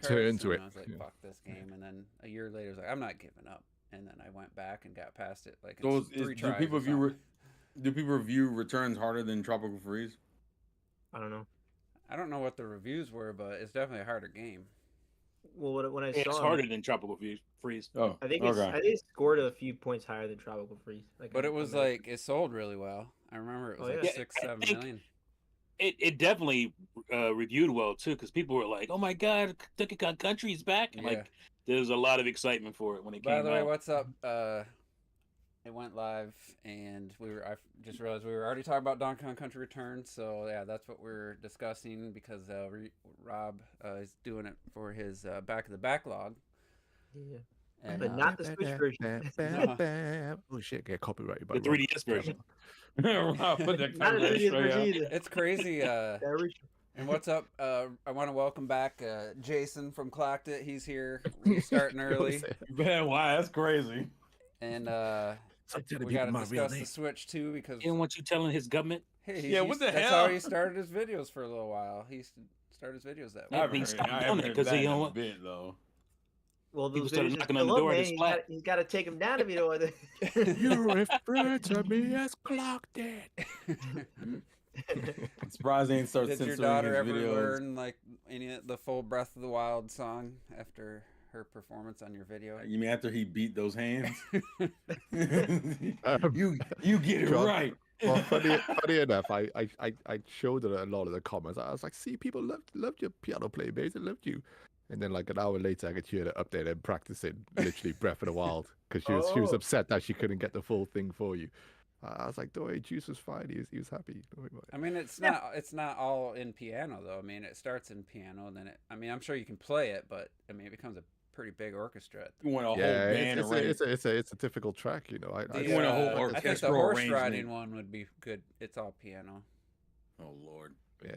Turn Paris, to and it. I was like, Yeah. "Fuck this game." And then a year later, I was like, "I'm not giving up." And then I went back and got past it like in So three do tries people or something. review Returns harder than Tropical Freeze? I don't know. I don't know what the reviews were, but it's definitely a harder game. Well, when I It's saw harder him, than Tropical Freeze. Oh, I think okay. it scored a few points higher than Tropical Freeze. Like But on- it was on Metacritic. like it sold really well. I remember it was Oh, like yeah. 6, I 7 think- million. It definitely reviewed well too, because people were like, "Oh my God, Donkey Kong Country is back!" And Yeah. like, there was a lot of excitement for it when it By came the way, out. what's up? It went live, and I just realized we were already talking about Donkey Kong Country Returns. So yeah, that's what we're discussing because Rob is doing it for his back of the backlog. Yeah. And, But not the Switch version. Oh shit, get copyrighted by The Rob. 3DS version. Wow, put that Not a camera 3DS straight version out. either. it's crazy. The original. And what's up? I want to welcome back Jason from Clocked It. He's here. We're starting early, Man, wow, that's crazy. and Stop telling we people got to my real discuss name. the Switch too because He didn't want you telling his government. hey, Yeah, what the that's hell? how he started his videos for a little while. He used to start his videos that I way. haven't He heard, stopped I doing haven't it heard 'cause that he in don't a want- bit though. Well, People those started videos are knocking on still the up, door to man. splat. He's got to take him down if you don't want to. You refer to me as Clocked It. I'm surprised they ain't start Did your censoring daughter his ever videos. learn like the full Breath of the Wild song after her performance on your video? You mean after he beat those hands? Um, you get it John- right. Well, funny enough, I showed her a lot of the comments. I was like, "See, people loved your piano playing, bass. They loved you." And then like an hour later, I could hear her up there and practicing literally Breath of the Wild because she was Oh. upset that she couldn't get the full thing for you. I was like, "Don't worry, Juice was fine. He was happy." Don't worry about it." I mean, it's not all in piano though. I mean, it starts in piano, and then I'm sure you can play it, but I mean, it becomes a pretty big orchestra. You want a whole Yeah, band it's a difficult track, you know. You want a whole I think the orchestral horse arrangement. riding one would be good. It's all piano. Oh Lord. Yeah.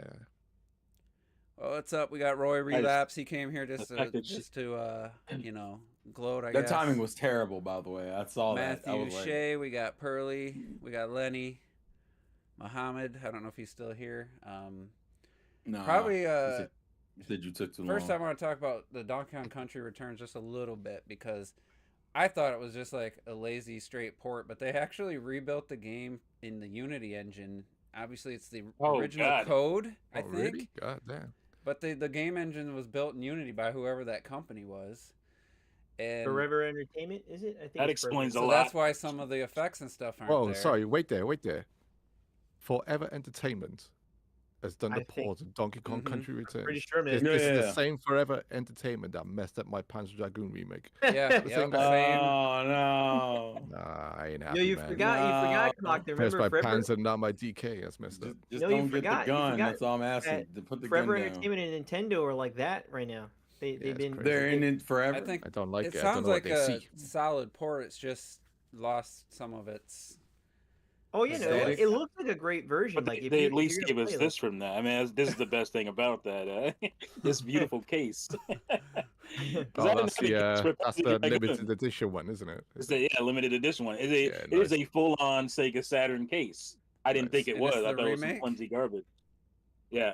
Well, what's up? We got Roy Relapse. He came here just the fact that to gloat. I That guess. timing was terrible, by the way. I saw that. I Matthew was like, Shea. We got Pearly. We got Lenny. Muhammad. I don't know if he's still here. nah, Probably. you said you took too First long. time I want to talk about the Donkey Kong Country Returns just a little bit because I thought it was just like a lazy straight port, but they actually rebuilt the game in the Unity engine. Obviously, it's the Oh, original God. code, I Oh, think. really? God damn. But the game engine was built in Unity by whoever that company was. And Forever Entertainment, is it? I think That it's Forever explains a so lot. that's why some of the effects and stuff aren't Oh, there. sorry. Wait there. Forever Entertainment has done I the think- port of Donkey Kong Mhm. Country Returns. Pretty sure, man. This is Yeah. the same Forever Entertainment that messed up my Panzer Dragoon remake. Yeah, The yep, same guy. same. Oh no. Nah, I ain't Yo, happy, you man. forgot, Clock. No. Pressed Remember by Forever, Panzer, not my DK. That's messed up. Just No, you don't get forgot- the you gun. forgot That's all I'm asking. To put the Forever gun down. Entertainment and Nintendo are like that right now. They've it's been. crazy. They're in it forever. I think I don't like it. it I don't sounds know like what a they see. solid port. It's just lost some of its. Oh yeah, no, Aesthetic. it looks like a great version. But Like they, if they you, at least if give you're us gonna play, this from that. I mean, this is the best thing about that. This beautiful case. 'Cause Oh, I didn't that's have a case for that's the Panzer Dragoon. limited edition one, isn't it? It's a limited edition one. It is nice. a full-on Sega Saturn case. I didn't think it And was. it's I the thought it was some remake? clumsy garbage. Yeah.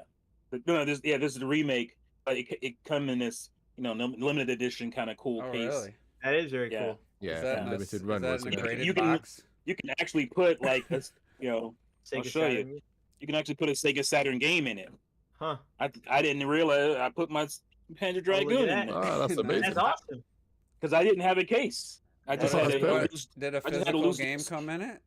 This is the remake, but it come in this limited edition kind of cool Oh, case. really? that is very Yeah. cool. Yeah, Is that the in limited a, run is that was in a in graded You can- box? You can actually put like this, I'll Sega show you. Saturn. You can actually put a Sega Saturn game in it. Huh? I didn't realize I put my Panzer Dragoon that. in there Oh, that's Nice. amazing. That's awesome. because I didn't have a case. I just That's had perfect. Did a I just had to physical lose game this. come in it?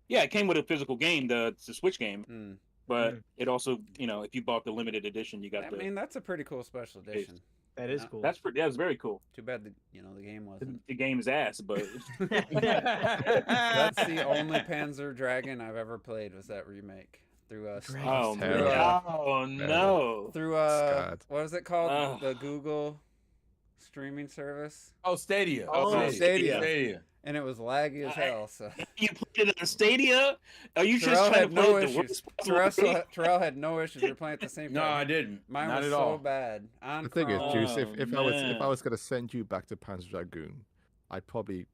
Yeah, it came with a physical game, the Switch game, Hmm. but Mm. it also, if you bought the limited edition, you got I the. mean, that's a pretty cool special edition. That is No, cool. That's very cool. Too bad the game wasn't. The game's ass, but That's the only Panzer Dragon I've ever played. Was that remake through us? Dragon. oh, That's man. terrible. Oh no! Through God. what was it called? Ugh. The Google streaming service, Oh, Stadia. Oh, Stadia. Stadia. and it was laggy as hell. So You played it on Stadia? Are you just Terrell trying to had play no it the issues. worst possible way? Terrell had no issues. We were playing at the same No, I time. didn't. Mine Not was at so all. bad. On The thing is, Chrome. Juice, Oh, if man. I was gonna send you back to Panzer Dragoon, I'd probably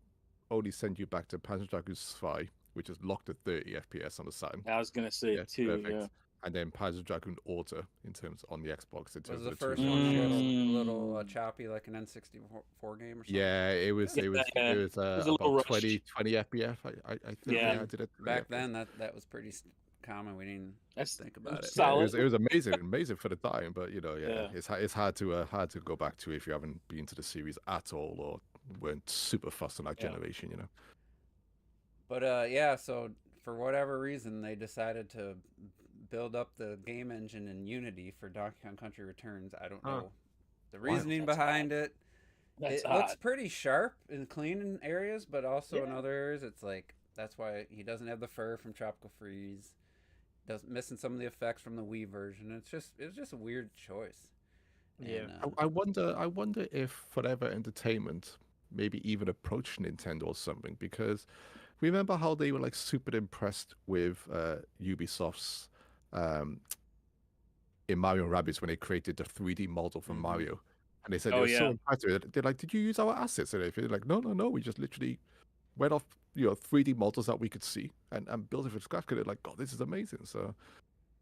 only send you back to Panzer Dragoon Spy, which is locked at 30 FPS on the Saturn. I was gonna say Yeah, too. perfect. Yeah. and then Panzer Dragoon Orta in terms on the Xbox. In terms Was of the two first shots. one a little choppy, like an N64 game or something? Yeah, it was Yeah, it was a little about rushed. 20 FPS. I think Yeah. I did it Back then, that was pretty common. We didn't That's think about it. Yeah, solid. it was amazing for the time, but Yeah. it's hard to go back to if you haven't been to the series at all or weren't super fussed on that Yeah. generation. But yeah, so for whatever reason, they decided to build up the game engine in Unity for Donkey Kong Country Returns. I don't Huh. know the reasoning That's behind it. That's It looks odd. pretty sharp and clean in areas, but also in Yeah. other areas, it's like that's why he doesn't have the fur from Tropical Freeze. Missing some of the effects from the Wii version. It's just a weird choice. Yeah. And, I wonder if Forever Entertainment maybe even approached Nintendo or something, because remember how they were like super impressed with Ubisoft's in Mario & Rabbids when they created the 3D model for Mhm. Mario, and they said Oh, they were so yeah. impressed with it. They're like, "Did you use our assets?" And they're like, "No, we just literally went off 3D models that we could see and built it from scratch." Because they're like, "God, this is amazing." So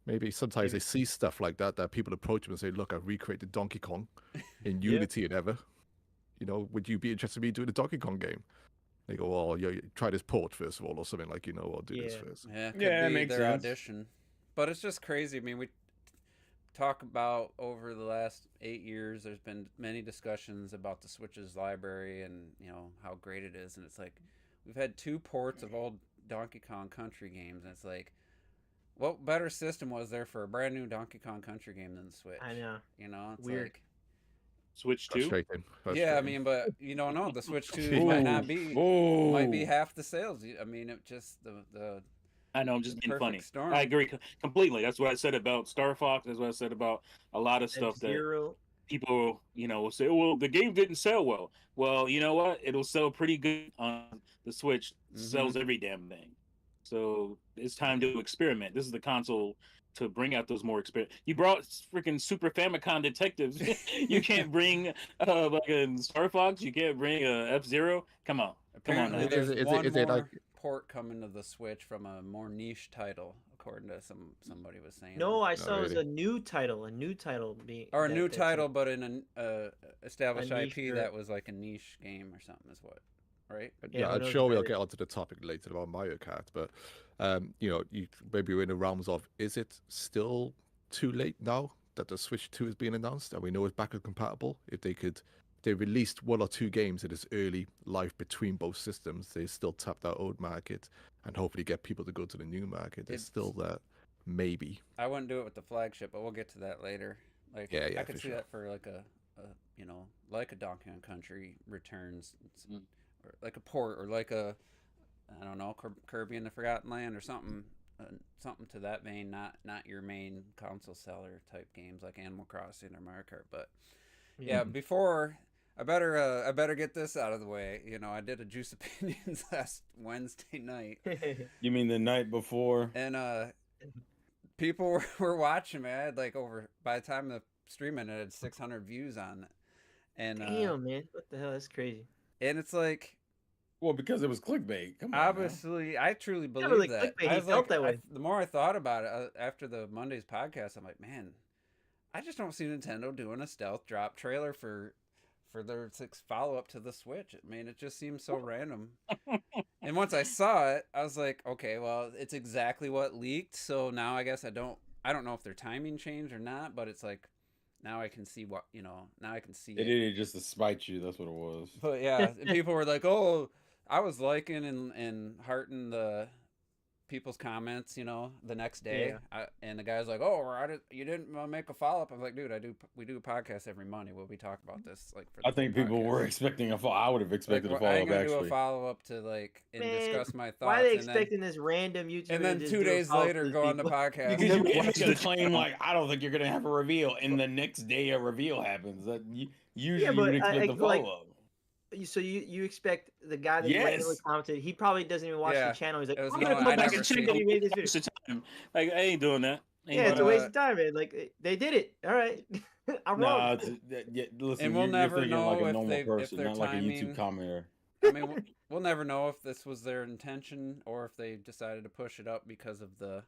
maybe sometimes they see stuff like that people approach them and say, "Look, I've recreated Donkey Kong in Yeah. Unity and ever. Would you be interested in me doing a Donkey Kong game?" They go, "Well, try this port first of all, or something like, or do this Yeah. first." yeah, could Yeah, it be makes their sense. audition. But it's just crazy. I mean, we talk about over the last 8 years, there's been many discussions about the Switch's library and how great it is, and it's like we've had 2 ports of old Donkey Kong Country games, and it's like, what better system was there for a brand new Donkey Kong Country game than the Switch? I know. It's Weird. like, Switch 2. Frustrating. yeah, I frustrating. mean, but you don't know. The Switch 2 Ooh. might not be Ooh. might be half the sales. I mean, it just the I know, I'm just the being perfect funny. storm. I agree completely. That's what I said about Star Fox. That's what I said about a lot of stuff that F-Zero. people, will say, well, the game didn't sell well. Well, you know what? It'll sell pretty good on the Switch. Sells every damn thing. So it's time to experiment. This is the console to bring out those more experiment. You brought freaking Super Famicom Detectives. You can't bring like a Star Fox. You can't bring a F-Zero. Come on. Come on Apparently, now. there's Is one it more like- port coming to the Switch from a more niche title, according to somebody was saying. No, I saw it was really. a new title. A new title being. or a that- new that's title, but in an established niche IP or- that was like a niche game or something, is what, right? Yeah, Yeah, who I'm knows sure what we'll that get onto the topic later about Mario Kart, but you maybe we're in the realms of, is it still too late now that the Switch 2 is being announced and we know it's backward compatible? If they released 1 or 2 games in this early life between both systems, they still tap that old market and hopefully get people to go to the new market. There's It's- still that maybe. I wouldn't do it with the flagship, but we'll get to that later. Like, Yeah, I for could see sure. that for like a like a Donkey Kong Country Returns, Mm. or like a port, or like a, I don't know, Kirby in the Forgotten Land or something, something to that vein. Not your main console seller type games like Animal Crossing or Mario Kart. But yeah, before I better get this out of the way. I did a Juice Opinions last Wednesday night, You mean the night before? and people were watching me. I had like by the time the stream ended, I had 600 views on it, and Damn, man, what the hell? That's crazy. and it's like, Well, because it was clickbait. Come on. now. obviously, I truly believe but like that. clickbait, I he was felt like, that way. the more I thought about it after the Monday's podcast, I'm like, man, I just don't see Nintendo doing a stealth drop trailer for their follow up to the Switch. I mean, it just seems so random. And once I saw it, I was like, okay, well, it's exactly what leaked. So now I guess I don't know if their timing changed or not, but it's like, now I can see what, now I can see They it. did it just to spite you. That's what it was. But yeah, and people were like, "Oh, I was liking and hearting the people's comments, the next day." And the guy's like, "Oh, you didn't make a follow up." I'm like, "Dude, we do a podcast every Monday. We'll be talking about this like for the I think full people podcast." were expecting a follow. I would have Like, expected a I follow ain't up gonna do a actually. follow up to like and Man, discuss my thoughts. Why are they and then, expecting this random YouTuber? and then to just 2 do a days follow-up later, to go on the people? podcast. Because you Never can't watched the claim channel. like I don't think you're gonna have a reveal, and the next day a reveal happens. That usually you but, would expect a like, follow up. So you expect the guy that Yes. randomly commented? He probably doesn't even watch Yeah. the channel. He's like, It was I'm no, gonna I come back never and check seen that he it. made this Waste video. of time. Like, I ain't doing that. Ain't Yeah, it's a doing waste of time, man. Like they did it. All right, I'm Nah, wrong. listen, And we'll you're never thinking know like a if normal they- if person, their not like a timing- YouTube commenter. I mean, we'll never know if this was their intention or if they decided to push it up because of the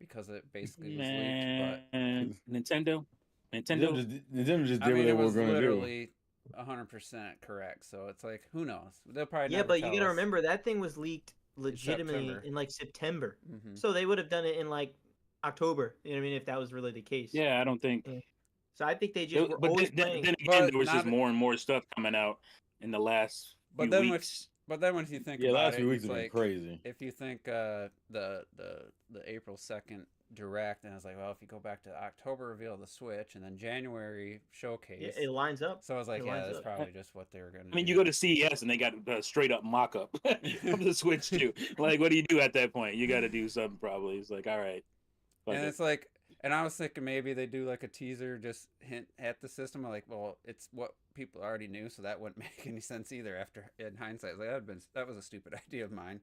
because it basically was leaked. Man, Nintendo. Nintendo just But did I what mean, they it were was going to do. literally 100% correct. So it's like, who knows? They'll probably Yeah, never but you tell gotta us. remember that thing was leaked legitimately September. in like September. Mhm. So they would have done it in like October. You know what I mean? If that was really the case. Yeah, I don't think. So I think they just were But always then planning. again, But there was just not- more and more stuff coming out in the last But few then weeks. But then when you think Yeah, about last it, few weeks it's have been like, crazy. if you think the April 2nd direct, and I was like, well, if you go back to October reveal of the Switch and then January Yeah, showcase, it lines up. so I was like, it yeah, lines that's up. probably just what they were going to I mean, do. you go to CES and they got a straight up mock up of the Switch too. Like, what do you do at that point? You got to do something probably. It's like, all right. fuck And it. it's like, and I was thinking maybe they do like a teaser, just hint at the system. I'm like, well, it's what people already knew, so that wouldn't make any sense either. After in hindsight, I was like, that was a stupid idea of mine.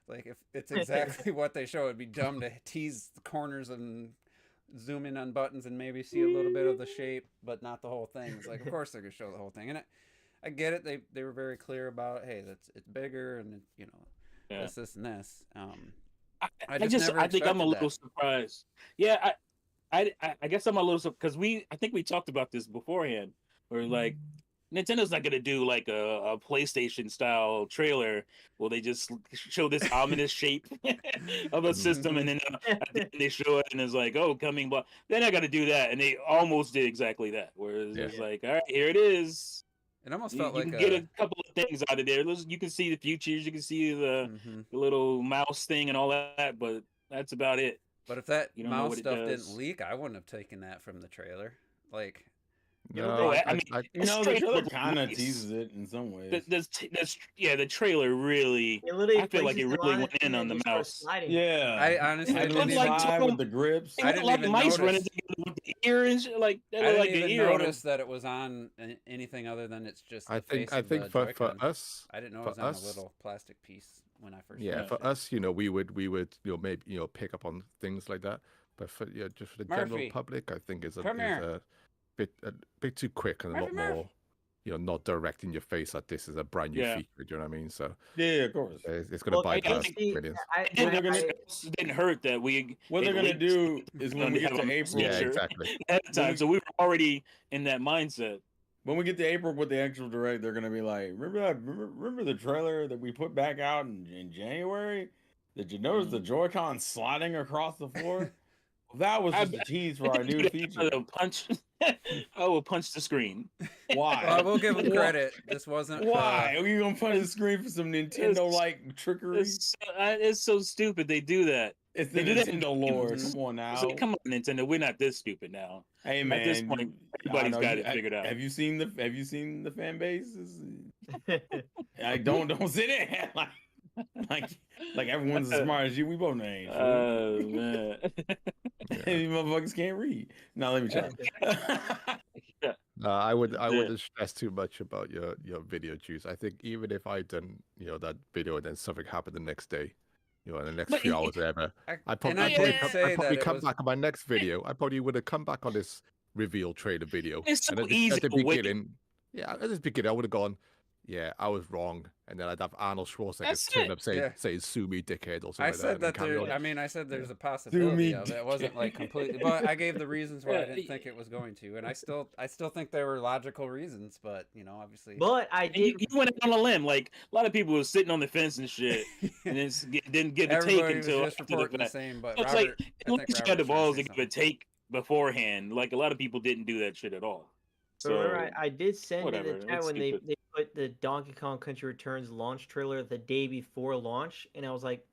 Like, if it's exactly what they show, it'd be dumb to tease the corners and zoom in on buttons and maybe see a little bit of the shape, but not the whole thing. It's like, of course they're gonna show the whole thing, and I get it. They were very clear about, hey, it's bigger, and you know, Yeah. this and this. I just never think I'm a expected little that. surprised. Yeah, I guess I'm a little because I think we talked about this beforehand. Where like Nintendo's not gonna do like a PlayStation style trailer. Will they just show this ominous shape of a system and then at the end they show it and it's like, oh, coming, but they're not gonna do that, and they almost did exactly that. Whereas it's Yeah. like, all right, here it is. It almost You felt like can get a couple of things out of there. You can see the futures, you can see the Mhm. little mouse thing and all that, but that's about it. But if that You don't know mouse what it stuff does. didn't leak, I wouldn't have taken that from the trailer. Like, No, I mean, No, the straight trailer up kind of nice. teases it in some ways. The trailer really. It literally I feel like places it them really on went it in and on then the just starts mouse. sliding. Yeah, I honestly having didn't them even- slide total- with the grips. It I looked didn't like even mice running notice. together with the ear and shit. Like that I looked didn't like even an ear on notice that it was on anything other than it's just the I think face of the for Joy-Con. us, I didn't know it for was on us- a little plastic piece when I first yeah, watched for it. us, we would maybe pick up on things like that. But for just for the general Murphy, public, I think is come here. a bit too quick and a lot Murphy. more, not direct in your face that this is a brand new Yeah. feature. Do you know what I mean? So Yeah, of course. it's going to Well, bypass see, millions. It didn't, gonna- it didn't hurt that we. What they're it gonna leaked do is when we get have to a April. Yeah, feature exactly. at the time, so we were already in that mindset. When we get to April with the actual direct, they're gonna be like, remember the trailer that we put back out in January? Did you notice the Joy-Con sliding across the floor? That was just a tease for our new feature. Punch. I will punch the screen. Why? Well, I will give them Why? credit. This wasn't. Why? Are you gonna punch the screen for some Nintendo-like trickery? It's so stupid they do that. It's the They do that- Nintendo lore. Mhm. Come on now. So, come on, Nintendo. We're not this stupid now. Hey man, At this point, I everybody's know got you- it figured out. Have you seen the fan base? I don't sit there like everyone's as smart as you. We both ain't. Oh man. These motherfuckers can't read. No, let me try. No, I Yeah. wouldn't stress too much about your video juice. I think even if I done that video and then something happened the next day, in the next But few it- hours, or whatever, I I'd probably, and I I'd probably did come, say I'd probably that it come was. back on my next video. I probably would have come back on this reveal trailer video. It's so and easy at the to wait. beginning, at the beginning, I would have gone, yeah, I was wrong, and then I'd have Arnold Schwarzenegger That's turn it. up saying, Yeah. saying "Sue me, dickhead" or something I like said that. that and carry there. on. I mean, I said there's a me, possibility of it. It wasn't like dickhead. completely, but I gave the reasons why I didn't Yeah, think it was going to, and I still think there were logical reasons, but obviously. but I And you, did. you went out on a limb. Like a lot of people were sitting on the fence and shit, and then didn't get the take Everybody was until just after the reporting the fact. same, but It's Robert, like I at least think you had the Robert was trying balls to to say give a take beforehand. Like a lot of people didn't do that shit at all. So So remember, I did send whatever, in the chat it's when they stupid. put the Donkey Kong Country Returns launch trailer the day before launch, and I was like,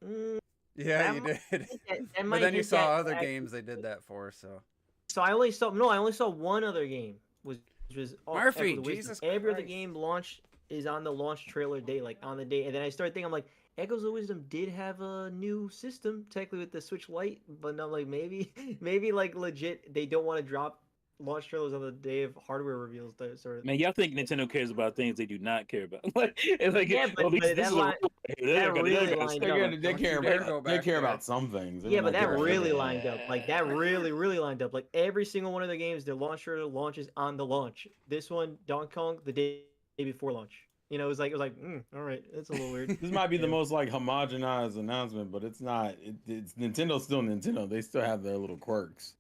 Yeah, That you might did. that But might then you hit saw that other back- games they did that for, so. So I only saw one other game, which was Murphy, Echo the Wisdom. Jesus Every other Christ. game launch is on the launch trailer day, like on the day, and then I started thinking, I'm like, Echoes of Wisdom did have a new system, technically with the Switch Lite, but I'm like, maybe like legit, they don't want to drop launch trailers on the day of hardware reveals. Though, sort of. Man, y'all think Nintendo cares about things they do not care about? It's like, Yeah, but- oh, but this that is a line- rule here. They're that gonna- really they're gonna lined stick They, up. it. they Don't you care dare about go they back care there. about some things. They Yeah, don't but that care about really everything. lined up. Like that really lined up. Like every single one of the games, their launch trailer launches on the launch. This one, Donkey Kong, the day before launch. You know, it was like, all right, that's a little weird. This might be the Yeah. most like homogenized announcement, but it's not. It's Nintendo's still Nintendo. They still have their little quirks.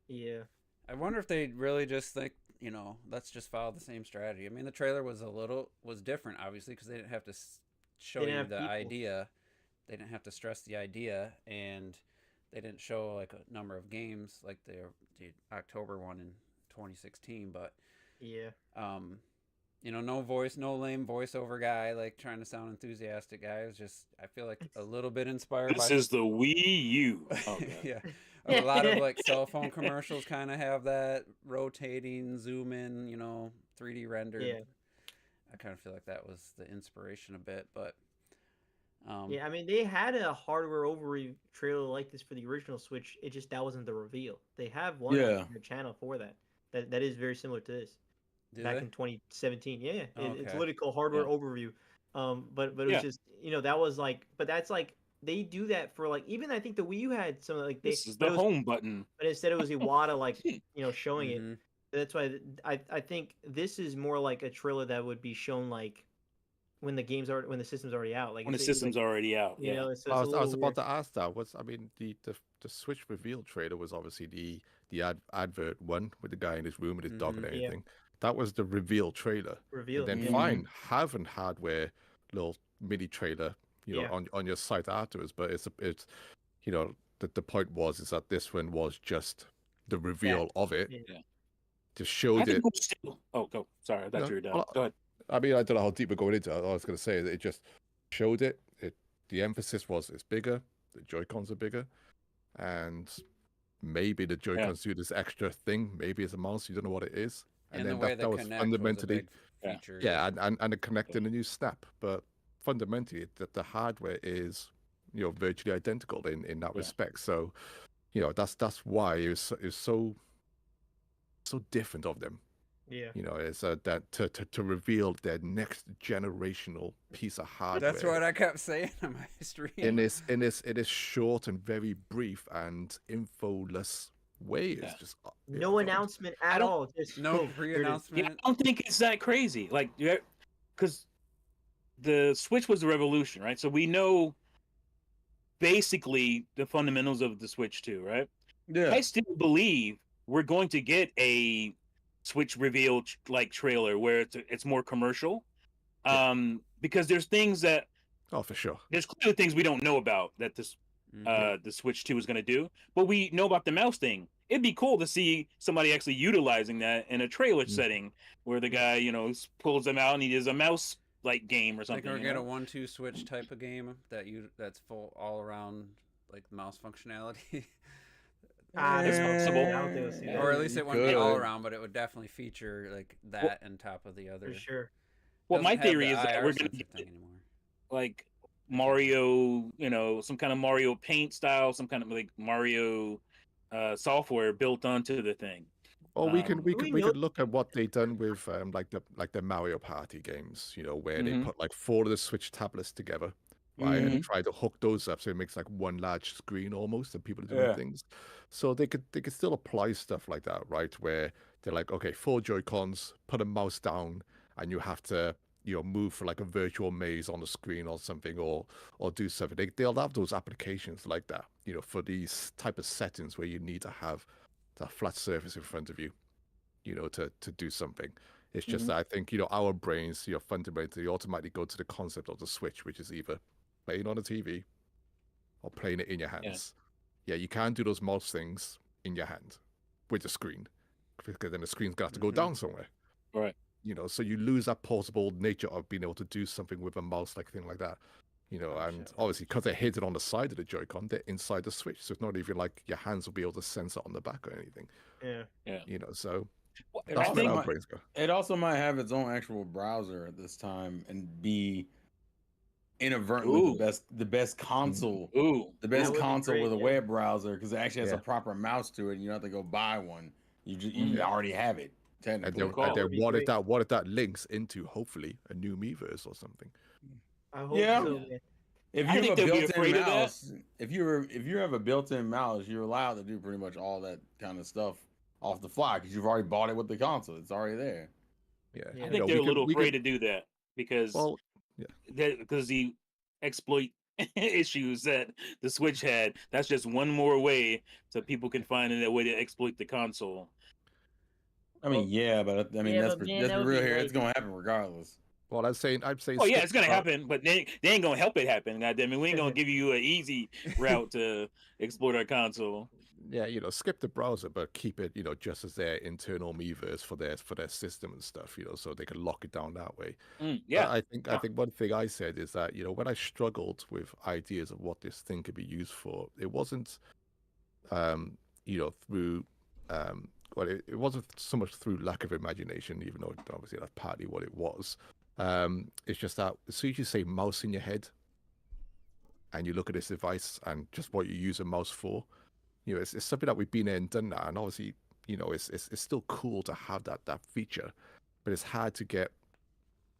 Yeah. I wonder if they really just think, let's just follow the same strategy. I mean, the trailer was different, obviously, because they didn't have to show They didn't you have the people. idea. They didn't have to stress the idea, and they didn't show like a number of games like the October one in 2016. But Yeah. no voice, no lame voiceover guy like trying to sound enthusiastic guy. It was just I feel like a little bit inspired This by is the Wii U. Oh, God. yeah. A lot of like cell phone commercials kind of have that rotating, zoom in, 3D rendered. Yeah. I kind of feel like that was the inspiration a bit, but Yeah, I mean, they had a hardware overview trailer like this for the original Switch. It just that wasn't the reveal. They have one Yeah. on their channel for that. That is very similar to this. do Back they? in 2017. Yeah, it's Okay. literally called hardware Yeah. overview. But it was Yeah. just that was like, but that's like they do that for like even I think the Wii U had some like they This is but the it was, home button. but instead it was Iwata like showing it. Mhm. That's why I think this is more like a trailer that would be shown like when the system's already out. Like When the it's system's like, already out. you Yeah. know, it's I was, a I was little about weird. to ask that. The Switch reveal trailer was obviously the advert one with the guy in his room with his dog and Mhm. Yeah. everything. That was the reveal trailer. Reveal. And then Yeah. fine, having hardware little mini trailer, Yeah. on your site afterwards. But it's the point is that this one was just the reveal of it. Yeah. Just I showed think it. we'll still. Oh, go. Sorry, I thought No, you were done. well, Go ahead. I mean, I don't know how deep we're going into it. All I was going to say is that it just showed it. The emphasis was it's bigger, the Joy-Cons are bigger, and maybe the Joy-Cons do this extra thing. Maybe it's a mouse, you don't know what it is. And then the way that was Kinect fundamentally, was a big feature. and the connecting a new snap. But fundamentally, the hardware is virtually identical in that Yeah. respect. So that's why it was so different of them. Yeah. It's that to reveal their next generational piece of hardware. That's what I kept saying on my stream. in this short and very brief and infoless way. It's Yeah. just No announcement at don't- all. Just No boom, here it is. Yeah, pre-announcement. I don't think it's that crazy. Like, because the Switch was the revolution, right? So we know basically the fundamentals of the Switch 2, right? Yeah. I still believe we're going to get a Switch reveal like trailer where it's more commercial. Because there's things that oh, for sure. there's clearly things we don't know about that this Mhm. the Switch 2 is going to do, but we know about the mouse thing. It'd be cool to see somebody actually utilizing that in a trailer Mhm. setting where the guy, pulls them out and he does a mouse like game or Like something. we're you get a know? 1-2 switch type of game that's full all around like mouse functionality. It's no, possible. I don't think we'll see that. Or at least you it wouldn't be all could. around, but it would definitely feature like that on top of the other. For sure. Well, my Doesn't have theory the is that IR we're going to sensor get thing anymore. like Mario, some kind of Mario Paint style, some kind of like Mario software built onto the thing. Or we can Um, we Do we could we know- could look at what they done with like the Mario Party games, where they Mhm. put like 4 of the Switch tablets together, right, and try to hook those up so it makes like one large screen almost, and people are doing Yeah. things. So they could still apply stuff like that, right? Where they're like, okay, 4 Joy-Cons, put a mouse down, and you have to move for like a virtual maze on the screen or something, or do something. They'll have those applications like that, for these type of settings where you need to have that flat surface in front of you, to do something. It's just Mhm. that I think, our brains, fundamentally automatically go to the concept of the Switch, which is either playing on a TV or playing it in your hands. Yeah, you can't do those mouse things in your hand with the screen, because then the screen's got to go Mhm. down somewhere. Right. So you lose that portable nature of being able to do something with a mouse, like thing like that. And obviously because they're hidden on the side of the Joy-Con, they're inside the Switch, so it's not even like your hands will be able to sense it on the back or anything. Yeah. So Well, It that's I also where think our might- brains go. It also might have its own actual browser at this time and be inadvertently Ooh. the best console, ooh, the best would be console great, with a yeah. web browser because it actually has Yeah. a proper mouse to it. And you don't have to go buy one. You Mhm. already have it And technically. then, call. and then Would be what if great. that links into hopefully a new Miiverse or something? I hope Yeah. so. Man. If I you think have a they'll be built-in afraid of that. mouse, if you have a built-in mouse, you're allowed to do pretty much all that kind of stuff off the fly because you've already bought it with the console. It's already there. Yeah, I I you think know, they're a little we afraid can. to do that because Well, because the exploit issues that the Switch had. That's just one more way so people can find a way to exploit the console. I mean, Well, yeah, but I mean yeah, but man, let's that be would real be here. like It's gonna happen regardless. well, I'm saying Oh yeah, skip it's gonna the route. happen, but they ain't gonna help it happen. Goddamn it, we ain't gonna give you an easy route to exploit our console. Yeah, you know, skip the browser, but keep it, you know, just as their internal Miiverse for their system and stuff, you know, so they can lock it down that way. But Yeah, I think one thing I said is that, you know, when I struggled with ideas of what this thing could be used for, it wasn't um, you know, through well, it wasn't so much through lack of imagination, even though obviously that's partly what it was. It's just that as soon as you say mouse in your head and you look at this device and just what you use a mouse for, you know, it's something that we've been there and done that, and obviously, you know, it's still cool to have that feature, but it's hard to get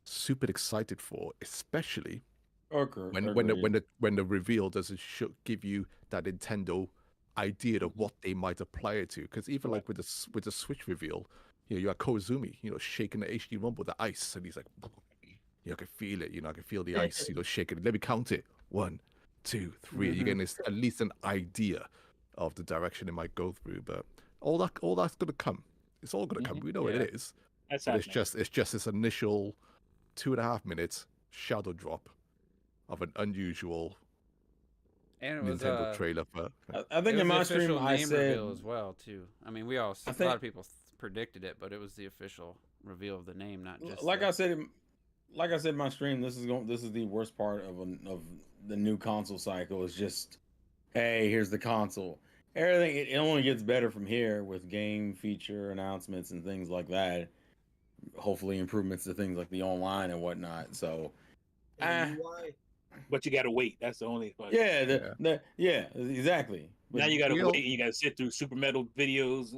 super excited for, especially Agreed. when the reveal doesn't give you that Nintendo idea of what they might apply it to. Because even right. like with with the Switch reveal, you know, you had Koizumi, you know, shaking the HD Rumble with the ice, and he's like, you know, I can feel it, you know, I can feel the ice, you know, shaking. Let me count it: 1, 2, 3. You're getting this, at least an idea of the direction it might go through. But all that's gonna come. It's all gonna come. We know what Yeah. it is, That's but happening. it's just this initial 2.5 minutes shadow drop of an unusual And it was Nintendo trailer for. I it think was in the my stream official I name said reveal as well too. I mean, I a lot think of people predicted it, but it was the official reveal of the name, not just like the, I said like I said in my stream, this is the worst part of the new console cycle is just hey, here's the console. Everything it only gets better from here with game feature announcements and things like that. Hopefully improvements to things like the online and whatnot. So and ah, UI. But you gotta wait. That's the only fuck. yeah, Yeah. yeah, exactly. But Now you gotta We'll. wait and you gotta sit through Super Metal videos.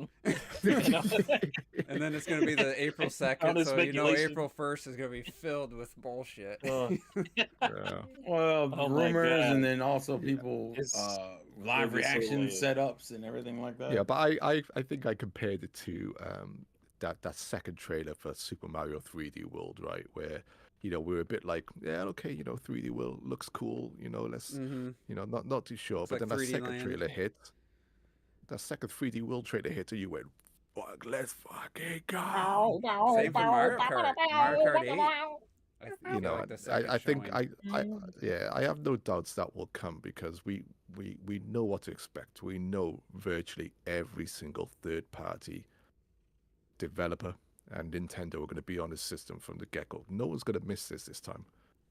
and then it's gonna be the April All 2nd, this so you know speculation. April 1st is gonna be filled with bullshit. Oh, Yeah. well, Oh my rumors God. and then also Yeah. people It's live it'll be so reaction weird. setups and everything like that. Yeah, but I think I compared it to that second trailer for Super Mario 3D World, right? Where, you know, we were a bit like, yeah, okay, you know, 3D World looks cool, you know, let's, Mm-hmm. you know, not too sure. Looks But like then that 3D second Land. trailer hit, that second 3D World trailer hit, and you went, fuck, let's fucking go. Same for Mario Kart. Mario Kart 8. I You feel know, like the second I think showing. yeah, I have no doubts that will come because we know what to expect. We know virtually every single third party developer and Nintendo are going to be on this system from the get go. No one's going to miss this time.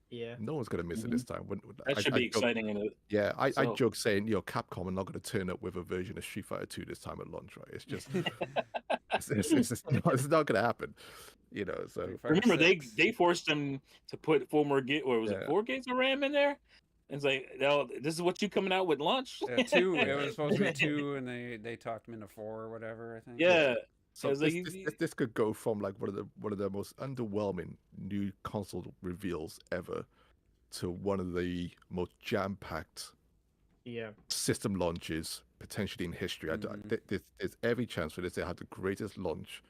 yeah. No one's going to miss it this time. That should be joke, exciting in it. yeah, I So joke saying, you know, Capcom are not going to turn up with a version of Street Fighter 2 this time at launch, right? It's just, it's not going to happen, you know. So Street Fighter remember 6. they forced them to put 4 more gig or was it Yeah. 4 gigs of RAM in there? It's like, no, this is what you coming out with launch? Yeah, 2. It was supposed to be 2, and they talked them into 4 or whatever. I think. Yeah. So It's this, like, this could go from like one of the most underwhelming new console reveals ever to one of the most jam packed Yeah. system launches potentially in history. There's every chance for this to have the greatest launch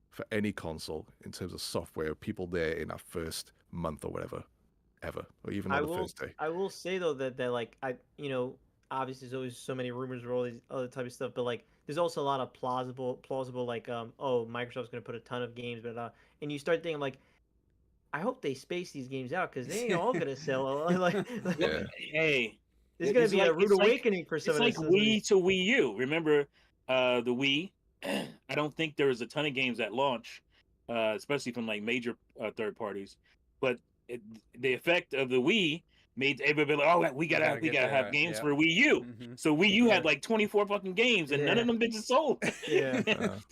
for any console in terms of software. People there in that first month or whatever, ever, or even on the first day. I will say though that like you know, obviously there's always so many rumors or all these other type of stuff, but like there's also a lot of plausible like oh, Microsoft's gonna put a ton of games, but and you start thinking like, I hope they space these games out because they ain't all gonna sell. Yeah. hey, There's gonna it's be a rude it's awakening for some it's of like this. Wii to Wii U. Remember the Wii? I don't think there was a ton of games at launch, especially from like major third parties. But the effect of the Wii made everybody like, oh, we gotta get have there, games yeah. for Wii U. Mm-hmm. So Wii U Yeah. had like 24 fucking games, and none Yeah. of them bitches sold. Yeah.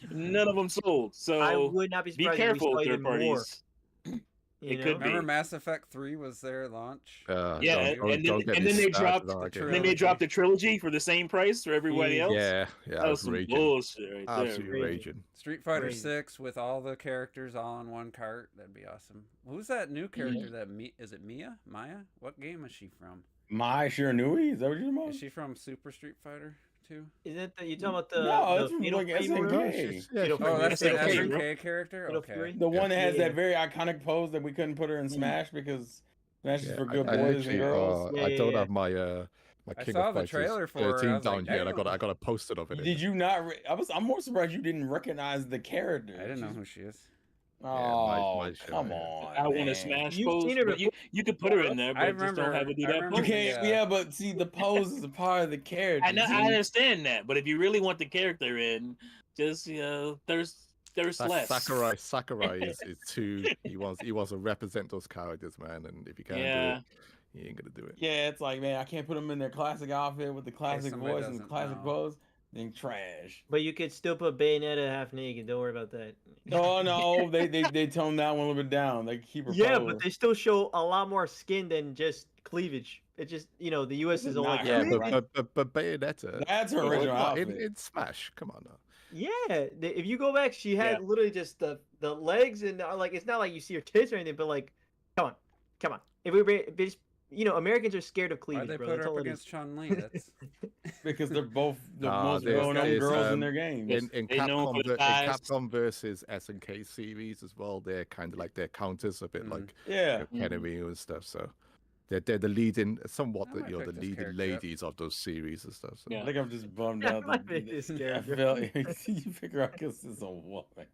None of them sold. I So would not be be surprised if we careful, saw third even more. parties. You It know? could be. Remember Mass Effect 3 was their launch? Yeah, don't get and me then they started dropped on that the game. then they trilogy. dropped the trilogy for the same price for everybody else. Yeah, That I was was some raging, bullshit right there. absolutely Raging. raging. Street Fighter Crazy. 6 with all the characters all in one cart. That'd be awesome. Who's that new character is it Mia? Maya? What game is she from? Mai Shiranui? Is that what you're talking about? Is she from Super Street Fighter too? Isn't it you talking about the No, it's the from Fatal like Fury one? SNK. Fatal Oh, Fury, that's the SNK, Fatal bro. SNK character. Fatal Okay. Fury. The one that has Yeah. that very iconic pose that we couldn't put her in Mm. Smash because Smash is Yeah, for good I boys and literally, girls. Yeah, I yeah, don't yeah. have my my I King saw of the Fighters trailer for it, I 13 was like, down here, and damn. I got a poster of it. Did you not? I'm more surprised you didn't recognize the character. I didn't know She's- who she is. Oh, my show, come yeah. on! I want man. a Smash You've pose, seen her but you could put her in there, I but just don't have her do remember- I that remember You pose. the, can't. Yeah, but see, the pose is a part of the character. I know, see? I understand that, but if you really want the character in, just there's less. Sakurai is too. He wants to represent those characters, man. And if you can't Yeah. do it, he ain't gonna do it. Yeah, it's like, man, I can't put them in their classic outfit with the classic somebody voice and the doesn't classic know. pose. Then trash. But you could still put Bayonetta half naked. Don't worry about that. Oh no, they toned that one a little bit down. They keep her. Yeah, pose. but they still show a lot more skin than just cleavage. It just the U.S. This is is all not like, her, Yeah, right. but Bayonetta. That's her well, original what, outfit. in Smash. Come on now. yeah. If you go back, she had literally just the legs and like it's not like you see her tits or anything, but like, come on. If it's Americans are scared of Why'd cleavage, they bro. put That's her up all it is. against Chun Li? That's Because they're both the Nah, most there's- well-known there's, girls in um, their games. In They know for the in thighs. Capcom versus SNK series as well, they're kind of like their counters a bit Mhm. like Yeah. Kenemy and stuff. So they're the leading, somewhat I the might the pick this leading character up. ladies of those series and stuff. So. Yeah. I think I'm just bummed That out. might be this I character. feel you figure out because it's a woman.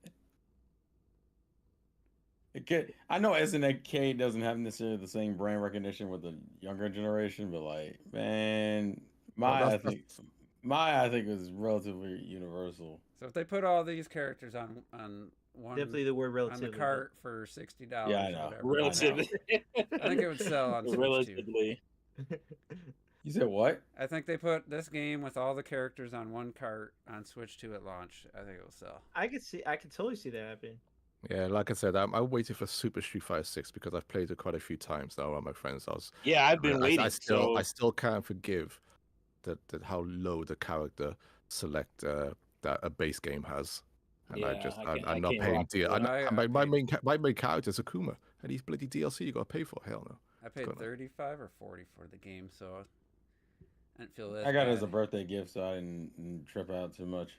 I know SNK doesn't have necessarily the same brand recognition with the younger generation, but like, man, Maya I think was relatively universal. so if they put all these characters on one Definitely the word on relatively. the but- cart for $60, Yeah, I know. whatever. Relatively. I think it would sell on Switch too. Relatively. You said what? I think they put this game with all the characters on one cart on Switch 2 at launch. I think it will sell. I could totally see that happening. Yeah, like I said, I'm waiting for Super Street Fighter 6 because I've played it quite a few times now with my friends' house. Yeah, I've been waiting. I so still can't forgive that how low the character select that a base game has, and Yeah, I I'm not can't paying rock deal. with that. My main character is Akuma, and he's bloody DLC you got to pay for. Hell no. I paid going on? 35 or 40 for the game, so I didn't feel that. I got it as a birthday gift, so I didn't trip out too much.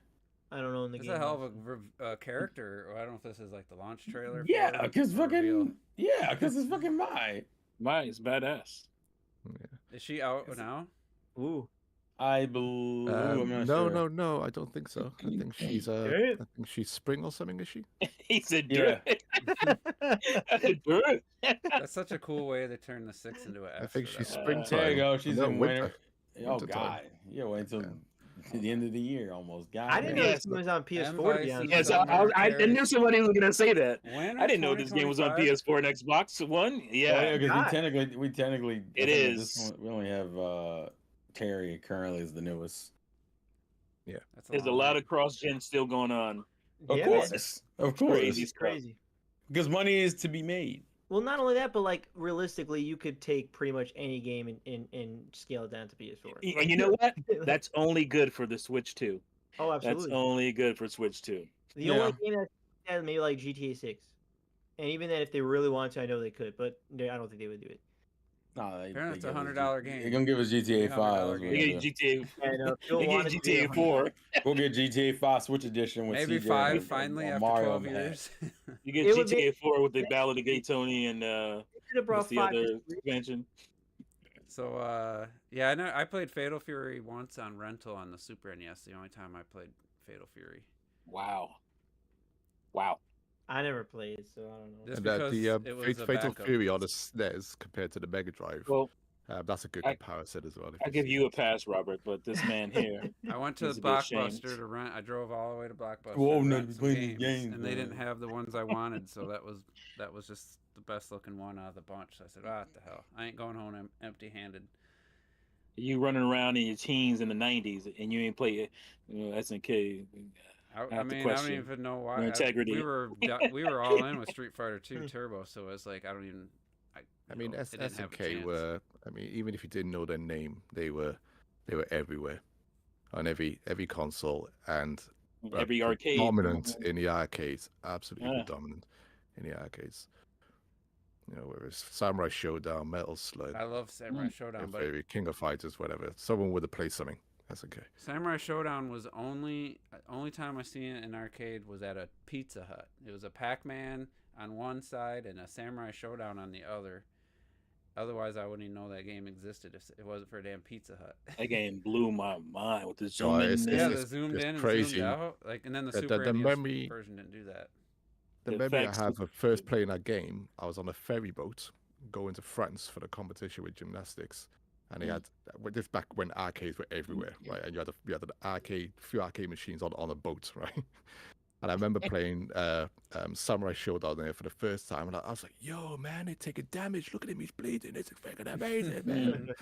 I don't know in the It's game. a hell of a character. I don't know if this is like the launch trailer. Yeah, for it, because or reveal. it's fucking Mai. Mine's badass. Is she out now? Ooh. I believe. I'm not no, sure. no, I don't think so. I think she's Alright. I think she's spring or something. Is she? He said, Yeah. "Do it." That's such a cool way to turn the 6 into an F. I think for she's that one. springtime. There you go. She's No, in winter. winter. Oh Winter time. God. Yeah, wait until the end of the year almost. God. I didn't damn. know Yes. this game was on PS4 to be Bison honest. Yes, Summer I Carries. knew somebody was gonna say that. When I didn't know this game was on 2025? PS4 and Xbox One. Oh, Yeah, yeah, because God. we technically. It I think at this is. point, we only have Terry currently is the newest. That's there's a long lot way. of cross gen still going on. Of Yeah, course, of course, crazy. It's crazy. because money is to be made. Well, not only that, but like realistically, you could take pretty much any game and scale it down to PS4. And you know what? That's only good for the Switch 2. oh, That's absolutely. only good for Switch 2. The only game that maybe like GTA 6, and even then, if they really wanted to, I know they could, but I don't think they would do it. No, Apparently it's a $100 game. They're gonna give us GTA $100 5. game. They get GTA, And if you they want get it to be GTA 4. We'll get GTA 5 Switch Edition with Maybe CJ 5 and finally a after Mario 12 Mask. years. You get It would be- GTA 4 with the Ballad of Gay Tony and They should have what's brought the 5 other to 3. expansion? So yeah, I know I played Fatal Fury once on rental on the Super NES. The only time I played Fatal Fury. Wow. Wow. I never played, so I don't know. Just And because the it was a Fatal backup. Fury on the SNES compared to the Mega Drive. Well, That's a good I- comparison as well. if I you've give seen you a it. pass, Robert, but this man here. I went to He's a bit ashamed. Blockbuster to rent. I drove all the way to Blockbuster Whoa, to no, rent you some played these games, games, and they didn't man. have the ones I wanted. So that was just the best looking one out of the bunch. So I said, what the hell? I ain't going home empty-handed. You running around in your teens in the 90s and you ain't play SNK. I have to mean, I don't question even know why. your integrity. We were all in with Street Fighter 2 Turbo, so it's like I don't even. I mean, it didn't have a SNK chance. were. I mean, even if you didn't know their name, they were everywhere, on every console, and Every arcade. dominant in the arcades. Absolutely Yeah. dominant in the arcades. You know, whereas Samurai Showdown, Metal Slug, I love Samurai Showdown, but Fury, King of Fighters, whatever. Someone would have played something. That's okay. Samurai Showdown was only time I seen it in arcade was at a Pizza Hut. It was a Pac-Man on one side and a Samurai Showdown on the other. Otherwise, I wouldn't even know that game existed if it wasn't for a damn Pizza Hut. That game blew my mind with the Oh, zoom in. Yeah, it's the zoomed just in and crazy. zoomed out. Like, and then the The- Super the NES memory- version didn't do that. The The memory I effects have was of first playing that game, I was on a ferry boat going to France for the competition with gymnastics, and they had this back when arcades were everywhere, right? And you had an few arcade machines on a boat, right? And I remember playing Samurai Showdown there for the first time, and I was like, "Yo, man, they're taking damage. Look at him, he's bleeding. It's fucking amazing, man."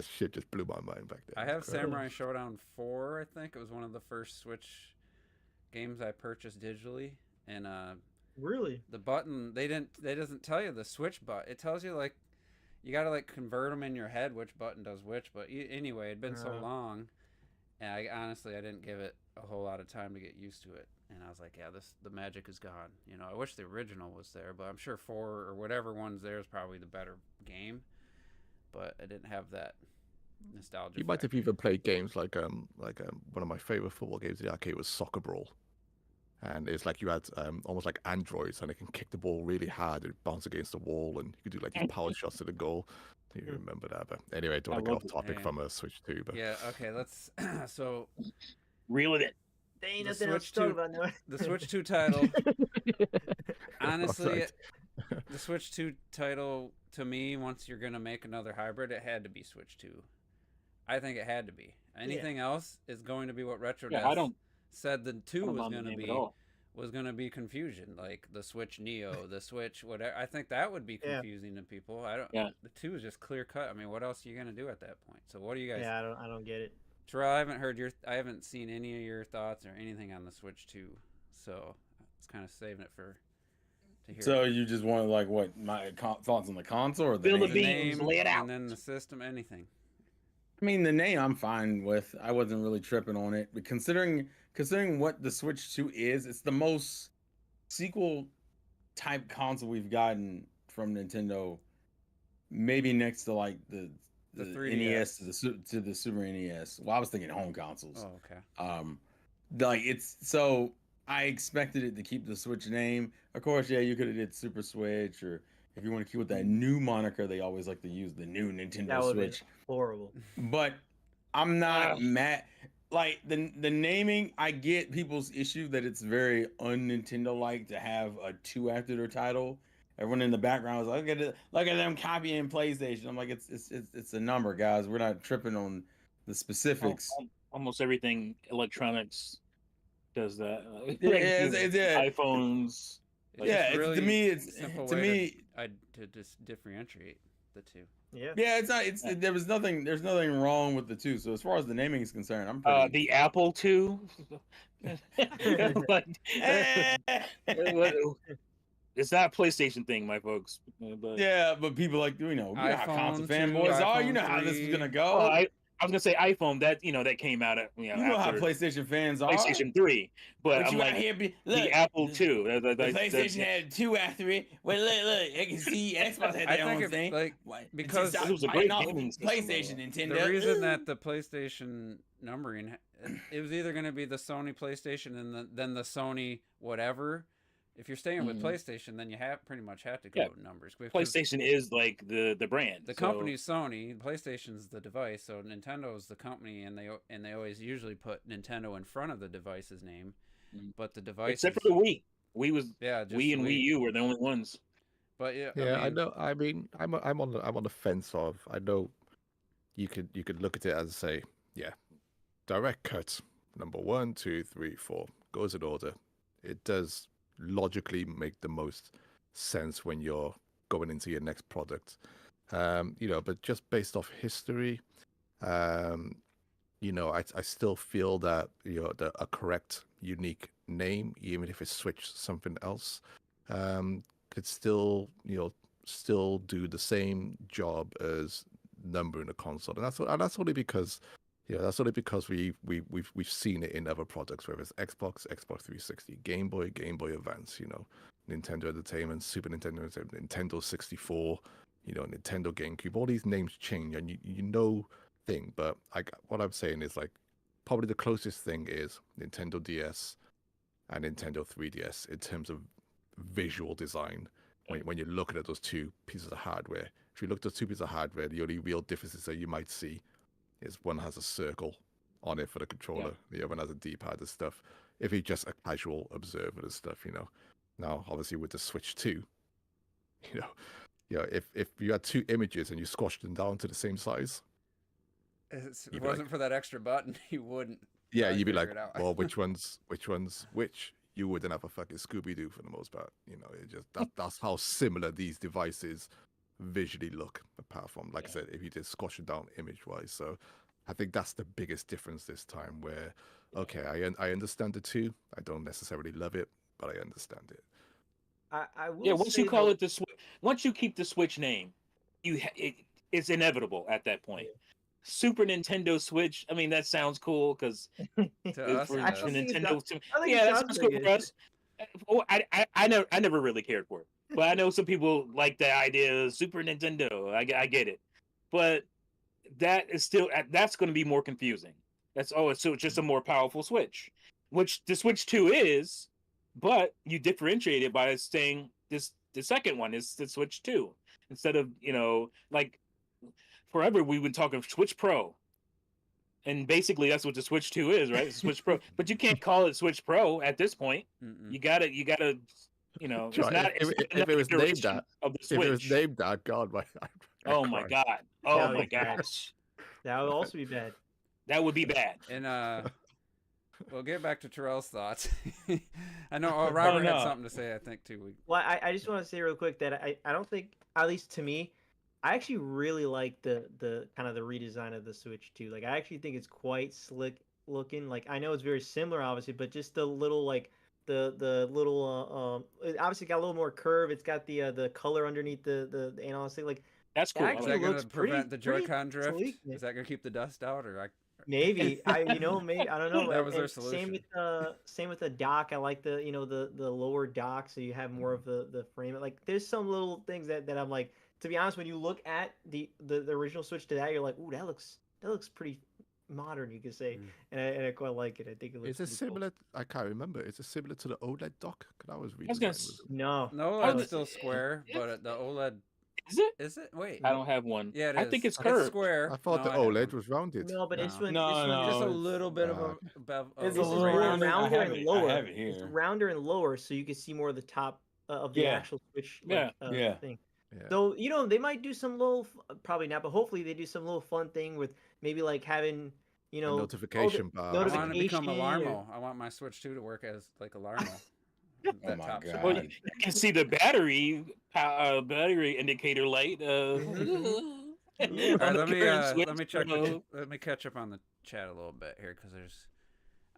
Shit just blew my mind back then. I have It's incredible. Samurai Showdown 4, I think. It was one of the first Switch games I purchased digitally. And Really? the button, they doesn't tell you the switch button. It tells you, like, you got to, like, convert them in your head which button does which. But anyway, it'd been so long, and I didn't give it a whole lot of time to get used to it. And I was like, yeah, the magic is gone. You know, I wish the original was there, but I'm sure 4 or whatever one's there is probably the better game. But I didn't have that nostalgia. You might have factor. even played games like one of my favorite football games in the arcade was Soccer Brawl, and it's like you had almost like androids, and they can kick the ball really hard and bounce against the wall, and you could do like these power shots to the goal. Do you remember that? But anyway, I don't want to get love off it. topic Yeah. from a Switch 2. But Yeah. Okay. Let's. So Reel it in. There ain't The nothing else Switch to talk 2 about now. the Switch 2 title. Honestly, Right. the Switch 2 title to me, once you're gonna make another hybrid, it had to be Switch 2. I think it had to be. Anything else is going to be what Retro Yeah, I don't. said the 2 I don't was mind the gonna name at be. all. Was gonna be confusion, like the Switch Neo, the Switch whatever. I think that would be Yeah. confusing to people. I don't. Yeah. The 2 is just clear cut. I mean, what else are you gonna do at that point? So what do you guys? Yeah, I don't get it. Terrell, I haven't heard I haven't seen any of your thoughts or anything on the Switch 2, so I was kind of saving it to hear. So you just wanted like what my thoughts on the console or the Spill the name? beans. lay it out. and then the system, anything. I mean, the name I'm fine with. I wasn't really tripping on it, but considering what the Switch 2 is, it's the most sequel type console we've gotten from Nintendo. Maybe next to like the The 3DS to the Super NES. Well, I was thinking home consoles. Oh, okay. Like it's so I expected it to keep the Switch name. Of course, yeah, you could have did Super Switch, or if you want to keep with that new moniker, they always like to use the new That Nintendo would've been Switch. horrible. But I'm not mad. Like the naming, I get people's issue that it's very un-Nintendo like to have a 2 after their title. Everyone in the background was like, look at them copying PlayStation. I'm like, it's a number, guys. We're not tripping on the specifics. Almost everything electronics does that. Yeah, yeah. iPhones. It's Yeah, just to me, it's simple to way me. to just differentiate the two. Yeah. Yeah, it's not. There's nothing wrong with the 2. So as far as the naming is concerned, I'm pretty. The Apple II. Like, it's not a PlayStation thing, my folks. But Yeah, but people like you know how console iPhone 2, fanboys are. You know iPhone how this is 3. gonna oh, go. I was gonna say iPhone. That that came out at you know how after PlayStation fans are. PlayStation 3, but But I'm you like out here the Apple II. The PlayStation had 2 after it. Well, look, I can see Xbox had I their think own if, thing. like, Why- because- just It was a fighting great off gaming system, PlayStation, Nintendo. The reason that the PlayStation numbering, it was either going to be the Sony PlayStation and then the Sony whatever. If you're staying with Mhm. PlayStation, then you pretty much have to go Yeah. with numbers. because PlayStation is like the brand. The so- company's Sony, PlayStation's the device, so Nintendo's the company, and they always usually put Nintendo in front of the device's name. Mhm. But the device, except for the Wii. Wii was yeah, just Wii and Wii U were the only ones. But yeah, yeah, I mean, know. I mean, I'm on the fence of. I know you could look at it as say, yeah, direct cut number 1, 2, 3, 4 goes in order. It does logically make the most sense when you're going into your next product. But just based off history, I still feel that a correct, unique name, even if it's switched something else, could still do the same job as numbering a console, and that's only because we've seen it in other products, whether it's Xbox 360, Game Boy Advance, Nintendo Entertainment, Super Nintendo Entertainment, Nintendo 64, Nintendo GameCube. All these names change, and thing. But what I'm saying is like probably the closest thing is Nintendo DS and Nintendo 3DS in terms of visual design. When you're looking at those two pieces of hardware, if you look at those two pieces of hardware, the only real differences that you might see is one has a circle on it for the controller, the other one has a D-pad and stuff. If you're just a casual observer and stuff, Now, obviously, with the Switch 2, if you had two images and you squashed them down to the same size, If it wasn't for that extra button, you wouldn't. yeah, you'd be like, figure it out. well, which one's which? You wouldn't have a fucking Scooby Doo for the most part. It just that's how similar these devices visually look. Apart from, like I said, if you did squash it down image wise, so I think that's the biggest difference this time. Where okay, I understand the two. I don't necessarily love it, but I understand it. I will once say you call though- it the Switch, once you keep the Switch name, it's inevitable at that point. Super Nintendo Switch. I mean, that sounds cool because To it's us, for it I does. don't think it Nintendo. sounds- I think it Yeah, that sounds sounds cool like for it. us. I never really cared for it, but I know some people like the idea of Super Nintendo. I get it, but that is still that's going to be more confusing. It's just a more powerful Switch, which the Switch 2 is, but you differentiate it by saying the second one is the Switch 2 instead of like forever we've been talking Switch Pro. And basically, that's what the Switch 2 is, right? It's Switch Pro, but you can't call it Switch Pro at this point. Mm-mm. You gotta, it's Sure, not. if it another was named iteration that- of the If it was Switch. named that, God, I'd Oh my cry. god! Oh That my would be bad. gosh! That would also be bad. That would be bad. And we'll get back to Terrell's thoughts. I know Robert had no. something to say. I think too. Well, I just want to say real quick that I don't think, at least to me, I actually really like the kind of the redesign of the Switch 2. Like, I actually think it's quite slick looking. Like, I know it's very similar, obviously, but just the little like the little it obviously got a little more curve. It's got the color underneath the analog stick. Like, That's cool. I Is Actually, like that it. going looks to prevent pretty- the Joy-Con pretty drift? sleek. Is that going to keep the dust out, or maybe maybe I don't know. That was their and same with the dock. I like the the lower dock, so you have more of the frame. Like, there's some little things that I'm like, to be honest, when you look at the original Switch to that, you're like, ooh, that looks pretty modern, you could say, and I quite like it. I think it looks. Is it pretty cool. similar? I can't remember. Is it similar to the OLED dock? 'Cause that was was gonna redesigned, s- No, No, How it's does- still square, but the OLED Is it? is it? Wait, I don't have one. yeah, it I is. think it's curved. square. I thought No, the I have OLED one. was rounded. no, but this No. one, No, this one, no, Just a it's- little bit of uh, above. It's this a is little rounder rounder. and lower. I have it It's here. rounder and lower, so you can see more of the top of the Yeah. actual Switch. Yeah, yeah. Thing. Yeah. So they might do some little, probably not, but hopefully they do some little fun thing with maybe like having A notification bar. I want to become notification Alarmo. I want my Switch 2 to work as like Alarmo. Oh my God. Well, you can see the battery indicator light. All right, let me check. Let me catch up on the chat a little bit here because there's,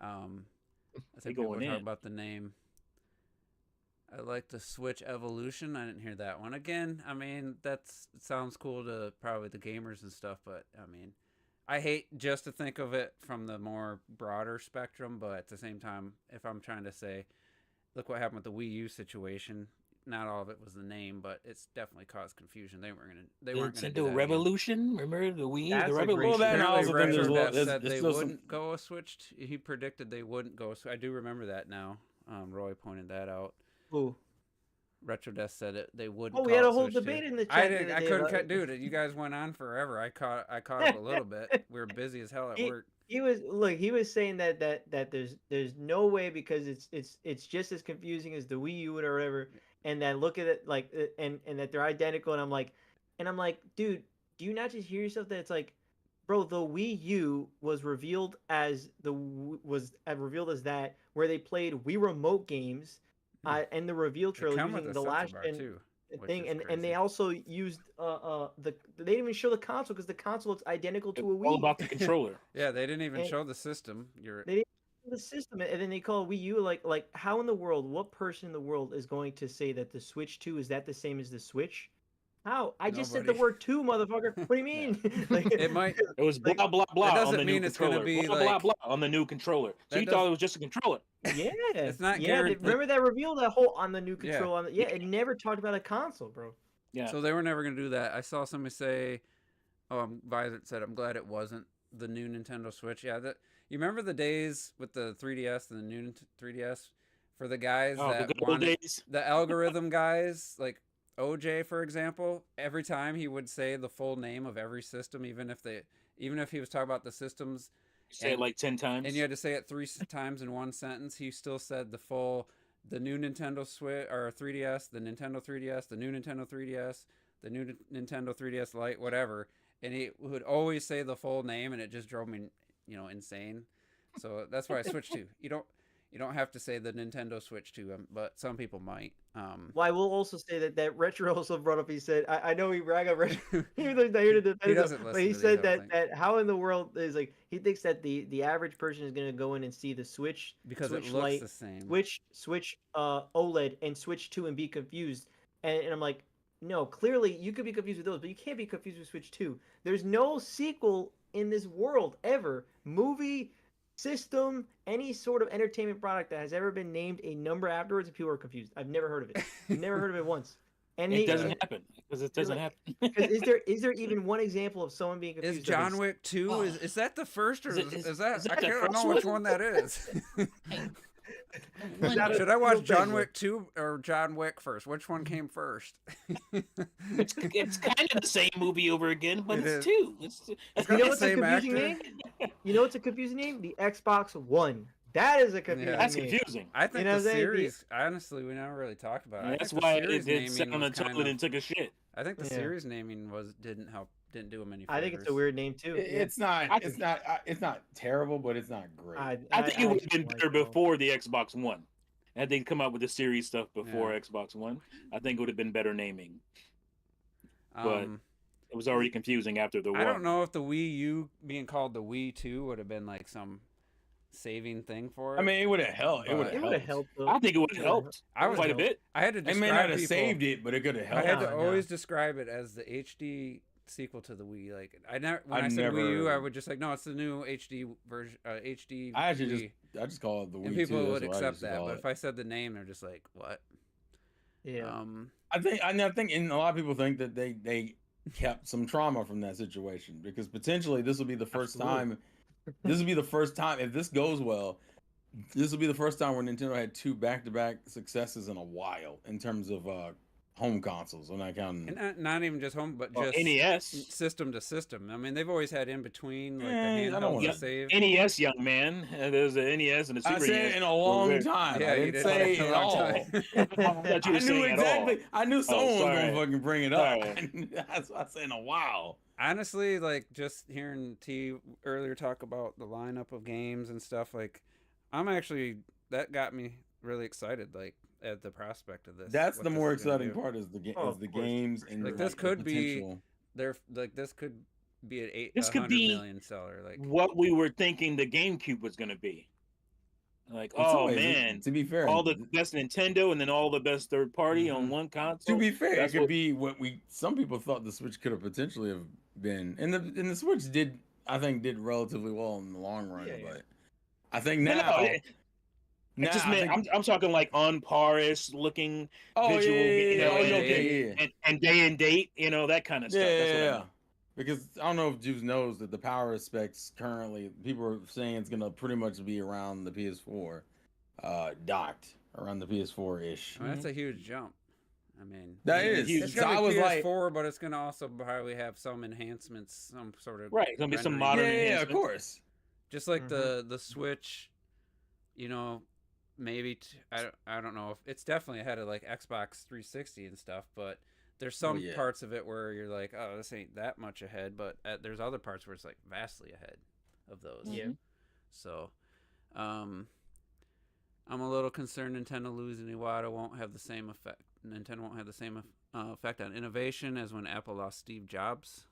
I think people going were talking in. about the name. I like the Switch Evolution. I didn't hear that one again. I mean, it sounds cool to probably the gamers and stuff, but I mean, I hate just to think of it from the more broader spectrum, but at the same time, if I'm trying to say, look what happened with the Wii U situation. Not all of it was the name, but it's definitely caused confusion. They weren't gonna do that Nintendo again. Revolution. Remember the Wii? That's The a great Revolution. Well, that and Apparently, also then there's RetroDeath there's- said there's they still some- wouldn't go a Switch. He predicted they wouldn't go. So I do remember that now. Roy pointed that out. Ooh. RetroDeath said it. They wouldn't. Oh, we call had it a whole Switch 2. debate in the chat. I the didn't. other I day couldn't. about- Dude, you guys went on forever. I caught up a little bit. We were busy as hell at He- work. He was saying that there's no way because it's just as confusing as the Wii U or whatever, and then look at it like and that they're identical, and I'm like, dude, do you not just hear yourself that it's like, bro, the Wii U was revealed as revealed as that where they played Wii Remote games, and the reveal They trailer come with using a the seltzer last bar, gen too, which thing, is and crazy. they also used they didn't even show the console because the console looks identical to a Wii. All about the controller. Yeah, they didn't even And- show the system. They the system, and then they call it Wii U. Like how in the world, what person in the world is going to say that the Switch 2 is that the same as the Switch? How? I just said the Nobody. word 2, motherfucker. What do you mean? Like, It might. It was blah Like, blah blah doesn't on the mean new it's gonna controller. be blah blah like- blah on the new controller. So That you thought doesn't- it was just a controller. Yeah, It's not yeah. guaranteed. Remember that reveal that whole on the new Yeah. control on the, yeah. It never talked about a console, bro. Yeah. So they were never gonna do that. I saw somebody say, "Oh, Visor said I'm glad it wasn't the new Nintendo Switch. Yeah, you remember the days with the 3DS and the new 3DS for the guys Oh, the that good old wanted days. the algorithm guys, like OJ for example. Every time he would say the full name of every system, even if he was talking about the systems, Say it like 10 times. and you had to say it 3 times in one sentence, he still said the new Nintendo Switch or 3DS, the Nintendo 3DS, the new Nintendo 3DS, the new Nintendo 3DS Lite, whatever, and he would always say the full name, and it just drove me, insane. So that's why I switched to. You don't have to say the Nintendo Switch to him, but some people might. Well, I will also say that Retro also brought up. He said, "I know he rag on Retro, even though he's not here to defend He him, doesn't but listen he to these, said I don't that how in the world is like he thinks that the average person is going to go in and see the Switch because Switch it looks Lite, the same. Switch OLED, and Switch 2 and be confused." And I'm like, no, clearly you could be confused with those, but you can't be confused with Switch 2. There's no sequel in this world ever, movie, system, any sort of entertainment product that has ever been named a number afterwards, and people are confused. I've never heard of it. Never heard of it once. And It doesn't happen because it doesn't like, happen. is there even one example of someone being confused? Is John Wick 2? Oh. Is that the first or is that? is I that the can't first know which one? one that is. Is that a Should I watch real John thing? Wick 2 or John Wick first? Which one came first? It's kind of the same movie over again, but It it's is. two. It's It's You got know the what's a same confusing actor. name? You know what's a confusing name? The Xbox One. That is a confusing that's name. confusing. I think know what the I'm saying? series. Honestly, we never really talked about it. I That's think the why series it did naming sit on the was kind toilet of- and took a shit. I think the Yeah. series naming didn't do him any favors. I think it's a weird name too. Yeah. It's not. I It's not terrible, but it's not great. I think it would have been like better it, though. before the Xbox One. Had they come out with the series stuff before Xbox One, I think it would have been better naming. but- It was already confusing after the one. I don't know if the Wii U being called the Wii 2 would have been like some saving thing for it. I mean, it would have helped. It would But- It would have helped though. I think it would have helped I was quite a helped. bit. I had to It describe may not have people, saved it, but it could have I helped. had to No, no. always describe it as the HD sequel to the Wii. Like I never when I I said Wii U, I never- would just like no, it's the new HD version. HD. I actually Wii. I just call it the Wii. and people too, would that's what I accept used to that. call But it. if I said the name, they're just like, what? Yeah. I think and a lot of people think that they kept some trauma from that situation because potentially this will be the first Absolutely. time. This will be the first time if this goes well. This will be the first time where Nintendo had two back-to-back successes in a while in terms of home consoles. I'm not counting. And not even just home, but Well, just NES. system to system. I mean, they've always had in between like Eh, I the don't handheld wanna- to save. NES, young man. There's an NES and a I Super said NES. in a long Well, time. Yeah, I you didn't did say for a at long all. time. I thought you I were knew saying at all. exactly. I knew someone was sorry. gonna fucking bring it up. Sorry. That's what I said in a while. Honestly, like just hearing T earlier talk about the lineup of games and stuff, like that got me really excited, like at the prospect of this. That's what the this more is gonna exciting do. part is the Oh, is the of course. games and Like, the, this the could be- potential. This could be an This could 100 be- million seller. Like What we were thinking the GameCube was going to be. Like, In some oh ways, man, to be fair, all the best Nintendo and then all the best third party on Mhm. one console. to be fair, it That's could what- be what some people thought the Switch could have potentially have been, and the Switch did relatively well in the long run, Yeah, yeah. but I think No, now. it just I meant, think- I'm talking like on parish looking oh visual, yeah, and, okay, yeah. and day and date, that kind of stuff. That's what I Yeah. meant. Because I don't know if Juice knows that the power specs currently, people are saying it's gonna pretty much be around the PS4, docked around the PS4 ish. I mean, that's a huge jump. I mean, That Yeah, is. huge. it's So gonna I be was like, PS4, but it's gonna also probably have some enhancements, some sort of Right, it's gonna be some rendering. modern yeah, of enhancements. course. Just like Mm-hmm. the Switch, maybe I don't know if it's definitely ahead of like Xbox 360 and stuff, but there's some yeah. parts of it where you're like, oh, this ain't that much ahead, but there's other parts where it's like vastly ahead of those. Yeah. So, I'm a little concerned Nintendo losing Iwata won't have the same effect. Nintendo won't have the same effect on innovation as when Apple lost Steve Jobs.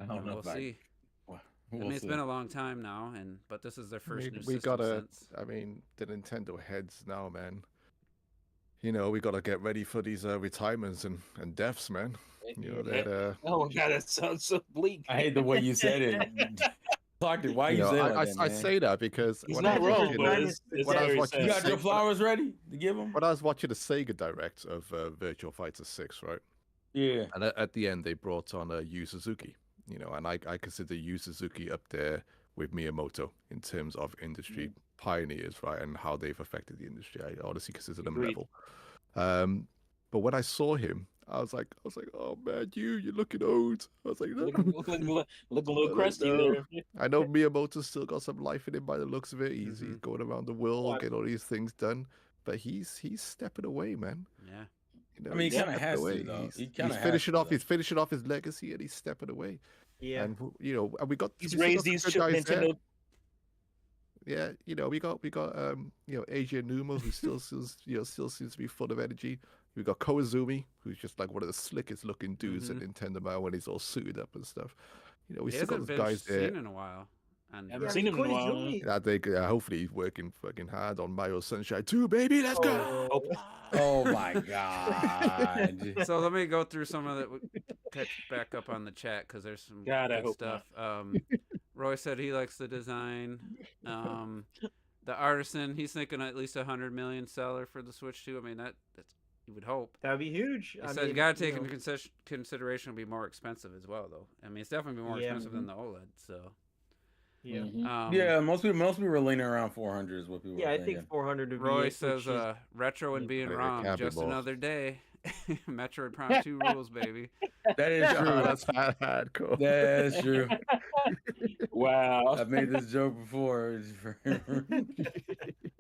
I don't know We'll if I- see. we'll I mean, it's see. been a long time now, but this is their I first mean, new we system gotta. since. I mean, the Nintendo heads now, man. We gotta get ready for these retirements and deaths, man. That Oh my god, that sounds so bleak. I hate the way you said it. Talk it. Why you say I, like that, I man? say that because He's when not I was wrong, watching, but it's when I was very watching You the sad. got your Sega- flowers ready to give them? when I was watching the Sega Direct of Virtual Fighter 6, right? Yeah. And at the end, they brought on Yu Suzuki, You know, and I consider Yu Suzuki up there with Miyamoto in terms of industry pioneers, right, and how they've affected the industry. I honestly consider them Agreed. level. But when I saw him, I was like, oh man, you're looking old. I was like, no. Looking a little Like, crusty no. there. I know Miyamoto's still got some life in him by the looks of it. He's Mhm. going around the world, Well, getting all these things done. But he's stepping away, man. Yeah. You know, I mean, he he's kinda stepping has to, away. though. He's, He kinda he's has finishing to, off. though. He's finishing off his legacy, and he's stepping away. Yeah. And you know, and we got He's we still raised got some these good chip guys there. Nintendo. Yeah, you know, we got you know, Asia Numa, who still seems to be full of energy. We got Koizumi, who's just like one of the slickest looking dudes at Nintendo now when he's all suited up and stuff. You know, we He still got hasn't those been guys there. seen in a while. And Haven't Yeah, seen him in a while. Koizumi- I think hopefully he's working fucking hard on Mario Sunshine 2, baby. Let's go. Oh, Oh my god. So let me go through some of it. Catch back up on the chat because there's some God, I good hope stuff. Roy said he likes the design. The artisan, he's thinking at least 100 million seller for the Switch 2. I mean, that's you would hope. that'd be huge. He I said you mean, got to take know, into consideration it'll be more expensive as well, though. I mean, it's definitely more Yeah. expensive than the OLED. So Yeah. Mhm. Yeah, most people were leaning around 400 is what people Yeah, were I thinking. think 400 would be Roy it, says, which is- retro and being It wrong, can't be just more. another day. Metroid Prime 2 rules, baby. That is Yeah, true. that's hardcore. That's true. Wow. I've made this joke before. And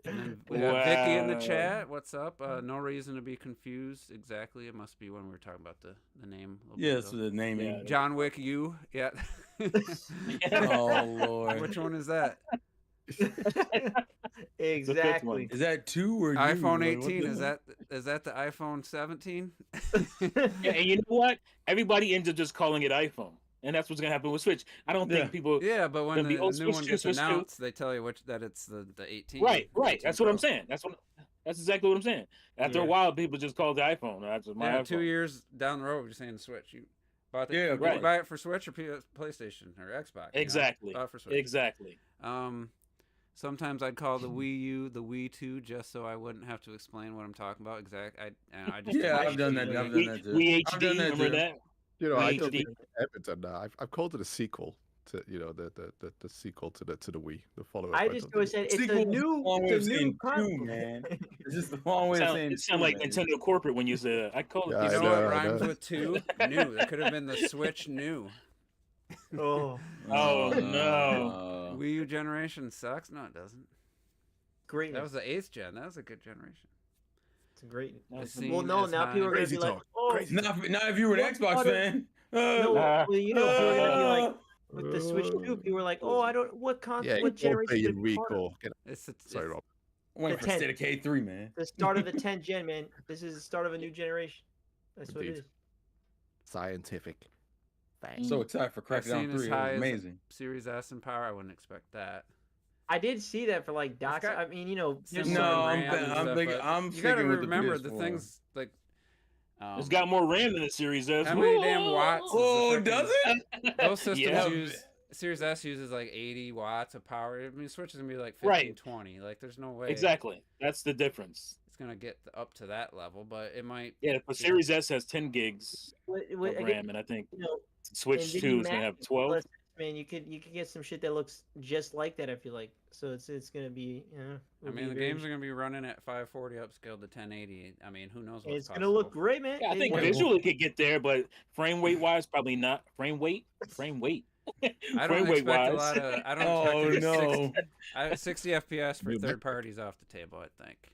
then we got Vicky in the Wow. chat. What's up? No reason to be confused. Exactly. It must be when we were talking about the name. a little bit Yes, ago. the naming. Yeah. John Wick U. Yeah. Oh Lord. Which one is that? exactly. Is that 2 or you? iPhone Like, what 18. the- Is that the iPhone 17? Yeah, and you know what? Everybody ends up just calling it iPhone, and that's what's gonna happen with Switch. I don't think Yeah. people. Yeah, but when Then the the old new Switch one 2, gets Switch 2. announced, they tell you that it's the 18. Right. 18 That's what I'm Pro. saying. That's exactly what I'm saying. After a Yeah. while, people just call it the iPhone. That's my Yeah, iPhone. 2 years down the road, we're saying Switch. You bought Yeah, did right. you buy it for Switch or PlayStation or Xbox? you know? Exactly. Bought it for Switch. Exactly. Sometimes I'd call the Wii U the Wii 2 just so I wouldn't have to explain what I'm talking about. I just Yeah, like I've done the that. I've Wii. done that too. We I've HD. done that Remember too. that? You know, I Wii don't HD. think I've ever done that. I've called it a sequel to the sequel to the Wii, the follow up. I just always said it's a Sequel is new, a long way of it's a new saying 2, console. man. It's just a long way of saying It sound like man. Nintendo corporate when you say that. I call it. Yeah, You I know the- what know, I rhymes know. with 2? New. That could have been the Switch New. Oh, Oh, no. Wii U generation sucks. No, it doesn't. great. That was the 8th gen. That was a good generation. It's a great. That's The Well, scene no, is now people are gonna Crazy be like, talk. oh, Crazy Not if you were an What Xbox other- fan. no, well, you know, people are gonna be like, Uh, with the Switch 2, people were like, oh, I don't, what Yeah, what generation you did it be part of? recall. Sorry, Rob. waiting The for 10. State of K3, man. The start of the 10th gen, man. This is the start of a new generation. That's what it Indeed. is. Scientific. I'm so excited for I've seen Crackdown as 3. It high was as amazing. Series S in power. I wouldn't expect that. I did see that for like docs. got I mean, you know, there's Similar No, to I'm RAM thi- and I'm stuff, thinking- but I'm you gotta sticking with the remember the PS4. things like. It's got more RAM than the Series S. How many damn watts? is the Oh, frickin- does it? Those systems Yeah. use Series S uses like 80 watts of power. I mean, Switch is gonna be like 15, Right. 20. Like, there's no way Exactly. That's the difference. it's gonna get up to that level, but it might. Yeah, but Series S has 10 gigs of again, RAM, and I think you know, Switch NVIDIA 2 is gonna have Max 12. plus, man, you could get some shit that looks just like that. I feel like so it's gonna be. I mean, the games are gonna be running at 540 upscaled to 1080. I mean, who knows what's It's gonna look possible. great, man. Yeah, I They think went- visually it could get there, but frame weight wise, probably not. Frame weight. I don't expect a lot of. I don't Oh expect no. 60 FPS for Dude, third parties off the table. I think,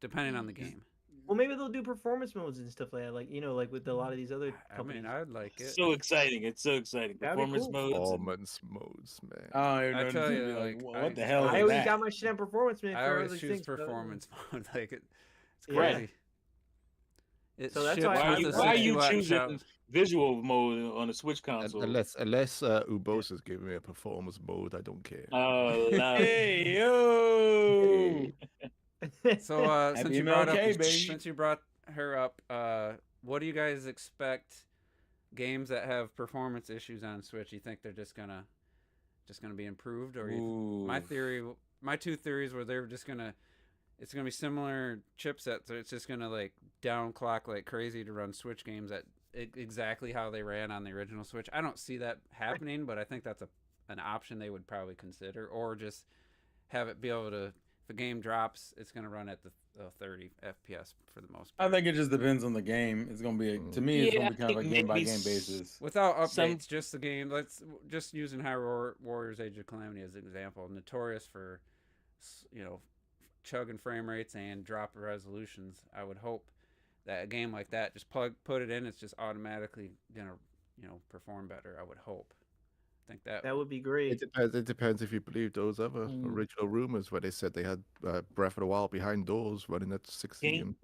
depending on the game. Well, maybe they'll do performance modes and stuff like that, like like with a lot of these other I companies. mean, I'd like it. So exciting! It's so exciting. That'd be Performance cool. modes. and- Performance modes, man. I don't even I know tell to you, be like, what the hell I is always that? got my shit on performance, man. I for always other choose things, but- performance mode. Like it's Yeah. crazy. It So that's ships why Why I- are with you, the why are 60 you watt choosing shout. visual mode on a Switch console? Unless Ubos is giving me a performance mode, I don't care. Oh, no. Hey yo. So since Happy you brought MLK, up baby. since you brought her up, what do you guys expect games that have performance issues on Switch? You think they're just gonna be improved, or my two theories were they're just gonna it's gonna be similar chipsets, so it's just gonna like downclock like crazy to run Switch games at exactly how they ran on the original Switch. I don't see that happening, but I think that's an option they would probably consider, or just have it be able to. If a game drops, it's going to run at the 30 FPS for the most I part. think it just depends on the game. It's gonna be to me. It's Yeah, gonna be kind of I a think game by maybe game basis. Without updates, Some- just the game. Let's just using Hyrule Warriors Age of Calamity as an example. Notorious for, chugging frame rates and drop resolutions. I would hope that a game like that, just put it in, it's just automatically gonna, perform better. I would hope. I think That would be It great. depends. It depends if you believe those other Mm. original rumors where they said they had Breath of the Wild behind doors running at 60. Game- And,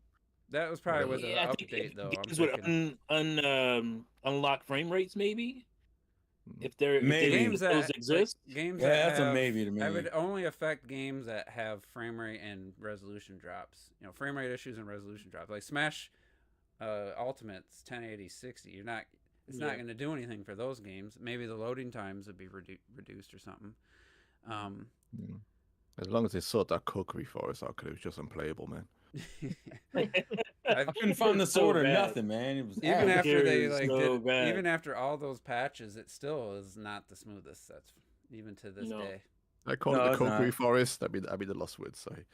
that was probably with the Yeah, I think update though. I'm games would thinking unlock frame rates, maybe Mm. if they're Maybe. games if those that exist. games Yeah, that that's a have, maybe to me. That would only affect games that have frame rate and resolution drops. Frame rate issues and resolution drops. Like Smash Ultimate's 1080 60. You're not. It's not Yeah. going to do anything for those games. Maybe the loading times would be reduced or something. Mm. As long as they sort that cookery for us out, 'cause it was just unplayable, man. I couldn't find the So sword or bad. nothing, man. It was even ass. after they It's like so did, bad. even after all those patches, it still is not the smoothest. That's even to this No. day. I call No, it the it's cookery not. forest. I mean the Lost Woods. Sorry.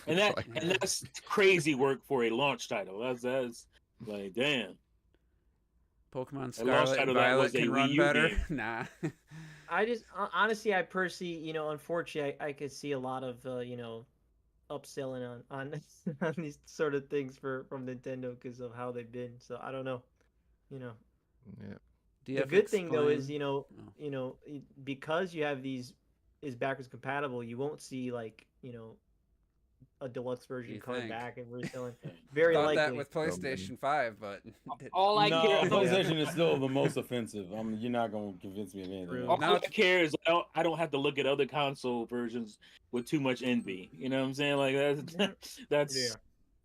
and that's crazy work for a launch title. That's like damn. Pokemon launch Scarlet and title that Violet was a can Wii run U better. game. Nah. I just honestly, I personally, unfortunately, I could see a lot of upselling on on these sort of things from Nintendo because of how they've been. So I don't know. Yeah. The good thing though is Claim- because you have these is backwards compatible, you won't see like a deluxe version You coming think? back and reselling. Very Thought likely. that with PlayStation 5, but All I No, care about PlayStation is still the most offensive. You're not gonna convince me of anything. True. else. Now all I it's- care is I don't have to look at other console versions with too much envy. You know what I'm saying? Like that's Yeah.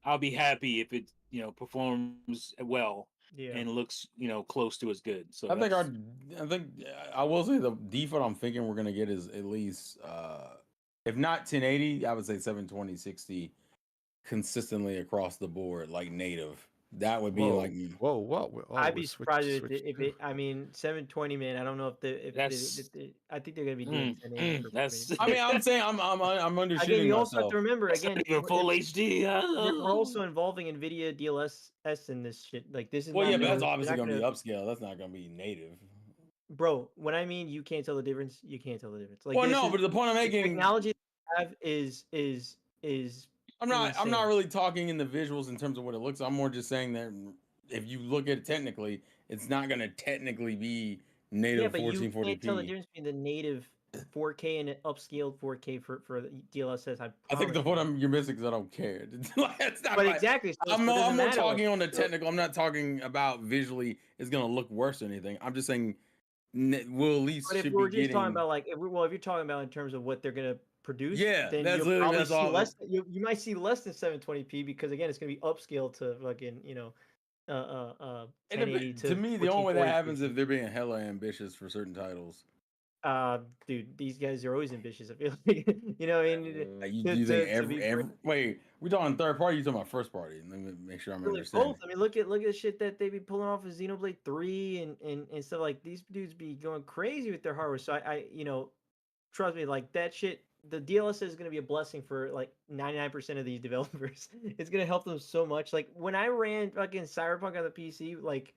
I'll be happy if it performs well Yeah. and looks close to as good. So I think that's- I will say the default I'm thinking we're gonna get is at least if not 1080, I would say 720 60 consistently across the board, like native. That would be Whoa, like whoa, what? Oh, I'd we be switched- surprised if switched it, to- I mean 720, man. I don't know if That's- I think they're gonna be doing 1080 for that's- me. I mean, I'm saying I'm undershooting Again, you also have myself. to remember that's again. not even full HD. We're also involving NVIDIA DLSS in this shit. Like this is. Well, not yeah, but that's they're obviously not gonna be upscale. That's not gonna be native. Bro, when I mean you can't tell the difference, you can't tell the difference. Like Well, this no, is- but the point I'm the making, technology they have is I'm not insane. really talking in the visuals in terms of what it looks. I'm more just saying that if you look at it technically, it's not gonna technically be native yeah, but you can't tell the 1440p. difference between the native 4K and an upscaled 4K for the DLSS. I think the promise point you. you're missing is I don't care. It's not But my- exactly. So I'm it more, doesn't I'm more matter. talking on the technical. I'm not talking about visually. It's gonna look worse or anything. I'm just saying we'll at least But if should we're be just getting. talking about like, if you're talking about in terms of what they're gonna produce, Yeah, then that's you'll literally- probably that's see all- less. You might see less than 720p because again, it's gonna be upscaled to fucking It 1080 to me, the only way that 1440p. happens is if they're being hella ambitious for certain titles. Dude, these guys are always ambitious. I feel like I mean, Like, you to- think to every be fair. wait, we talking third party? You talking about first party? Let me make sure I'm really understanding. both. I mean, look at the shit that they be pulling off of Xenoblade 3 and stuff like these dudes be going crazy with their hardware. So I trust me, like that shit. The DLSS is gonna be a blessing for like 99% of these developers. It's gonna help them so much. Like when I ran fucking Cyberpunk on the PC, like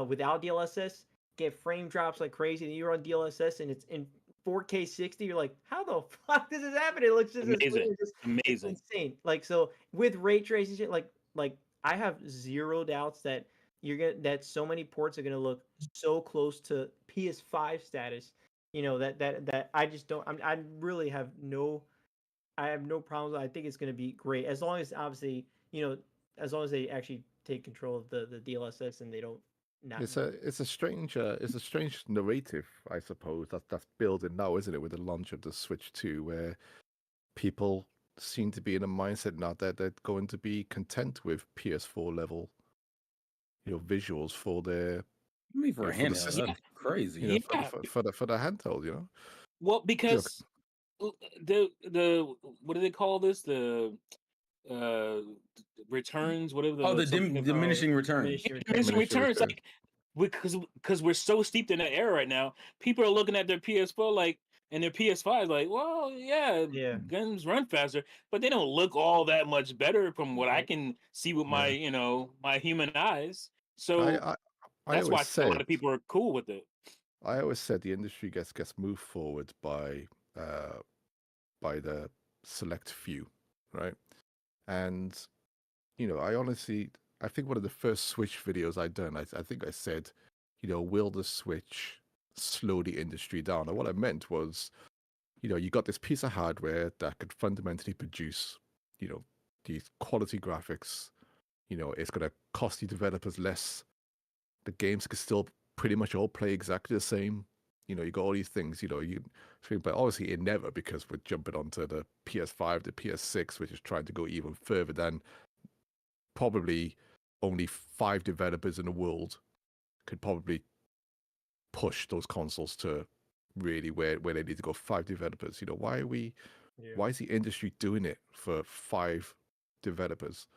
without DLSS, get frame drops like crazy. And you're on DLSS and it's in 4K 60. You're like, how the fuck this is happening? It looks just as Amazing. clean, it's Amazing. insane. Like so with ray tracing shit, like I have zero doubts that that so many ports are gonna look so close to PS5 status. That I just don't. I really have no. I have no problems. I think it's gonna be great as long as obviously as long as they actually take control of the DLSS and they don't. Not, It's a strange narrative, I suppose, that's building now, isn't it, with the launch of the Switch 2, where people seem to be in a mindset now that they're going to be content with PS4 level, visuals for their, I mean, for a Yeah, for the handheld, system. that's crazy. Yeah. for the handheld, Well, because the what do they call this? uh returns, whatever Oh, the something about- diminishing returns. Diminishing returns. diminishing Diminishing returns, returns. like because we're so steeped in that era right now. People are looking at their PS4 like and their PS5 like, well, yeah, Yeah. guns run faster, but they don't look all that much better from what I Right. can see with my Yeah. my human eyes. So I that's why I always think a lot said of people are cool with it. the industry gets moved forward uh by the select few, right? And I think one of the first Switch videos I done, I think I said, will the Switch slow the industry down? And what I meant was, you got this piece of hardware that could fundamentally produce, these quality graphics. It's going to cost you developers less. The games could still pretty much all play exactly the same. You got all these things, but obviously it never, because we're jumping onto the PS5, the PS6, which is trying to go even further than probably only 5 developers in the world could probably push those consoles to really where they need to go. 5 developers. Why is the industry doing it for 5 developers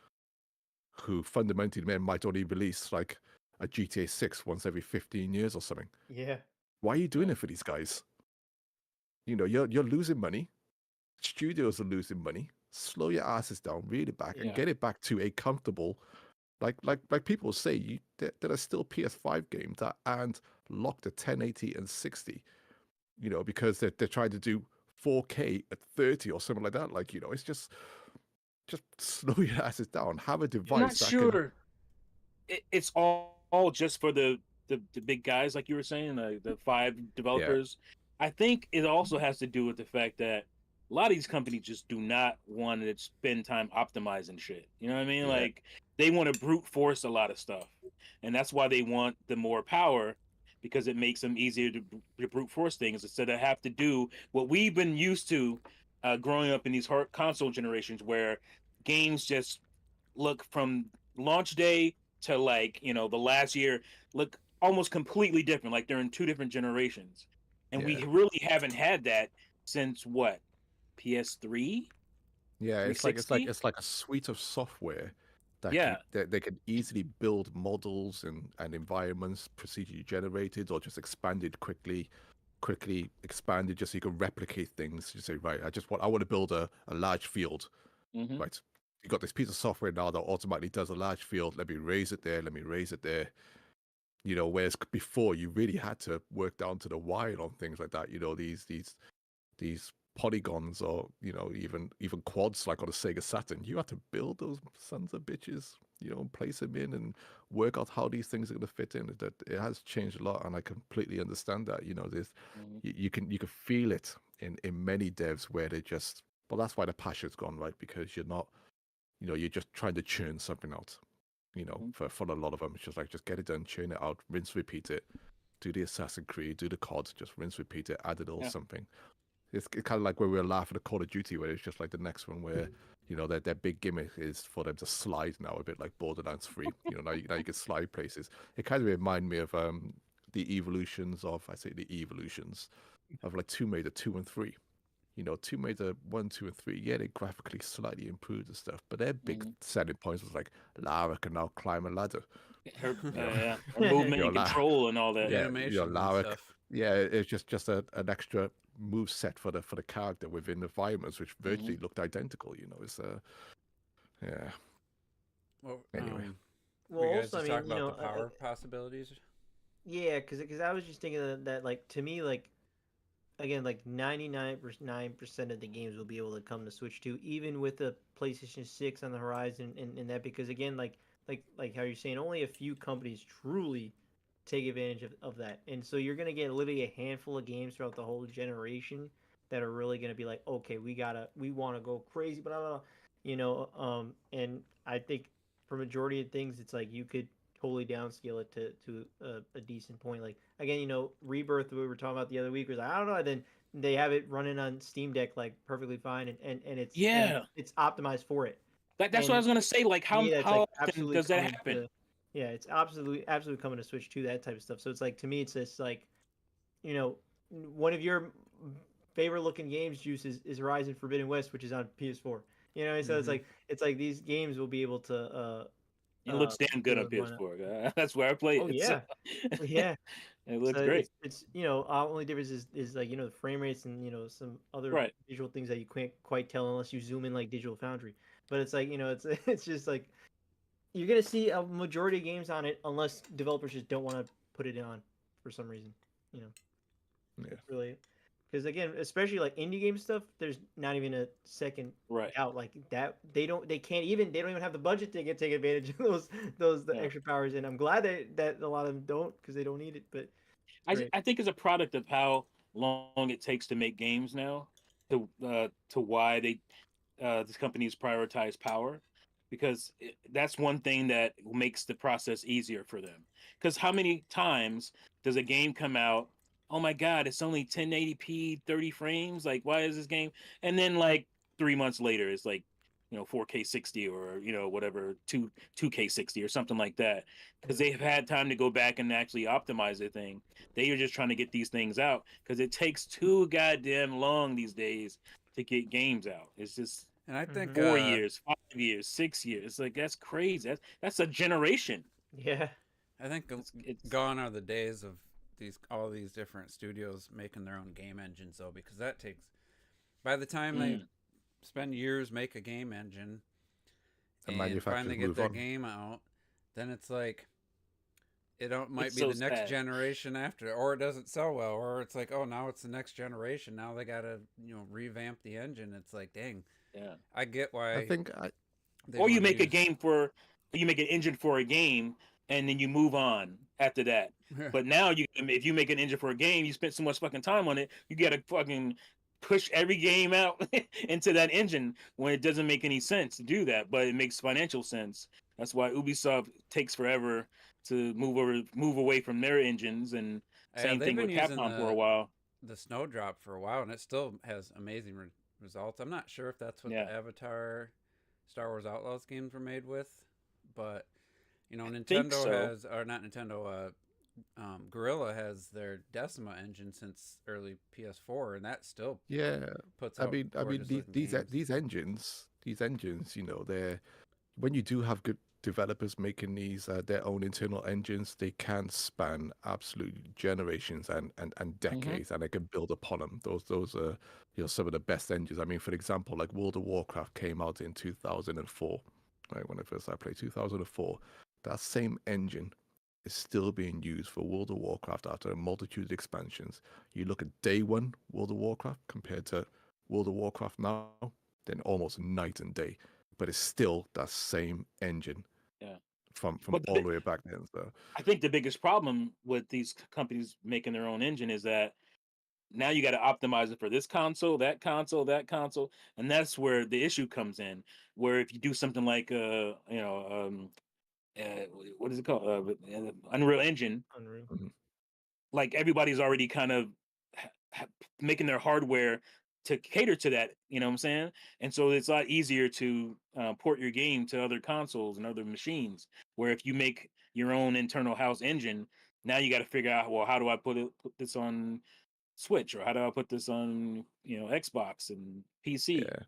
who fundamentally might only release like a GTA 6 once every 15 years or something? Yeah. Why are you doing it for these guys? You're losing money. Studios are losing money. Slow your asses down, reel it back, and Yeah. get it back to a comfortable, like people say, there are still PS5 games that aren't locked at 1080 and 60, because they're trying to do 4K at 30 or something like that. Like, it's just slow your asses down. Have a device I'm not that sure it's all just for the big guys, like you were saying, the 5 developers. I think it also has to do with the fact that a lot of these companies just do not want to spend time optimizing shit. You know what I mean? Yeah. Like they want to brute force a lot of stuff, and that's why they want the more power, because it makes them easier to brute force things instead of have to do what we've been used to growing up in these console generations, where games just look from launch day to like the last year look almost completely different, like they're in 2 different generations, and we Yeah. really haven't had that since what, PS3, Yeah, it's 360. like a suite of software that Yeah. they can easily build models and environments procedurally generated or just expanded quickly expanded, just so you can replicate things. You say, right, I want to build a large field. Mhm. Right. You got this piece of software now that automatically does a large field. Let me raise it there. Let me raise it there. Whereas before you really had to work down to the wire on things like that. These polygons, or even quads like on a Sega Saturn. You had to build those sons of bitches. Place them in and work out how these things are going to fit in. That it has changed a lot, and I completely understand that. There's Mhm. you can feel it in many devs where they just. Well, that's why the passion's gone, right? Because you're not. You're just trying to churn something out. Mhm. For a lot of them, it's just like, just get it done, churn it out, rinse, repeat it. Do the Assassin's Creed, do the COD, just rinse, repeat it, add a little Yeah. something. It's kind of like where we were laughing at Call of Duty, where it's just like the next one where, their big gimmick is for them to slide now, a bit like Borderlands 3. Now you can slide places. It kind of reminded me of the evolutions of like Tomb Raider 2 and 3. Tomb Raider 1, 2, and 3, yeah, they graphically slightly improved and stuff, but their big Mhm. selling points was like, Lara can now climb a ladder. Her, Yeah. her movement Your and la- control and all that. The Yeah, animation and Lara. stuff. Yeah, it's just an extra move set for the character within environments which virtually looked identical. It's yeah. Well, Anyway. Well, you guys also, I just mean, talk about the power possibilities. yeah, because I was just thinking that like to me, like again, like 99% of the games will be able to come to Switch 2, even with the PlayStation 6 on the horizon, and that, because again, like how you're saying, only a few companies truly take advantage of that, and so you're gonna get literally a handful of games throughout the whole generation that are really gonna be like, okay, we want to go crazy, blah, blah, blah, and I think for majority of things, it's like you could totally downscale it to a decent point. Like again, Rebirth we were talking about the other week was like, I don't know. And then they have it running on Steam Deck like perfectly fine, and Yeah. it's optimized for it. That's what I was gonna say. Like To me, that's how like often absolutely does that coming happen? to, yeah, it's absolutely coming to Switch 2, that type of stuff. So it's like, to me, it's just like, you know, one of your favorite looking games, Juice, is Horizon Forbidden West, which is on PS4. You know, so Mhm. it's like these games will be able to It looks damn good on run. PS4. That's where I play Oh it. So yeah, yeah. it So looks great. it's you know, only difference is like, you know, the frame rates and, you know, some other Right. visual things that you can't quite tell unless you zoom in like Digital Foundry. But it's like, you know, it's it's just like you're gonna see a majority of games on it unless developers just don't want to put it on for some reason. You know, Yeah. it's really because again, especially like indie game stuff, there's not even a second Right. doubt like that. They don't even have the budget to take advantage of the Yeah. extra powers. And I'm glad that a lot of them don't because they don't need it. But it's great. I think it's a product of how long it takes to make games now, to why these companies prioritize power, because that's one thing that makes the process easier for them. Because how many times does a game come out? Oh my God, it's only 1080p, 30 frames. Like, why is this game? And then like 3 months later, it's like 4K 60 or whatever 2K 60 or something like that, because they've had time to go back and actually optimize the thing. They are just trying to get these things out because it takes too goddamn long these days to get games out. It's just And I think 4 years, 5 years, 6 years. It's like that's crazy. That's a generation. Yeah. I think It's gone are the days of all these different studios making their own game engines though, because that takes by the time they mm, spend years make a game engine And and finally manufacturers get move their on. game out, then it's like might it's be so the next sad. generation after, or it doesn't sell well, or it's like, oh, now it's the next generation. Now they gotta revamp the engine. It's like, dang, Yeah. I get I why think I they Or you want to make a use. game for, you make an engine for a game, and then you move on after that. But now if you make an engine for a game, you spent so much fucking time on it, you gotta fucking push every game out into that engine when it doesn't make any sense to do that, but it makes financial sense. That's why Ubisoft takes forever to move away from their engines, and Yeah, same they've thing been with using Capcom for a while. the Snowdrop for a while, and it still has amazing results. I'm not sure if that's what Yeah, the Avatar Star Wars Outlaws games were made with, but think Nintendo so. has, or not Nintendo, Gorilla has their Decima engine since early PS4, and that still yeah. puts I out mean, gorgeous looking games. these engines, they're when you do have good developers making these their own internal engines, they can span absolute generations and decades, and they can build upon them. Those are some of the best engines. I mean, for example, like World of Warcraft came out in 2004, right? When I first I played 2004, that same engine is still being used for World of Warcraft after a multitude of expansions. You look at day one World of Warcraft compared to World of Warcraft now, then almost night and day. But it's still that same engine Yeah. from But all the way back then. So I think the biggest problem with these companies making their own engine is that now you got to optimize it for this console, that console, that console, and that's where the issue comes in. Where if you do something like what is it called, Unreal Engine, Unreal. mhm. like everybody's already kind of making their hardware to cater to that. You know what I'm saying? And so it's a lot easier to port your game to other consoles and other machines. Where if you make your own internal house engine, now you got to figure out, well, how do I put this on Switch, or how do I put this on Xbox and PC? Yeah,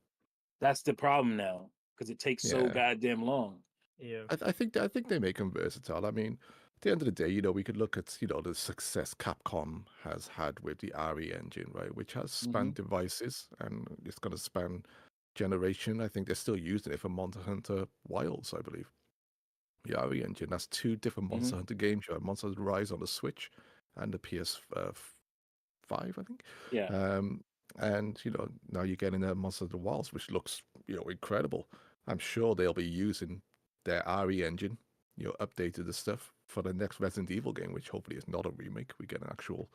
That's the problem now because it takes so yeah. goddamn long. Yeah. I think they make them versatile. I mean, at the end of the day, we could look at the success Capcom has had with the RE engine, right, which has Hmm. spanned devices and it's going to span generation. I think they're still using it for Monster Hunter Wilds, I believe. The RE engine. That's two different Hmm. Monster Hunter games. You have Monster Hunter Rise on the Switch and the PS5, I think. Yeah, Um, and now you're getting a Monster Hunter Wilds, which looks incredible. I'm sure they'll be using their RE engine, updated the stuff for the next Resident Evil game, which hopefully is not a remake. We get an actual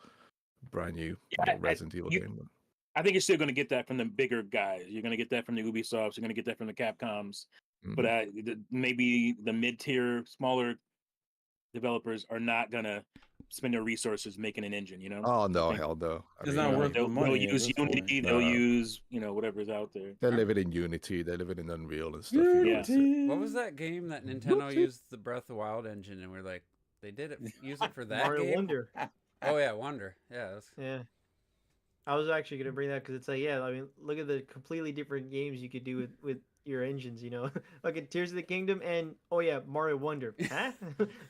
brand new yeah. Resident Evil You, game. I think you're still going to get that from the bigger guys. You're going to get that from the Ubisofts. You're going to get that from the Capcoms. But Mhm. maybe the mid-tier, smaller developers are not going to spend their resources making an engine. Oh I no, think hell no! I It's mean, not worth the they'll money at use this point. Unity. They'll no, use whatever's out there. they're living in Unity. They're living in Unreal and stuff. Yeah. It's it. What was that game that Nintendo used the Breath of the Wild engine, and we're like, they did it, use it for that Mario game? Wonder. Oh yeah, Wonder. Yeah, Yeah. I was actually gonna bring that because it's like, yeah, I mean, look at the completely different games you could do with your engines. You know, okay, Tears of the Kingdom and oh yeah, Mario Wonder. Huh?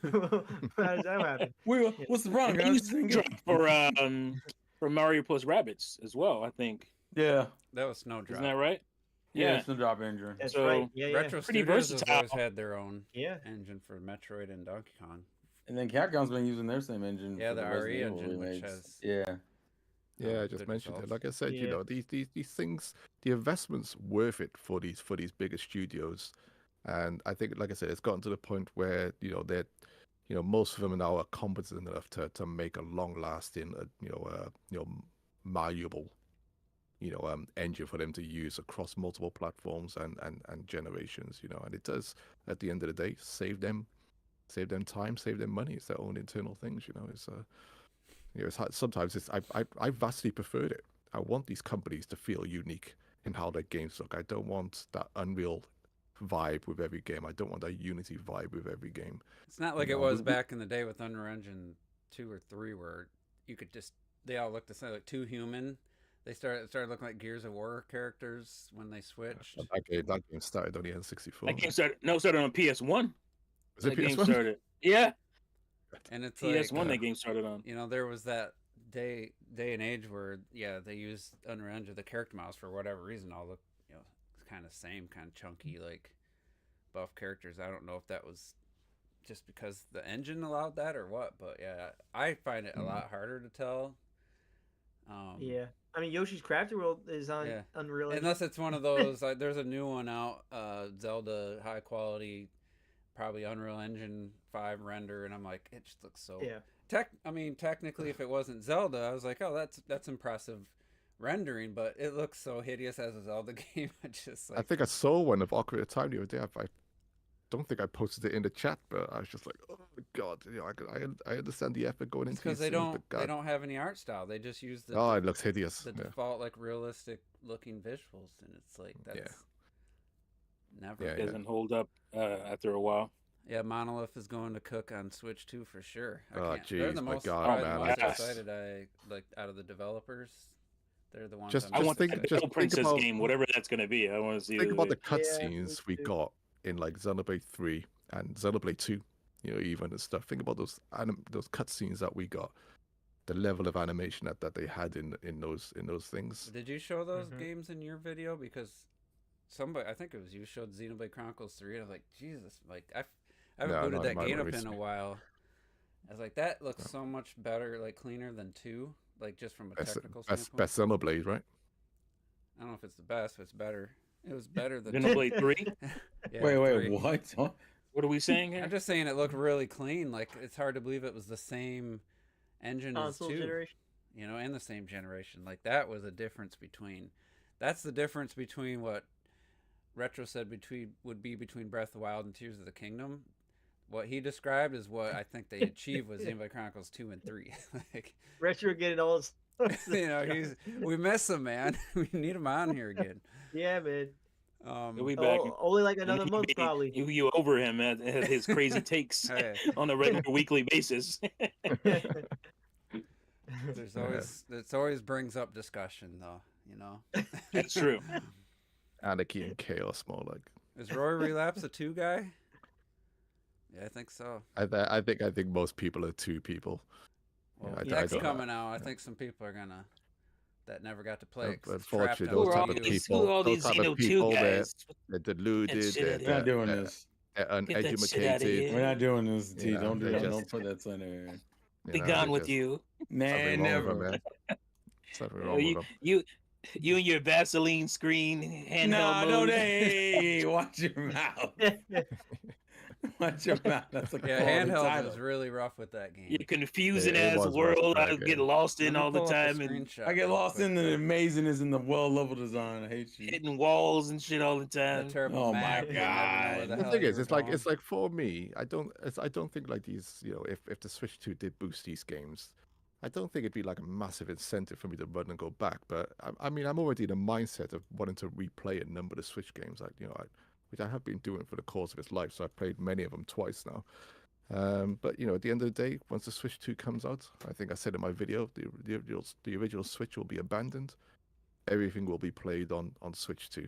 How does that happen? What's the problem, And they guys? used to drop for Mario plus Rabbids as well. I think Yeah, That was Snowdrop. isn't that right? yeah, Yeah. Snowdrop engine. That's So, right. Yeah, yeah, Retro Pretty Studios has always versatile. had their own yeah. engine for Metroid and Donkey Kong. And then Capcom's been using their same engine. Yeah, for the Resident RE Evil engine, which remakes. has Yeah. Yeah, I just good mentioned it. results. Like I said, you Yeah. know, these things, the investment's worth it for these bigger studios, and I think, like I said, it's gotten to the point where most of them now are competent enough to make a long-lasting, malleable, engine for them to use across multiple platforms and generations. And it does, at the end of the day, save them time, save them money. It's their own internal things. It's hard. Sometimes I vastly preferred it. I want these companies to feel unique in how their games look. I don't want that Unreal vibe with every game. I don't want that Unity vibe with every game. It's not like You it know, was back in the day with Unreal Engine 2 or 3 where you could just they all looked the same, like too human. They started looking like Gears of War characters when they switched. That game started on the N64. That game started on PS1. Was it That game PS1? started. Yeah, And it's PS1 like that game started on. there was that day and age where they used Unreal Engine, the character models for whatever reason all look kind of same, kind of chunky, like buff characters. I don't know if that was just because the engine allowed that or what, but yeah, I find it a lot harder to tell. Yeah. I mean, Yoshi's Crafted World is on Yeah. Unreal Engine. Unless it's one of those, like, there's a new one out, Zelda high quality, probably Unreal Engine 5 render, and I'm like, it just looks so. Yeah. Technically, if it wasn't Zelda, I was like, oh, that's impressive rendering, but it looks so hideous as a Zelda game. I just like. I think I saw one of Ocarina of Time the other day. I don't think I posted it in the chat, but I was just like, oh my god, I understand the effort going into because these they things, don't but God. have any art style. They just use the Oh, it looks hideous. the Yeah. default like realistic looking visuals, and it's like that's Yeah. never. Yeah, It doesn't hold up after a while. Yeah, Monolith is going to cook on Switch 2 for sure. Oh, They're jeez, the my most, God, probably man, the most yes. excited I like out of the developers. They're the ones. Just- I'm I just want think- the just Little think Princess about- game, whatever that's going to be. I want to see. Think about the Yeah, cutscenes we me too. got in like Xenoblade 3 and Xenoblade 2, even and stuff. Think about those cutscenes that we got, the level of animation that they had in those things. Did you show those Mhm. games in your video? Because somebody, I think it was you, showed Xenoblade Chronicles 3, and I was like, Jesus, like I haven't No, booted not that mine game up in recently. a while. I was like, that looks so much better, like cleaner than 2, like just from a technical standpoint. Best Xenoblade, right? I don't know if it's the best, but it's better. It was better than Xenoblade 3? Yeah, Wait, 3. what? Huh? What are we saying here? I'm just saying it looked really clean. Like it's hard to believe it was the same engine as Console 2, generation. and the same generation. Like that was a difference between. That's the difference between what Retro said would be between Breath of the Wild and Tears of the Kingdom. What he described is what I think they achieved with Xenoblade Chronicles 2 and 3. Like, Retro getting all. we miss him, man. We need him on here again. Yeah, man. He'll be back. Only like another You- month, probably. You over him at his crazy takes Hey, on a regular weekly basis. it always brings up discussion, though. That's true. Anarchy and chaos, more like. Is Roy Relapse a 2 guy? Yeah, I think so. I think most people are 2 people. Well, I Tech's don't- coming out. I think some people are gonna that never got to play it. 'cause it's Unfortunately, trapped those on type of computers. people- all those these type of Xeno 2 people that- guys. They're deluded. shit They're, outta We're not they're, doing they're, this. they're Get that shit outta uneducated. here. We're not doing this, T. Yeah, Don't do they that. just- Don't put that slander in. Be know, gone they with just- you. Man, something wrong with never. them, man. Something wrong with You, them. you and your Vaseline screen handheld No, mode. don't. Hey, watch your mouth. Watch your mouth. That's a Yeah, quality handheld title. is really rough with that game. Your confusing It ass was rough world I back get then. lost Let in me all the pull up time and screenshot I get real lost quick. in the amazingness and the well level design. I hate you. hitting walls and shit all the The time. terrible Oh my map. You never know where God. the The hell thing you is, were it's like going. for me, I don't think like these, if the Switch 2 did boost these games, I don't think it'd be like a massive incentive for me to run and go back. But I mean, I'm already in the mindset of wanting to replay a number of Switch games, like which I have been doing for the course of its life. So I've played many of them twice now. But at the end of the day, once the Switch 2 comes out, I think I said in my video, the original Switch will be abandoned. Everything will be played on Switch 2.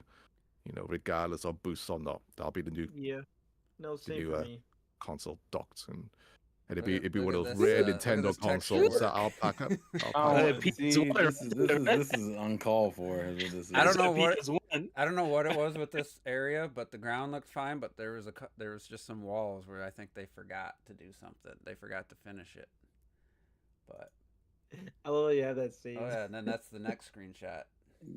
you know, regardless of boosts or not. That'll be the new Yeah. No, same new for me. console docked, and it'd be Look one at of those this, rare look at Nintendo this texture consoles that work. I'll pack up. I'll Oh, pack Uh, up. see, PS1 this is uncalled for. Is what this is. I don't know It's a what PS1. I don't know what it was with this area, but the ground looked fine. But there was just some walls where I think they forgot to do something. They forgot to finish it. But I love you have that saved. oh yeah, and then that's the next screenshot.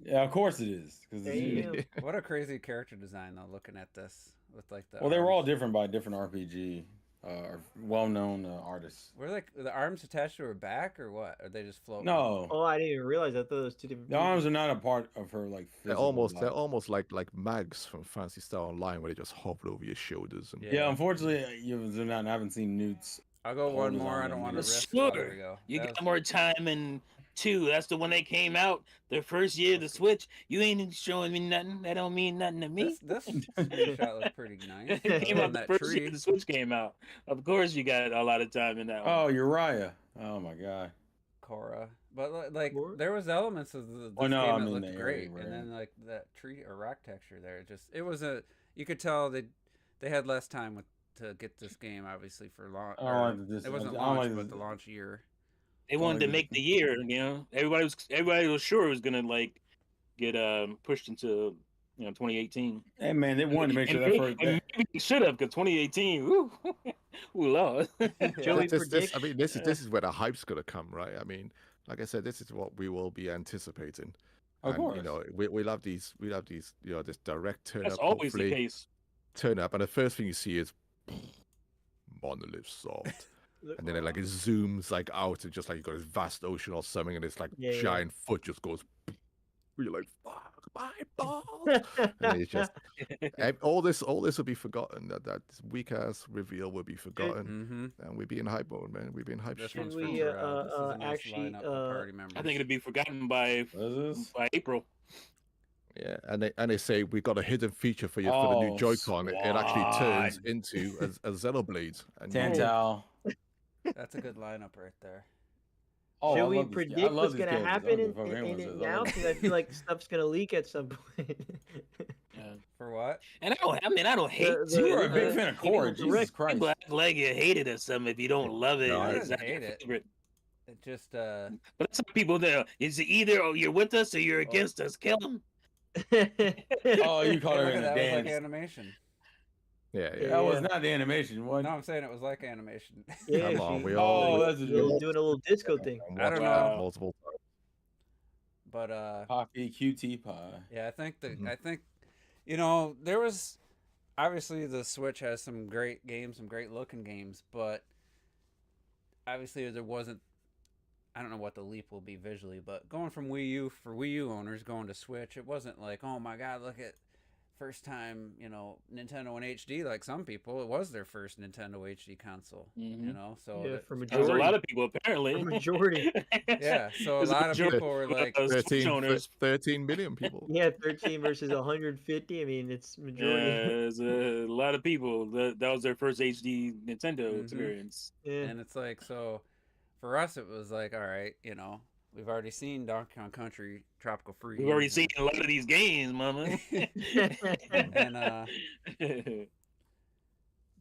Yeah, of course it is. Because Damn. What a crazy character design though. Looking at this with like the well, they were all arms. different by different RPG, well-known artists. Were like the arms attached to her back or what? Or they just float? No, Oh, I didn't even realize. I thought it was two different. the arms are not a part of her like. They're physical they're body. almost like mags from Fantasy Star Online, where they just hover over your shoulders. And Yeah, unfortunately, I haven't seen Newt's. I'll go Hold one his more. arm I don't in want to there. risk. Sure. Oh, there we go. You That got was- more time in 2. That's the one that came out the first year of the Switch. You ain't showing me nothing. That don't mean nothing to me. This screenshot looked pretty nice. It came On out the that first tree. year the Switch came out. Of course, you got a lot of time in that one. Oh, Uriah. Oh my god. Korra. But like Korra? there was elements of this Oh, no, game I that mean looked the great, area, and right. then like that tree or rock texture there, it was a you could tell they had less time to get this game obviously for launch. I don't like this. It wasn't I don't launch, like but this- the launch year. They wanted to make the year. You know, everybody was sure it was gonna like get pushed into 2018. Hey man, they wanted to make sure that first. And maybe they should have, because 2018. Woo, ooh, Lord. Joey I mean, this is where the hype's gonna come, right? I mean, like I said, this is what we will be anticipating. Of And, course. you know, we love these, you know, this direct turn That's up. always the hopefully case. turn up, and the first thing you see is Monolith Soft. And then it like it zooms like out and just like you got this vast ocean or something, and it's like Yeah, yeah. giant foot just goes. You're like, fuck my balls. And it's just all this will be forgotten. That this weak ass reveal will be forgotten, Mm-hmm. and we'll be in hype mode, man. We'll be in hype. This shit. one's we, from Pharrell. This is a nice actually, lineup of party members. I think it'll be forgotten by What is this? April. Yeah, and they say we got a hidden feature for you for the new Oh, Joy-Con. It actually turns Squad. into a Xenoblade. And Tantal. That's a good lineup right there. Oh, Should I we love this- I predict love what's these gonna characters. I happen don't in, give a fuck what in anyone it says. now? Because I feel like stuff's gonna leak at some point. For what? And I don't hate The- You are a big the- fan of Korra, Jesus direct Christ. people act like you hate it or something if you don't love it. No, I It's didn't not your hate it. favorite. It just But some people there, it's either you're with us or you're against us. Kill them. Oh, you call Hey, her look in at a that, it was like dance. animation. yeah, Yeah. That was not the animation. What? No, I'm saying it was like animation. Yeah, Come on, she- we Oh, all that's a doing joke. a little disco thing. I don't know. multiple times. But Poppy QT pie. yeah, I think Mhm. I think there was obviously the Switch has some great games, some great looking games, but obviously there wasn't. I don't know what the leap will be visually, but going from Wii U for Wii U owners going to Switch, it wasn't like, oh my God, look at first time Nintendo in HD. Like some people, it was their first Nintendo HD console. Mhm. So Yeah, that- for There's majority. a lot of people apparently. The majority. yeah, so a There's lot of majority people were like, Switch 13, owners. 13 million people. Yeah, 13 versus 150. I mean, it's Yeah, majority. there's a lot of people that was their first HD Nintendo Mhm. experience. Yeah. and it's like, so for us, it was like, all right, we've already seen Donkey Kong Country Tropical Freeze. We've already seen a lot of these games, mama. And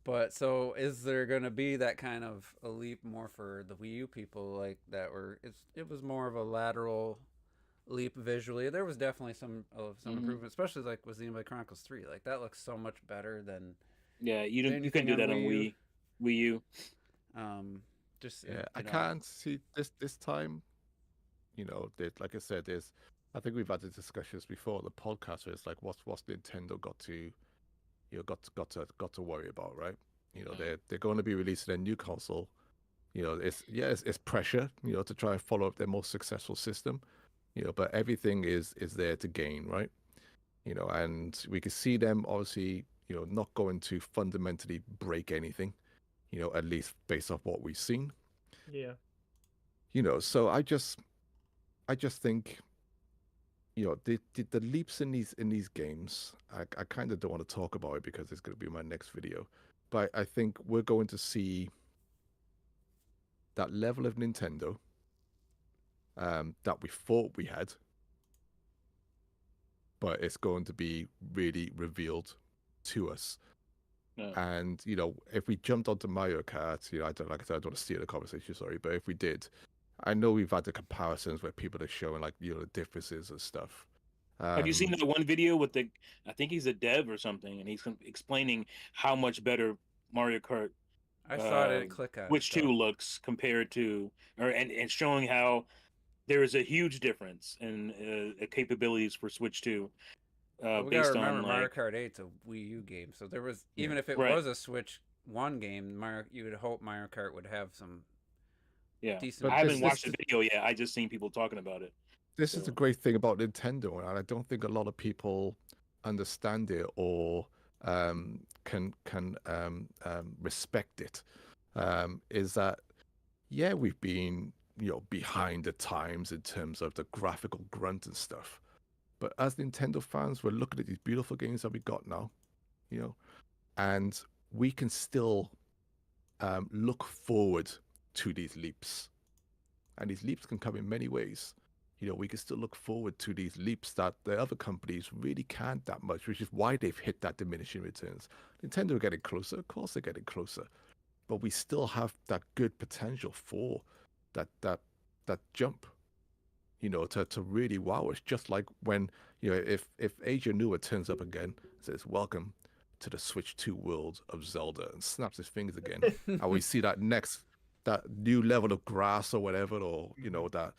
but so is there gonna be that kind of a leap more for the Wii U people like that it was more of a lateral leap visually. There was definitely some Mhm. improvement, especially like with Xenoblade Chronicles 3. Like that looks so much better than Yeah, you can Anything do on that on Wii Wii U. just Yeah, I can't see this time. Like I said, I think we've had the discussions before the podcast where it's like, what's Nintendo got to worry about, right? They're going to be releasing a new console. It's pressure, to try and follow up their most successful system. But everything is there to gain, right? And we can see them obviously, not going to fundamentally break anything, at least based off what we've seen. Yeah. So I just think, the leaps in these games, I kind of don't want to talk about it because it's going to be my next video, but I think we're going to see that level of Nintendo that we thought we had, but it's going to be really revealed to us. Yeah. And if we jumped onto Mario Kart, I don't like I said, I don't want to steal the conversation, sorry, but if we did, I know we've had the comparisons where people are showing like the differences and stuff. Have you seen that one video with I think he's a dev or something, and he's explaining how much better Mario Kart I saw it at ClickUp. Switch 2 looks compared to, and showing how there is a huge difference in capabilities for Switch 2. We gotta Based remember on Mario Kart 8's a Wii U game, so there was even if it Right. was a Switch 1 game, you would hope Mario Kart would have some decent. But I haven't this- watched the video yet. I just seen people talking about it. This is the So- great thing about Nintendo, and I don't think a lot of people understand it or can respect it. Is that we've been behind the times in terms of the graphical grunt and stuff, but as Nintendo fans, we're looking at these beautiful games that we got now, and we can still look forward to these leaps, and these leaps can come in many ways. We can still look forward to these leaps that the other companies really can't that much, which is why they've hit that diminishing returns. Nintendo are getting closer, of course they're getting closer, but we still have that good potential for that jump, to really wow us. Just like when, if Asia Nua turns up again, says, "Welcome to the Switch 2 world of Zelda," and snaps his fingers again, and we see that new level of grass or whatever, or, that.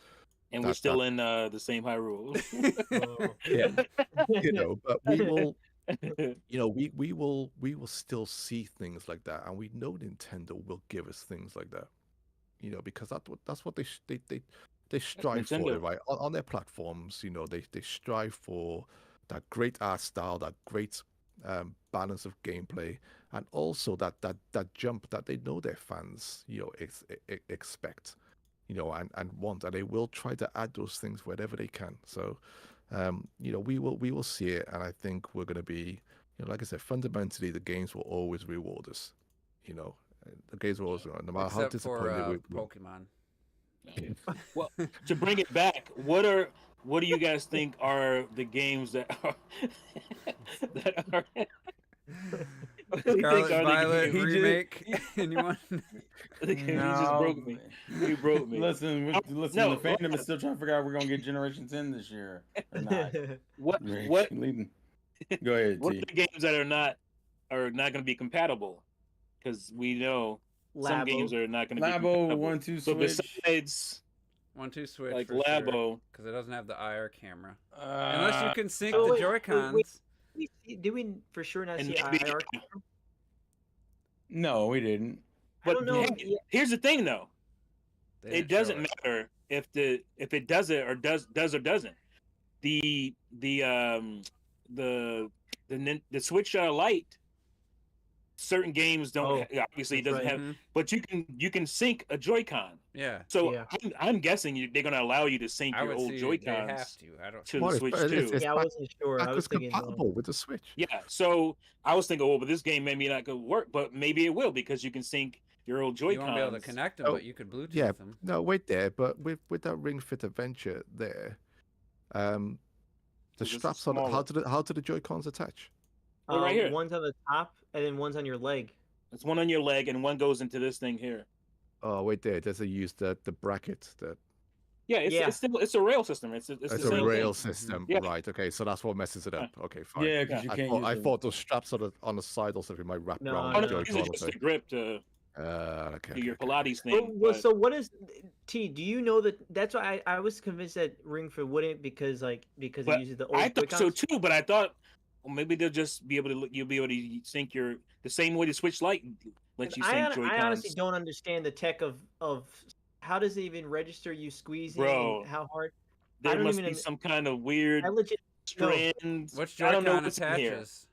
And we're still in the same Hyrule. But we will, we will still see things like that, and we know Nintendo will give us things like that, because that's what they strive for, Nintendo. right? On their platforms, they strive for that great art style, that great balance of gameplay, and also that jump that they know their fans, expect. And want, and they will try to add those things wherever they can. So, we will see it, and I think we're going to be, like I said, fundamentally, the games will always reward us. The games will always, no matter how Except for disappointed Pokemon. Well, to bring it back, what do you guys think are the games that are that are? What do you think Scarlet are the Violet games- remake. Anyone? He just broke me. He broke me. Listen, No, the fandom is still trying to figure out if we're gonna get Generation 10 this year or not. What We're what leading. Go ahead, what are T. the games that are not going to be compatible? Because we know some games are not going to be Labo, compatible. 1-2 So Switch. besides 1-2 Switch like for sure, Labo, because it doesn't have the IR camera. Unless you can sync Oh, the wait, Joy wait, Cons. wait. Did we for sure not and see maybe, IR? No, we didn't. I don't know. hey, here's the thing though. They It didn't show doesn't matter if it does it or does or doesn't. The Switch Lite, certain games don't obviously it that's doesn't right. have, but you can sync a Joy-Con. Yeah. So Yeah. I'm guessing they're going to allow you to sync I your would old see Joy-Cons they have to. I don't. to Well, the it's- Switch it's- too. it's Yeah, I wasn't sure. I was backwards thinking. compatible with the Switch. Yeah, so I was thinking, well, but this game maybe not going to work, but maybe it will because you can sync your old You won't be able to Joy-Cons. connect them, Oh, but you could Bluetooth Yeah, them. no, wait there. But with that Ring Fit Adventure there, the It's just straps on smaller. how do the Joy-Cons attach? Look right here. One's on the top, and then one's on your leg. It's one on your leg and one goes into this thing here. Oh, wait there. There's a use the bracket that Yeah, it's a rail system. It's it's the a same rail thing. system, Yeah. right? Okay, so that's what messes it up. Okay, fine. Yeah, because you I can't thought, use I them. thought those straps on the side or something might wrap No, around Oh, the no, these are Joy-Con. just a grip to Okay. do your okay. Pilates Well, thing. well, but- so what is T? Do you know that? That's why I was convinced that Ring Fit wouldn't because it But uses the old I thought so Joy-Cons. too, but I thought well, maybe they'll just be able to. You'll be able to sync the same way the Switch Lite lets you sync I Joy-Cons. honestly don't understand the tech of how does it even register you squeezing Bro, and how hard. There don't must even be un- some kind of weird I legit strand. Which I don't know Joy-Con what's in here. attaches?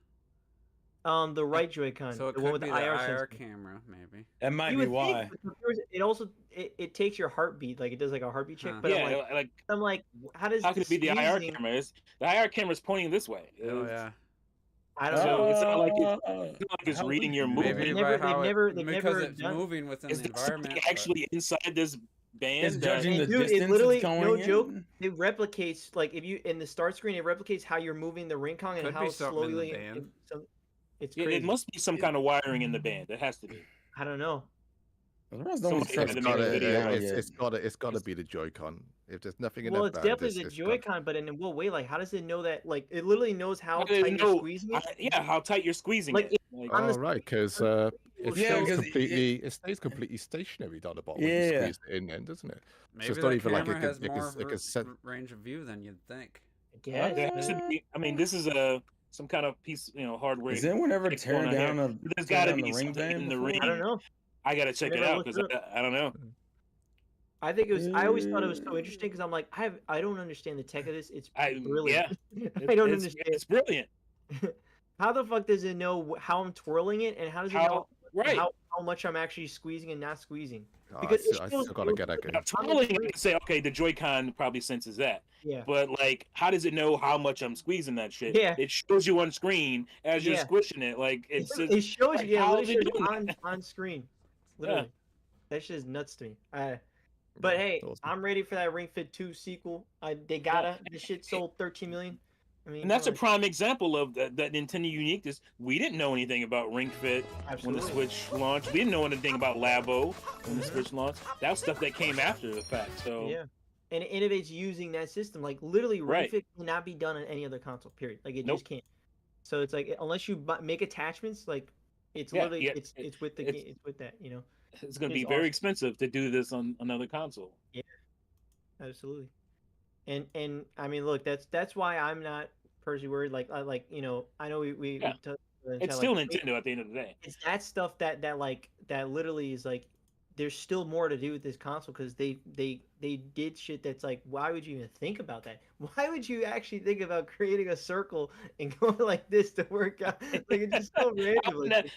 the right Joy-Con, So it the one could with be the the IR IR sensor. camera, maybe. That might You be would why. think, but it also it takes your heartbeat, like it does like a heartbeat check. Huh. But Yeah, I'm like, how does how can it be the IR squeezing- camera? The IR camera's pointing this way. Oh yeah. I don't So know. it's not like it's how reading would your you do movement. Maybe They've never- by how they've it- never- they've because never it's done- moving within Is the there something environment. but- actually inside this band. It's that- judging the And dude, it distance literally, it's going no in. joke, it replicates like if you in the start screen, it replicates how you're moving the ring Kong and Could be how something in the slowly. band. It's It, crazy. it must be some kind of wiring in the band. It has to be. I don't know. The rest Somebody no one's had tried to to make a nail it video. down it's, yet. it's gotta be the Joy-Con. If there's nothing in Well, that it's band, definitely the it's gotta- Joy-Con, but in what way? Like, how does it know that? Like, it literally knows how How does it tight you're know- squeezing it. yeah, how tight you're squeezing Like, it. Like, on the Oh right, because will it Yeah, stays 'cause completely stationary down the bottom when you Yeah. squeeze it in, then, doesn't it? Maybe it's that not even like camera it can- has it can- more it can set- range of view than you'd think. I guess. there has to be. I mean, this is some kind of piece, hardware. Has anyone ever It's tear going on down here. a There's tear got to down be the ring something band in the before? ring. I don't know. I gotta check it Never out looked because it up. I don't know. I think it was. I always thought it was so interesting because I'm like, I don't understand the tech of this. It's brilliant. I don't understand. It's brilliant. How the fuck does it know how I'm twirling it, and how does it know Right. how much I'm actually squeezing and not squeezing? Oh, Because it I shows still gotta you- get that game. Now, twirling, I can say, okay, the Joy-Con probably senses that. Yeah. But like, how does it know how much I'm squeezing that shit? Yeah. It shows you on screen as you're Yeah. squishing it. Like It it's just, shows like, you, yeah, how it is it literally shows you doing on screen. Literally. That shit is nuts to me. But hey, Awesome. I'm ready for that Ring Fit 2 sequel. They gotta. This shit sold 13 million. I mean, and that's a come on. prime example of that Nintendo uniqueness. We didn't know anything about Ring Fit when the Absolutely. Switch launched. We didn't know anything about Labo when the Switch launched. That was stuff that came after the fact. So Yeah. And it innovates using that system. Like literally, Ring Right. Fit cannot be done on any other console. Period. Like it Nope. just can't. So it's like unless you make attachments, like it's Yeah, literally yeah, it's with the it's- it's with that. You know. it's going to It's be very awesome. expensive to do this on another console. Absolutely. And I mean, look, that's why I'm not personally worried. Like I know we Yeah. touched It's still Nintendo at the end of the day. It's that stuff that literally is like there's still more to do with this console because they did shit that's like, why would you even think about that? Why would you actually think about creating a circle and going like this to work out? Like it's just so random. Like,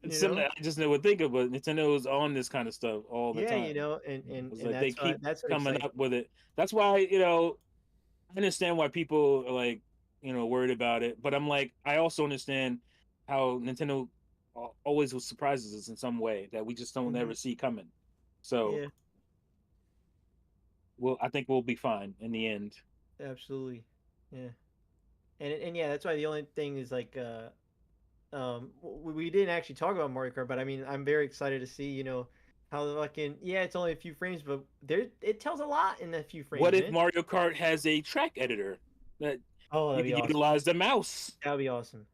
It's you something know? I just never think of, but Nintendo is on this kind of stuff all the yeah, time. you know, and It's and like they that's why, keep that's what coming excites up with it. That's why, I understand why people are like, worried about it. But I'm like, I also understand how Nintendo always surprises us in some way that we just don't Mhm. ever see coming. So, Yeah, I think we'll be fine in the end. absolutely. Yeah. And yeah, that's why the only thing is like we didn't actually talk about Mario Kart, but I mean, I'm very excited to see, how the fucking it's only a few frames, but it tells a lot in a few frames. What if man. Mario Kart has a track editor that Oh, you that'd be can awesome. utilize the mouse? That'd be awesome.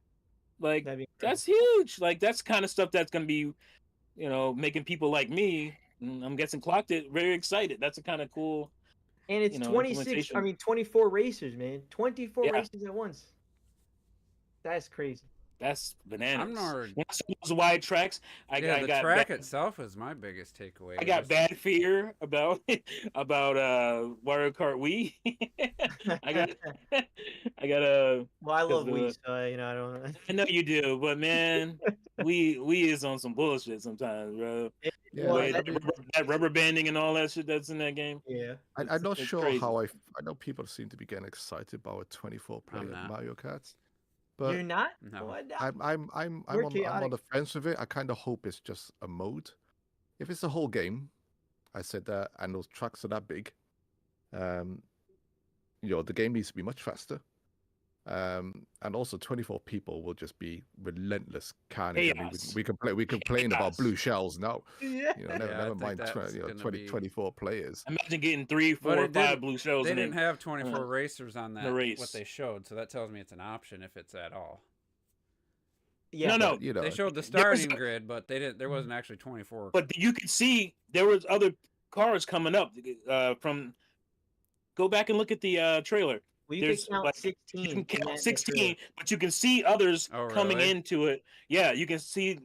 Like, That'd be incredible. that's huge. Like, that's kind of stuff that's going to be, making people like me, I'm guessing Clocked It, very excited. That's a kind of cool. And it's 26, 24 racers, man. 24 Yeah. races at once. That's crazy. That's bananas. I'm not. When I saw those wide tracks, I the got track bad, itself is my biggest takeaway. I got Just- bad fear about Mario Kart Wii. I got Well, I love the- Wii, so I don't. I know you do, but man, Wii is on some bullshit sometimes, bro. Yeah, Well, Way- that- that rubber banding and all that shit that's in that game. Yeah. I'm not It's sure crazy. how I know people seem to be getting excited about a 24-player not. Mario Kart, but You're not? No. Why not? I'm We're on chaotic. the fence with it. I kind of hope it's just a mode. If it's a whole game, I said that, and those tracks are that big, the game needs to be much faster. And also 24 people will just be relentless carnage. I mean, Chaos. we complain about Chaos. blue shells now. Yeah. Never, Yeah, I never think mind that's gonna 20, be- 24 players. Imagine getting 3, 4, But or it 5 didn't- blue shells They in didn't it. have 24 racers on that. race. What they showed, so that tells me it's an option if it's at all. Yeah. No, But, you know, They showed the there was starting a- grid, but they didn't. There wasn't actually 24. But you could see there was other cars coming up from. Go back and look at the trailer. Well, you there's, can count like, 16. You can in count that 16, but you can see others Oh, coming really? into it. Yeah, you can see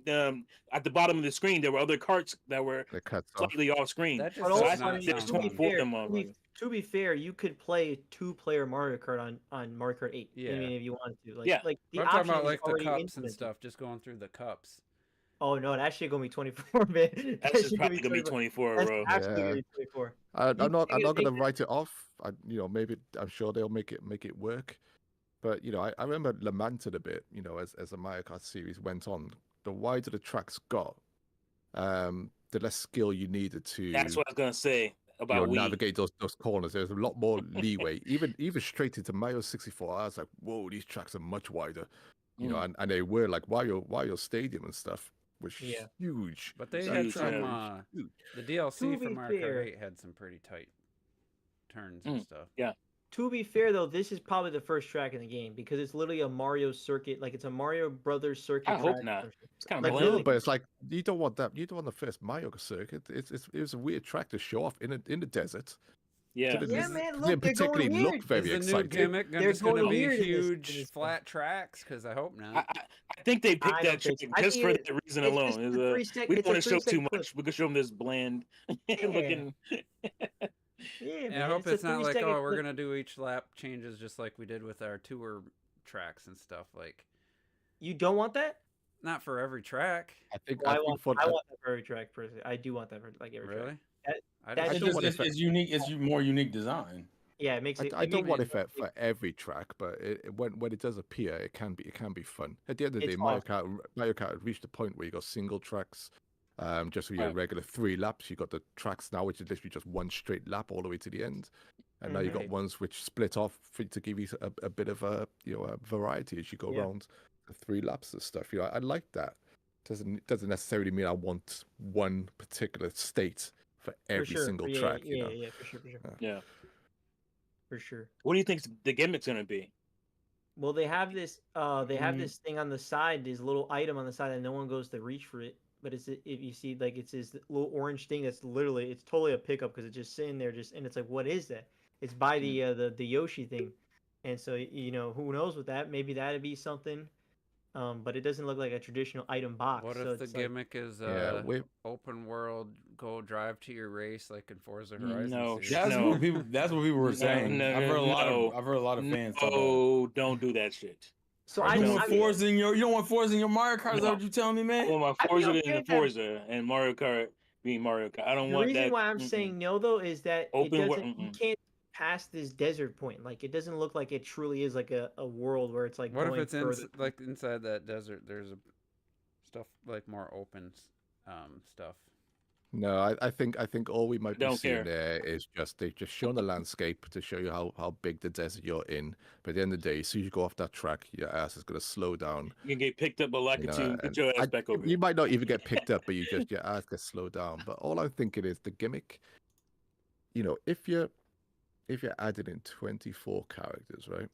at the bottom of the screen there were other carts that were the cuts off. slightly off screen. That just But does also, I not think there's sound to be fun. 24 fair, of them motherfuckers. to be fair, you could play 2-player Mario Kart on Mario Kart 8. I Yeah. mean, if you wanted to. Like, Yeah. Like the But I'm talking option about is like the already cups and implemented. stuff, just going through the cups. Oh no, that shit gonna be 24, man. That's just probably gonna be 24, That's bro. absolutely Yeah. gonna be 24. I'm You not think going to it- write it off. Maybe I'm sure they'll make it work. But I remember lamented a bit. As the Mario Kart series went on, the wider the tracks got, the less skill you needed to. That's what I was gonna say. about Wii. navigate those corners. There's a lot more leeway. Even straight into Mario 64, I was like, whoa, these tracks are much wider. You know, and they were like Wario Stadium and stuff was huge. But they That had track some was huge. the DLC To for be Mario fair- Kart 8 had some pretty tight turns and stuff. Yeah. To be fair, though, this is probably the first track in the game because it's literally a Mario circuit. Like, it's a Mario Brothers circuit. I hope track not. version. It's kind of Like, bland. No, really- but it's like you don't want that. You don't want the first Mario circuit. It was a weird track to show off in the desert. Yeah. Didn't- Yeah, it man, didn't look, they're going particularly weird. look very Is the exciting. new gimmick They're just going to going be weird in huge this flat tracks? Because I hope not. I think they picked I that don't trick think so. I just think for it- that reason it's alone. just Is, a 3 sec- we it's don't a want to show 3 too sec much. We could show them this bland looking. Yeah, And man, I hope a it's not like, 3-second oh, we're clip. going to do each lap changes just like we did with our tour tracks and stuff. Like, You don't want that? not for every track. I think Well, I think I want that for every track, personally. I do want that for like every Really? track. That- I that's just It's don't just want it's unique. It's more unique design. Yeah, it makes it. I don't want it makes for every track, but when it does appear, it can be fun. At the end of the It's day, Mario Kart reached the point where you got single tracks, just for your Right. regular 3 laps. You got the tracks now, which is literally just one straight lap all the way to the end, and now you got Right. ones which split off to give you a bit of a a variety as you go Yeah. around the 3 laps and stuff. I like that. Doesn't necessarily mean I want one particular state for every sure. single Yeah, track. Yeah, you know? yeah, for sure, Yeah. for sure. What do you think the gimmick's gonna be? Well, they have this. They Mm-hmm. have this thing on the side. This little item on the side that no one goes to reach for it. But if you see, like, it's this little orange thing that's literally, it's totally a pickup because it's just sitting there, and it's like, what is that? It's by the Yoshi thing, and so who knows with that? Maybe that'd be something. But it doesn't look like a traditional item box. What so if the it's like- gimmick is Yeah, open world, go drive to your race like in Forza Horizon? No, series? That's No. what people. That's what people were No, saying. no, I've heard a lot no. of. I've heard a lot of fans. talk about it. Oh, don't do that shit. So I You don't don't want Forza in your. You don't want Forza in your Mario Kart. Is that No. what you telling me, man? I want my I Forza feel being bad that- Forza and Mario Kart being Mario Kart. I don't the want reason that. why I'm saying no though is that it Open wor- doesn't. You mm-mm. can't pass this desert point. Like, it doesn't look like it truly is like a world where it's like. What if going it's further. like inside that desert? There's a stuff like more open stuff. No, I think all we might be Don't seeing care. there is they've just shown the landscape to show you how big the desert you're in. But at the end of the day, as soon as you go off that track, your ass is gonna slow down. You can get picked up by like You know, a two. and Get your ass back over you here. might not even get picked up, but your ass gets slowed down. But all I'm thinking is the gimmick. If you're adding in 24 characters, right,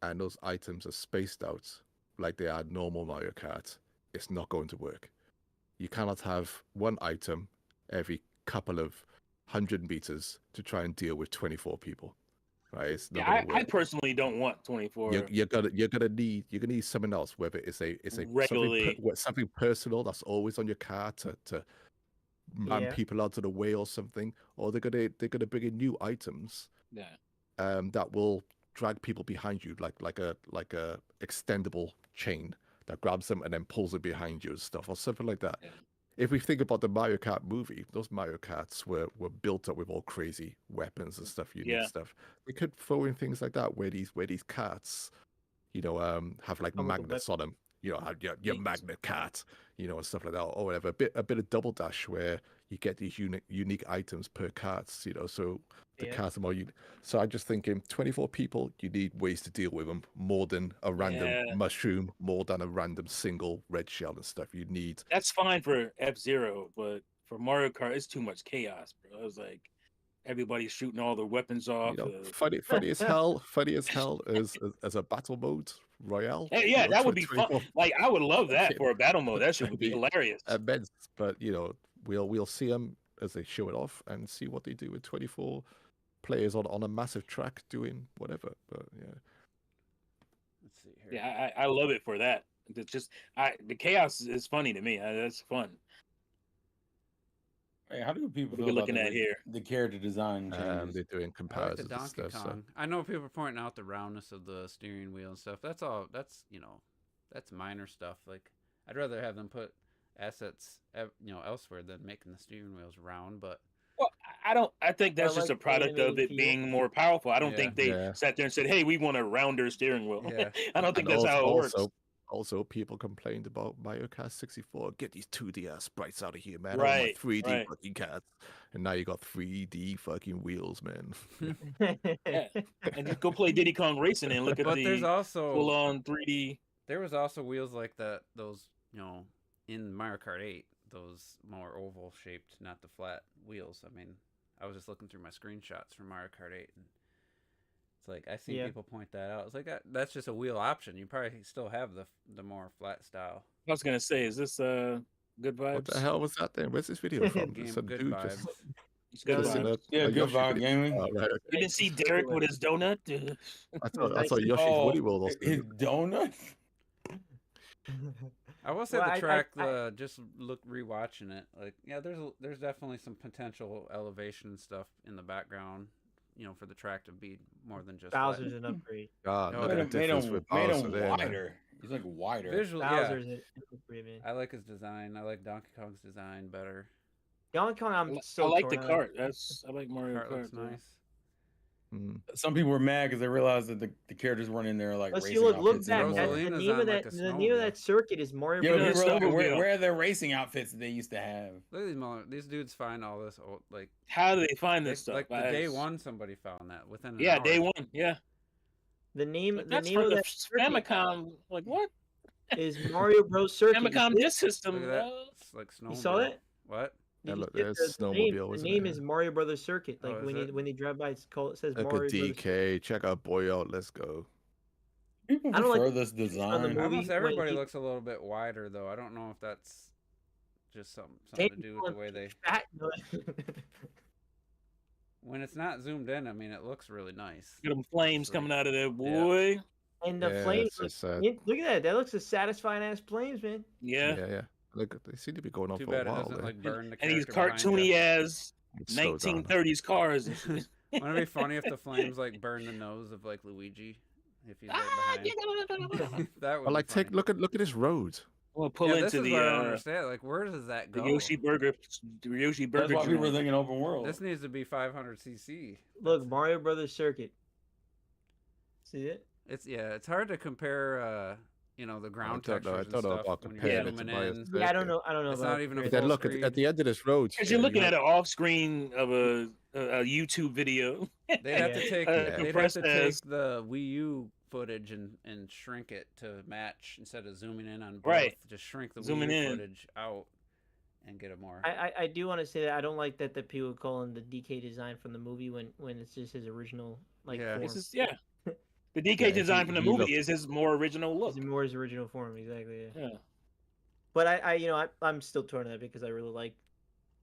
and those items are spaced out like they are normal Mario Kart, it's not going to work. You cannot have one item every couple of 100 meters to try and deal with 24 people, right? It's not Yeah, gonna I work. personally don't want 24. You're gonna need something else, whether it's a Regularly. something personal that's always on your car to man Yeah. people out of the way or something, or they're gonna bring in new items Yeah. that will drag people behind you like a extendable chain that grabs them and then pulls it behind you and stuff or something like that. Yeah. If we think about the Mario Kart movie, those Mario Karts were built up with all crazy weapons and stuff, unique Yeah. stuff. We could throw in things like that where these karts, have like Come with a magnets on them. Have your Yes. magnet kart, and stuff like that, or whatever. A bit of double dash where you get these unique items per carts, so the Yeah. carts are more unique. So I'm just thinking, 24 people, you need ways to deal with them more than a random Yeah. mushroom, more than a random single red shell and stuff. You need That's fine for F-Zero, but for Mario Kart, it's too much chaos, bro. It was like everybody's shooting all their weapons off. funny as hell. Funny as hell as a battle mode royale. Hey, yeah, that would be fun. 24 Like, I would love that Okay. for a battle mode. That shit would be That'd hilarious. immense. But we'll see them as they show it off and see what they do with 24 players on a massive track doing whatever. But yeah, Let's see here. Yeah, I love it for that. It's just the chaos is funny to me. That's fun. Hey, how do people What are feel we about looking at here? the character design changes? they're doing I like the comparisons and Donkey stuff. So. Kong. I know people are pointing out the roundness of the steering wheel and stuff. That's all. That's minor stuff. Like, I'd rather have them put assets elsewhere than making the steering wheels round. But Well, I think that's just a like product of animated it being more powerful. I don't Yeah. think they Yeah. sat there and said, "Hey, we want a rounder steering wheel." Yeah. I don't think And that's how it works. Also, people complained about Mario Kart 64. Get these 2D sprites out of here, man. I want my Right, 3D right. fucking cats. And now you got 3D fucking wheels, man. Yeah. And just go play Diddy Kong Racing and look at But there's the also full-on 3D. there was also wheels like that. Those in Mario Kart 8, those more oval shaped, not the flat wheels. I mean, I was just looking through my screenshots from Mario Kart 8, and it's like I see Yeah. people point that out. It's like that's just a wheel option. You probably still have the more flat style. I was gonna say, is this Good Vibes? What the hell was that then? Where's this video from? Game Some Good dude Vibes. just It's Good That was Vibes. Yeah, Good Yoshi Vibe video. Gaming. Oh, right, okay. You didn't see Derek with his donut? I thought Nice. Yoshi's Oh, Woody World also. his donut. I will say Well, the track, I- just rewatching it, like yeah, there's definitely some potential elevation stuff in the background, for the track to be more than just flat. Bowser's an upgrade. God, No, look they at the Made difference him, with made Bowser him there, man. wider. He's like wider. Visual, Bowser's yeah. an upgrade, man. I like his design. I like Donkey Kong's design better. Donkey Kong, I'm I so like the torn on. cart. I like Mario Kart Kart. looks though. nice. Mm. Some people were mad because they realized that the characters weren't in there like Let's see, racing look outfits back. anymore. That's the Rosalina's name on, of like, that. a The name of snowmobile. that circuit is Mario Yeah, Yeah, people Brothers. were like, snowmobile. where are their racing outfits that they used to have? Look at these dudes find all this old, like How do they find this stuff? like the I- day one somebody found that within an Yeah, hour. day one. Yeah. The name, Like, the that's name for of the that circuit Famicom. Like what? is Mario Bros. Circuit. You Famicom see it? disc system. Look at that. It's like snowmobile. You saw that? What? Yeah, Did you look, see it? there's The snowmobile, The isn't name there? is Mario Brothers Circuit. Oh, Like is when it? when they drive by, it says Look Mario at Brothers. DK. Check our boy out. Let's go. People I don't like prefer the this on the design. movie Almost when everybody he- looks a little bit wider though. I don't know if that's just something to Damn, do with the way they. fat. When it's not zoomed in, I mean, it looks really nice. Get them flames Sweet. coming out of there, boy. And the Yeah, flames. it's just sad. Look at that. That looks a satisfying ass flames, man. Yeah. Yeah, yeah. Look, they seem to be going on Too for a bad it while. doesn't there. like burn the And these character behind cartoony you. as Slow down. 1930s cars. and shit. Wouldn't it be funny if the flames like burn the nose of like Luigi if he's right behind? That would But like, be funny. look at this road. We'll pull Yeah, this into is the what I don't understand. Like, where does that the go? Yoshi Burger That's Burger why people were joint. thinking open world. This needs to be 500cc. Look, Mario Brothers Circuit. See it? It's hard to compare. The ground don't know- I textures don't know and stuff about when you're comparing it to zooming Mario in. Circuit. Yeah, I don't know. I don't know. It's about not even a But full then look screen. at the end of this road. Because you're yeah, looking you at an off screen of a YouTube video. They'd have to Yeah. take Yeah. they'd have Compressed to as- take the Wii U footage and shrink it to match instead of zooming in on both. Right. Just shrink the Zooming Wii U in. footage out and get a more. I do want to say that I don't like that people call him the DK design from the movie when it's just his original Yeah. form. This is The DK Yeah, design from the he movie looked- is his more original look. It's more his original form, exactly. Yeah. Yeah. But I'm still torn on that because I really like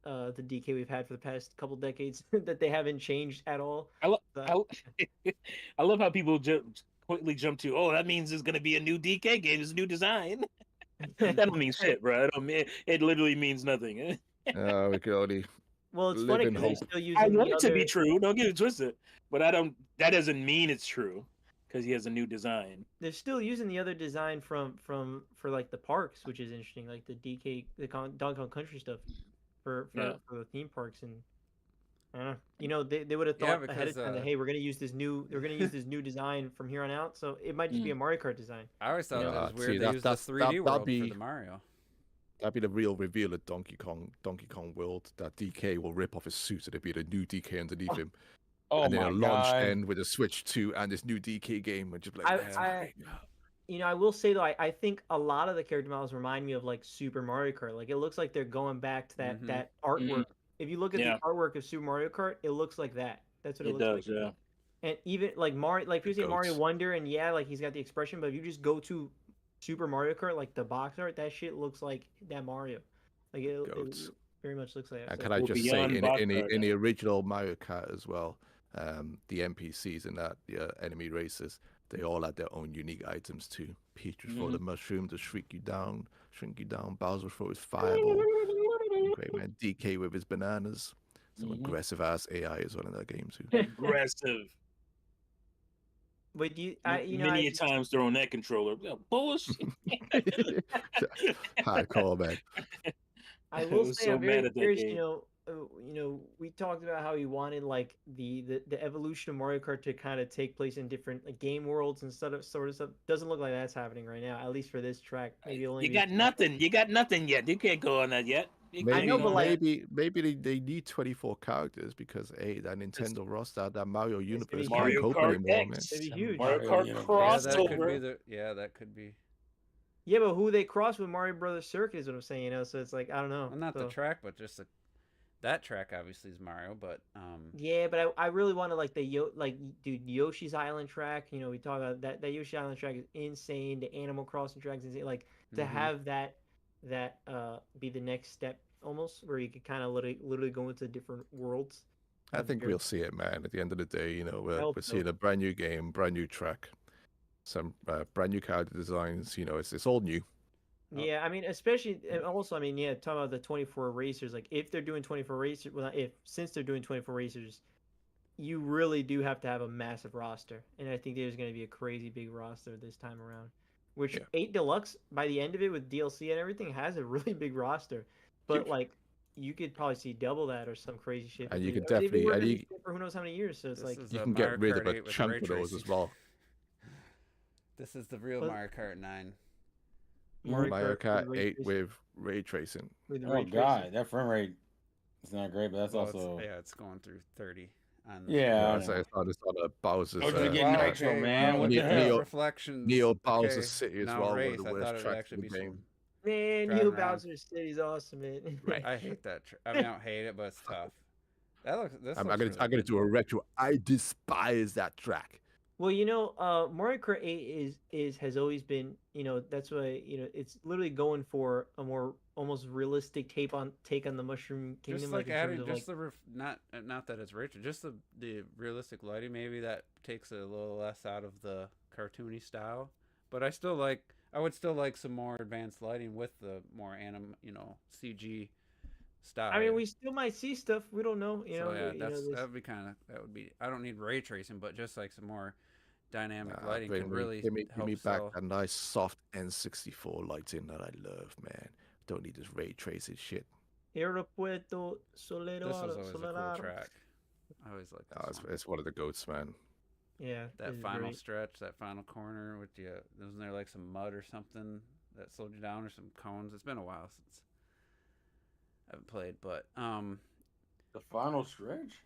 the DK we've had for the past couple decades that they haven't changed at all. I lo- So- I love how people quickly jump to, oh, that means there's gonna be a new DK game, it's a new design. That don't mean shit, bro. It literally means nothing. we could only. Well, it's Live funny in because they're hope. still using I the want it to be other- true. Don't get it twisted. But that doesn't mean it's true because he has a new design. They're still using the other design for like the parks, which is interesting, like the DK, Donkey Kong Country stuff for Yeah. the theme parks, and I don't know. They would have Yeah, thought ahead of because, time that hey, we're gonna use this new design from here on out, so it might just be a Mario Kart design. I always thought Yeah, it was see, weird they that- used that's- the 3D that'd world be- for the Mario. That'd be the real reveal of Donkey Kong World. That DK will rip off his suit, so there'll be a new DK underneath him, Oh and then my a launch god! end with a Switch 2 and this new DK game, and just be like, I will say though, I think a lot of the character models remind me of like Super Mario Kart. Like it looks like they're going back to that Mhm. that artwork. If you look at Yeah. the artwork of Super Mario Kart, it looks like that. That's what it, It looks does, like. yeah. And even like Mario, like if you say Mario goats. Wonder, and yeah, like he's got the expression, but if you just go to Super Mario Kart, like the box art, that shit looks like that Mario. Like it Goats. very much looks like that. And So- can I Well, just say, beyond box art, in the original Mario Kart as well, the NPCs and that the enemy races, they all had their own unique items too. Peach would throw the mushroom to shrink you down. Bowser would throw his fireball. Great man, DK with his bananas. Some aggressive ass AI as well in that game too. Aggressive. But you, Many a times throwing that controller. Yeah, bullshit. Hardcore man. I I will was say so I'm mad very at that curious. game. we talked about how we wanted like the evolution of Mario Kart to kind of take place in different like game worlds and sort of stuff. Doesn't look like that's happening right now, at least for this track. Maybe only You got nothing. You got nothing yet. You can't go on that yet. You Maybe, can't know, go but, on like- that. maybe they need 24 characters because that Nintendo roster, that Mario gonna universe be can't Mario cope Kart anymore, man. X. It'd be And huge. Mario Kart Universe. Yeah, that could be crossover. that could be. Yeah, but who they cross with Mario Brothers Circuit is what I'm saying. So it's like I don't know. Well, not so. the track, but just that track obviously is Mario, but Yeah, but I really wanted like dude, Yoshi's Island track. We talk about that Yoshi Island track is insane. The Animal Crossing track is insane. Like to Mhm. have that be the next step almost, where you could kind of literally go into different worlds. I of think your- we'll see it, man. At the end of the day, we're hope seeing so. a brand new game, brand new track, some brand new character designs. It's all new. Yeah, I mean, especially and also, I mean, yeah, talking about the 24 racers. Like, if they're doing 24 racers, well, since they're doing 24 racers, you really do have to have a massive roster, and I think there's going to be a crazy big roster this time around. Which Yeah. 8 Deluxe by the end of it with DLC and everything has a really big roster, but Huge. like you could probably see double that or some crazy shit. And you because could they've been definitely- working and on you- this shit for who knows how many years. So it's This like is You a can Mario get rid Kart of a 8 with chunk ray of those as tracing. well. This is the real But- Mario Kart 9. Mario Kart ray 8 tracing- with ray tracing. with Oh ray tracing. god, that frame rate is not great, but that's Well, also it's going through 30 on Yeah, I it's, know. it's on a Bowser's. Oh, they're getting Wow, nitro, okay, man. wow, What look the at those hell? reflections. Neo Bowser Okay, City as now well, race. one I of the thought worst it would tracks actually in be the game. some. Man, driving New around. Bowser City's awesome, man. Right. I hate that. I mean, I don't hate it, but it's tough. This I'm looks gonna really do good. a retro. I despise that track. Well, Mario Kart 8 has always been, that's why, it's literally going for a more almost realistic take on the Mushroom Kingdom, Just like in terms adding of just not that it's richer, just the realistic lighting. Maybe that takes it a little less out of the cartoony style. But I would still like some more advanced lighting with the more CG style. I mean, we still might see stuff we don't know. So yeah, this- that would be. I don't need ray tracing, but just like some more dynamic Nah, lighting bring can me- really give me help back sell. that nice soft N64 lighting that I love, man. Don't need this ray tracing shit. Aeropuerto Solero. This was always a cool Solerado. track. I always liked Oh, this one. it's one of the goats, man. Yeah, That this is final great. stretch, that final corner with wasn't there like some mud or something that slowed you down or some cones? It's been a while since I haven't played, but the final stretch.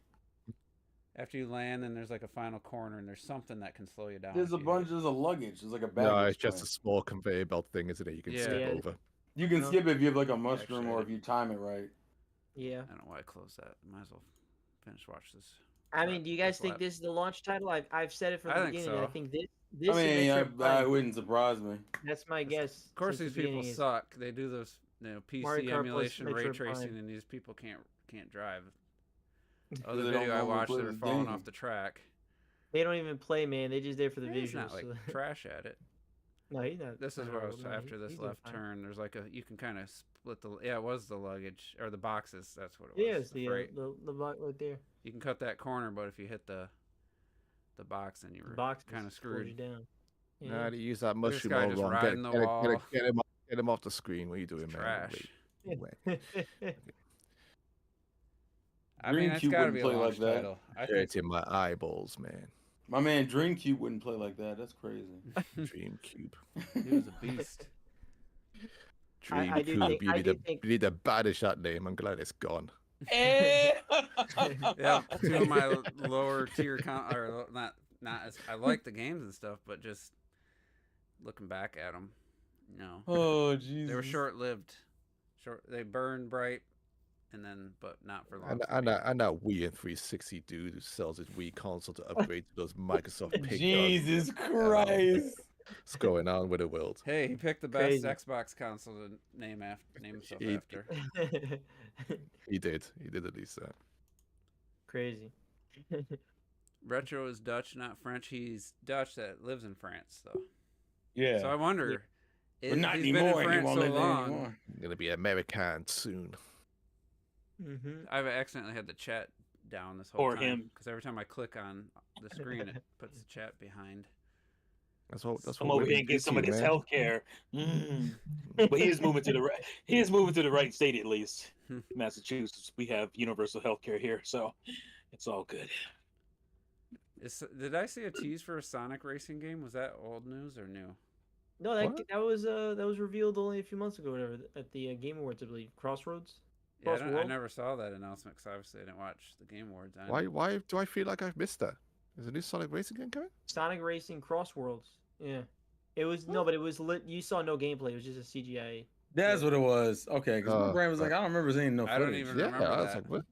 after you land, then there's like a final corner and there's something that can slow you down. There's if a you hit bunch. it. There's a luggage. There's like a bag. No, it's just a small conveyor belt thing, isn't it? You can Yeah. skip Yeah. over. You can No. skip it if you have like a mushroom Actually, or if you time it right. Yeah. I don't know why I closed that. Might as well watch this. I mean, do you guys This think lap. this is the launch title? I've said it from the I think beginning. I so. think this I mean, Adventure that Prime, wouldn't surprise me. that's my guess. Of course, since these the people beginning is- suck. They do those, PC Mario Kart plus emulation, ray Metroid tracing, Prime. and these people can't drive. They Other don't video I normally watched, play they were the falling game. off the track. They don't even play, man. They just there for the He's visuals. not like so- trash at it. No, he's not. This is not where I was horrible, no, after this he's doing left fine. turn. There's like you can kind of split the. Yeah, it was the luggage or the boxes. That's what it was. Yeah, it's the freight. the box right there. You can cut that corner, but if you hit the box, then you The were box kind of slows you screwed. down. Yeah. Nah, they use that This mushroom guy all just wrong. riding the wall. Get him off the screen. What are you doing, It's man? trash. Wait, I mean, it's GameCube got to wouldn't be a play like launch that. title. I It's think in my eyeballs, man. My man Dreamcube wouldn't play like that. That's crazy. Dreamcube. he was a beast. I do Dreamcube. think- You I need do to think- you need to banish that name. I'm glad it's gone. Yeah, two of my lower tier not as I like the games and stuff, but just looking back at them, Oh Jesus. they were short-lived. They burned bright, and then but not for long. And that Wii and 360 dude who sells his Wii console to upgrade to those Microsoft pig guns. Jesus Christ. What's going on with the world? Hey, he picked the best Crazy. Xbox console to name himself He- after. He did at least that. Crazy. Retro is Dutch, not French. He's Dutch that lives in France, though. Yeah. So I wonder. but not he's been in anymore. He France won't so live there long. anymore. I'm gonna be American soon. Mm-hmm. I've accidentally had the chat down this whole Or time. him. Because every time I click on the screen, it puts the chat behind. That's Come what over here women and do get to some you, of this man. health care. But he is moving to the right. He is moving to the right state at least. Massachusetts, we have universal health care here, so it's all good. Did I see a tease for a Sonic racing game? Was that old news or new? No, What? that was revealed only a few months ago, whatever, at the Game Awards, I believe. Crossroads. Yeah, I Crossworld? never saw that announcement because obviously I didn't watch the Game Awards. Why do I feel like I've missed that? Is a new Sonic Racing game coming? Sonic Racing Crossworlds. Yeah. It was no, but it was lit. You saw no gameplay. It was just a CGI. That's what it was. Okay, because my brain was like, right. I don't remember seeing no I don't footage. even Yeah, remember I was that. like, what?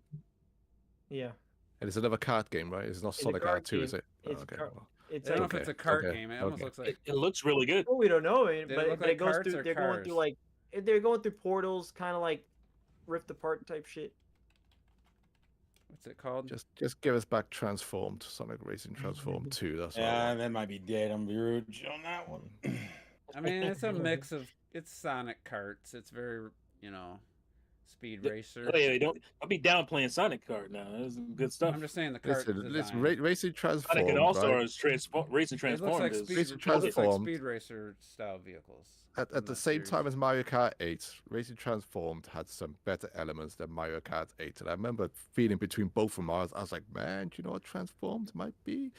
Yeah. And it's another card game, right? It's not It's a Sonic card R2, is game. it? Oh, It's okay. car- well, It's I don't know like, if it's a Okay, cart okay, game. It almost okay. looks like It looks really good. oh, we don't know, Did it but look it like goes carts through. or They're going cars? through like they're going through portals, kind of like rift apart type shit. what's it called? Just give us back Transformed, Sonic Racing Transformed 2. That's all. I Yeah, want. that might be dead. I'm gonna be rude on that one. I mean, it's a mix of it's Sonic carts. It's very speed racer. Oh yeah, don't be downplaying Sonic Kart now. That's good stuff. I'm just saying the cart Listen, design. Racing Transformed, Sonic and All right? Stars Racing It Transformed looks like is speed. Racing It looks like Transformed. speed racer style vehicles. At in the that same series. time as Mario Kart 8, Racing Transformed had some better elements than Mario Kart 8. And I remember feeling between both of them. I was like, man, do you know what Transformed might be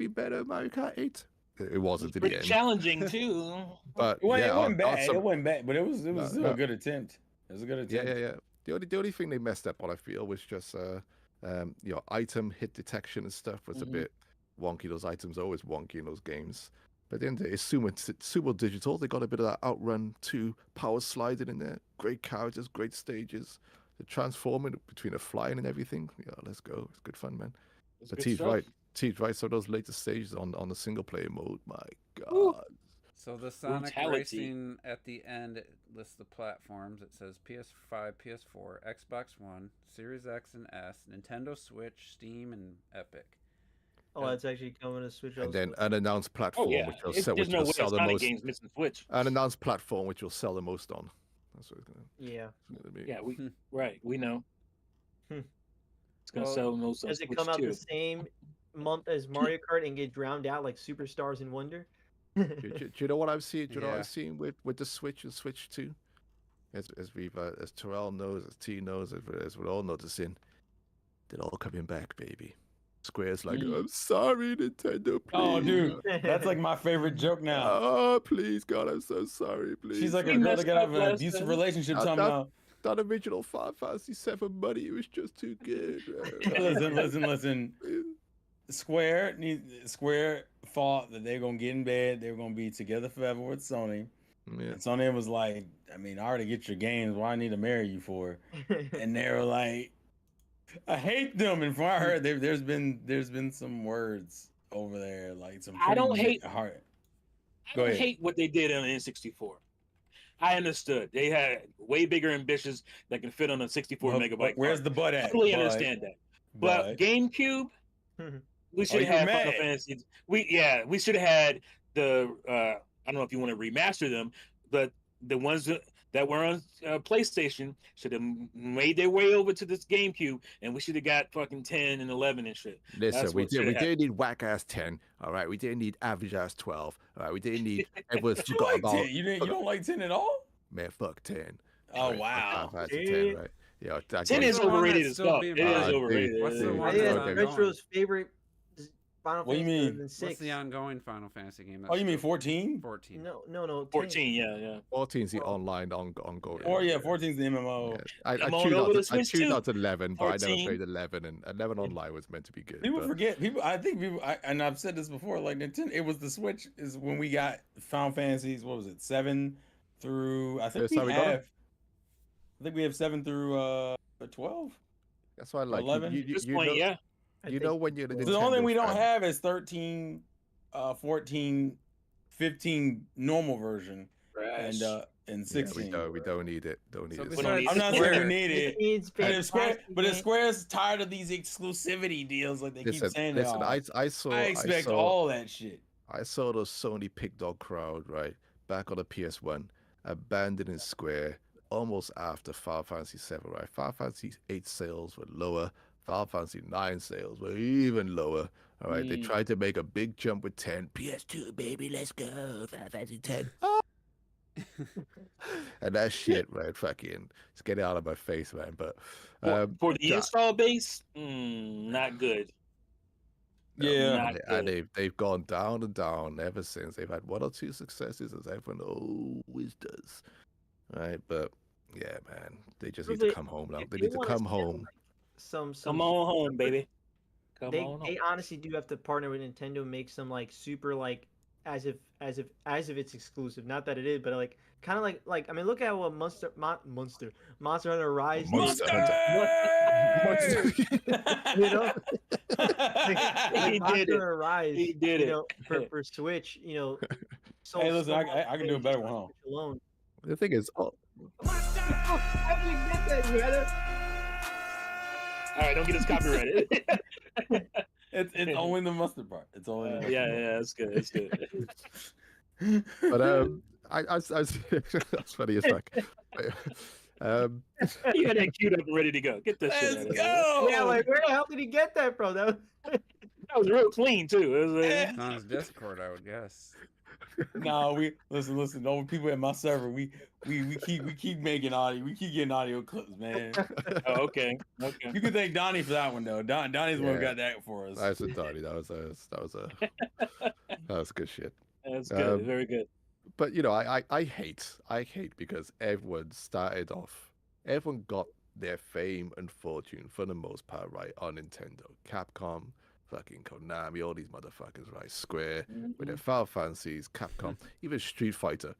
better than Mario Kart 8? It wasn't in the pretty end. challenging too. But It wasn't, yeah, it wasn't bad. awesome. It wasn't bad, but it was still no. a good attempt. It was a good Yeah, attempt. yeah. The only thing they messed up on, I feel, was just item hit detection and stuff was a Mhm. bit wonky. Those items are always wonky in those games. But then it's Sumo Digital. They got a bit of that Outrun 2 power sliding in there. Great characters, great stages. The transforming between the flying and everything. Yeah, let's go. It's good fun, man. It's But good T's stuff. right. T's right. So those later stages on the single player mode, my Woo. God. So the Sonic Brutality. Racing at the end it lists the platforms. It says PS5, PS4, Xbox One, Series X and S, Nintendo Switch, Steam, and Epic. Oh, that's actually coming to Switch. And also. then unannounced platform, Oh yeah, which will It's- sell, there's which no will way sell a the Sonic most. game's missing Switch. Unannounced platform, which will sell the most on. That's what Yeah. it's gonna be. Yeah, we know. Hmm. It's gonna Well, sell most on Does it Switch come out too. the same month as Mario Kart and get drowned out like Superstars in Wonder? Do you know what I've seen? Do you know what Yeah. I've seen with the Switch and Switch 2? As Terrell knows, as T knows, as we're all noticing, they're all coming back, baby. Square's like, I'm sorry, Nintendo, please. Oh, dude, that's like my favorite joke now. Oh, please, God, I'm so sorry, please. She's like We a girl that messed got up out of an last abusive time. relationship. That- Talking about, That original Final Fantasy VII money, it was just too good. listen. Square thought that they're gonna get in bed, they were gonna be together forever with Sony. Yeah. And Sony was like, I mean, I already get your games. Why I need to marry you for? And they were like, I hate them. And from what I heard, there's been some words over there, like some. I don't pretty hate- hard. I Go don't ahead. hate what they did on the N64. I understood. They had way bigger ambitions that can fit on a 64 megabyte. Where's card. the butt at? Totally Bud? understand that. But GameCube, we should you have mad? Final Fantasy. We should have had the. I don't know if you want to remaster them, but the ones that were on PlayStation should have made their way over to this GameCube, and we should have got fucking 10 and 11 and shit. Listen, That's we what shoulda didn't need whack ass 10. All right, we didn't need average ass 12. All right, we didn't need everyone's But you forgot like about 10. You don't like 10 at all? man. Fuck 10. Oh Right, wow. Final Fantasy 10. 10, right? Yeah, that 10 game- is the one overrated that's as still fuck. being It is made? overrated. What's the dude, one Yeah, that's okay. ongoing? Retro's favorite Final What do you Fantasy mean? than What's 6. the ongoing Final Fantasy game? Oh, you mean still- 14? 14. No, 10. 14, yeah. 14 is the online ongoing. Or yeah, 14 is the MMO. Yeah. I I'm on tuned over out to I Switch tuned too. out to 11, but I never 14. played 11, and 11 online was meant to be good. People but- forget. I think people. And I've said this before. Like Nintendo, it was the Switch is when we got Final Fantasies. What was it? 7 through. I think That's we how we got 'em? have. I think we have 7 through 12. That's why I like 11? At this you point, know, yeah. you know when you're the So the only thing Nintendo we don't fan. have is 13, 14, 15 normal version, and Yeah, 16. we don't need it. Don't need So it. We don't need I'm not saying we need It it. needs But if fantastic Square's tired of these exclusivity deals, like they keep saying they Listen, are. I saw I expect saw, all that shit. I saw the Sony pig dog crowd, right, back on the PS1, abandoning Square almost after Final Fantasy 7, right? Final Fantasy 8 sales were lower. Final Fantasy 9 sales were even lower. All right, they tried to make a big jump with 10. PS2, baby, let's go. Final Fantasy 10. Oh. And that shit, right? Fucking, it's getting out of my face, man. But for the install base, not good. Yeah, and they've gone down and down ever since. They've had 1 or 2 successes, as everyone always does, right? But yeah, man, they just need to come home now. They need to come home. Some Come on home, baby. They honestly do have to partner with Nintendo and make some like super like as if it's exclusive. Not that it is, but like kind of like I mean, look at what Monster Hunter Rise. Monster Hunter. You know, He Monster did it. Hunter Rise. He did you it. know, for Switch. You know, so Hey, listen, I can do a better one. on Switch alone. The thing is, How did you get that, Greta? All right, don't get us copyrighted. It's only the mustard part. It's only the mustard yeah, that's good. That's good. but I that's funny as fuck. You had that queued up and ready to go. Get that shit out Let's of here. go. Yeah, like where the hell did he get that from? That That was real clean too. It was like, On his Discord, I would guess. No, we listen. No people at my server. We keep making audio. We keep getting audio clips, man. oh, okay. You can thank Donnie for that one though. Donnie's the one who Yeah. got that for us. That's a Donnie. That was good shit. That's good. Very good. But you know, I hate because everyone got their fame and fortune for the most part right on Nintendo, Capcom, fucking Konami, all these motherfuckers, right? Square with their Final Fantasies, Capcom, even Street Fighter.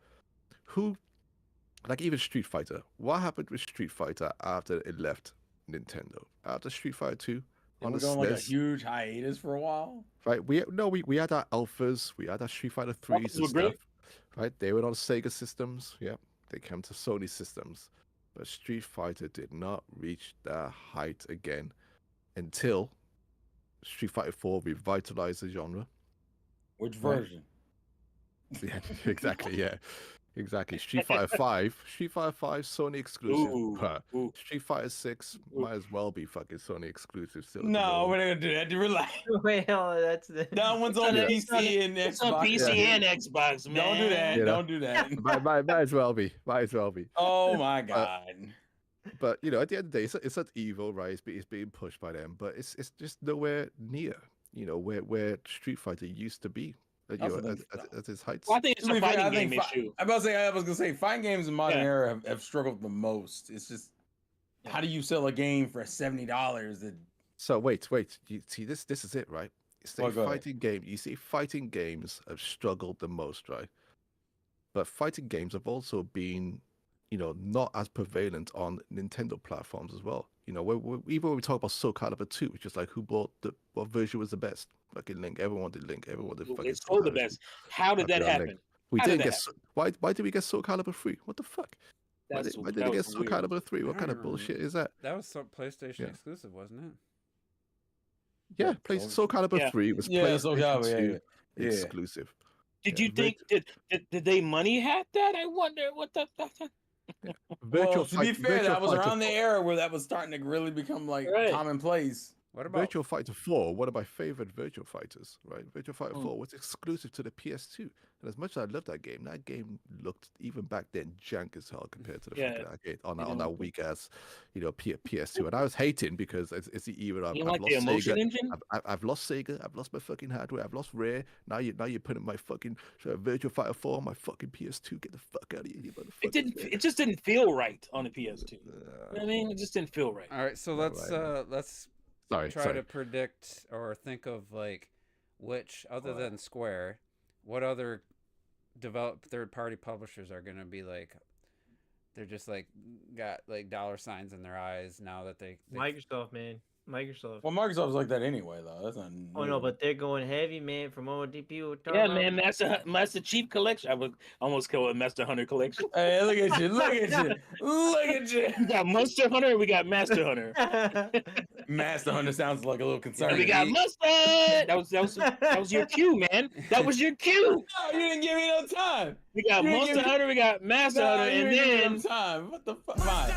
Even Street Fighter. What happened with Street Fighter after it left Nintendo? After Street Fighter 2 It on the was on like a SNES, huge hiatus for a while. right? We had our alphas, we had our Street Fighter 3s Alphas and were great. stuff. Right? They were on Sega systems. Yeah. They came to Sony systems. But Street Fighter did not reach that height again until Street Fighter 4 revitalized the genre. Which Right. version? Yeah, exactly. Yeah. Exactly. Street Fighter 5, Sony exclusive. Ooh, Huh. ooh. Street Fighter 6 might as well be fucking Sony exclusive still. at the No, moment. we're not gonna do that. Relax. Wait, hell, that's the. That one's on Yeah. PC and It's on Xbox. PC Yeah. and Xbox, man. Don't do that. You know. Don't do that. Might as well be. Might as well be. Oh my god. But you know, at the end of the day, it's not evil, right? It's being pushed by them, but it's just nowhere near, you know, where Street Fighter used to be, you Also know, think- at its heights. Well, I think it's To a be fair, fighting I game think issue. I was gonna say fighting games in modern Yeah. era have struggled the most. It's just how do you sell a game for $70 that So wait, you see this is it, right? It's Well, go ahead. you see fighting games have struggled the most, right? But fighting games have also been, you know, not as prevalent on Nintendo platforms as well. You know, even when we talk about Soul Calibur 2, which is like what version was the best? Fucking Link. Everyone wanted Link. Everyone wanted fucking It's Soul all the Calibur. best. How did that Fucking happen? Link. We How did didn't that get why did we get Soul Calibur 3? What the fuck? Why That's- did that we get was Soul weird. Calibur 3? I What don't kind of remember. bullshit is that? That was some PlayStation Yeah. exclusive, wasn't it? Yeah, Yeah, Soul Calibur Yeah. 3 was Yeah, Soul PlayStation Calibur, 2 yeah. exclusive. Did Yeah, you think did they money hack that? I wonder what the Well, to be fair, that was Fighter around the era where that was starting to really become like Right. commonplace. What about Virtual Fighter 4, one of my favorite Virtual Fighters, right? Virtual Fighter Mm. 4 was exclusive to the PS2. And as much as I loved that game looked, even back then, jank as hell compared to the Yeah. fucking arcade on Yeah. that weak ass, you know, PS2. And I was hating because it's the era I've you like lost the emotion Sega. engine? I've lost Sega. I've lost my fucking hardware. I've lost Rare. Now you're putting my fucking Virtual Fighter 4 on my fucking PS2. Get the fuck out of here, you motherfuckers. It just didn't feel right on the PS2. You Uh, know what I mean, it just didn't feel right. All right, so All let's right, let's sorry. try to predict or think of like which other than Square, what other third-party publishers are going to be like they're just like got like dollar signs in their eyes now that they Microsoft, man. Microsoft. Well, Microsoft's like that anyway, though. That's not. Oh no, but they're going heavy, man. From all the people talking Yeah, about. man, Master Chief Collection. I would almost call it Master Hunter Collection. Hey, look at you! Look at you! Look at you! We got Monster Hunter and we got Master Hunter. Master Hunter sounds like a little And concerned. we got Mustard. That was your cue, man. That was your cue. No, you didn't give me no time. We got You didn't Monster give me- Hunter, we got Master No, Hunter, you and didn't give me then no time. What the fuck? Fine.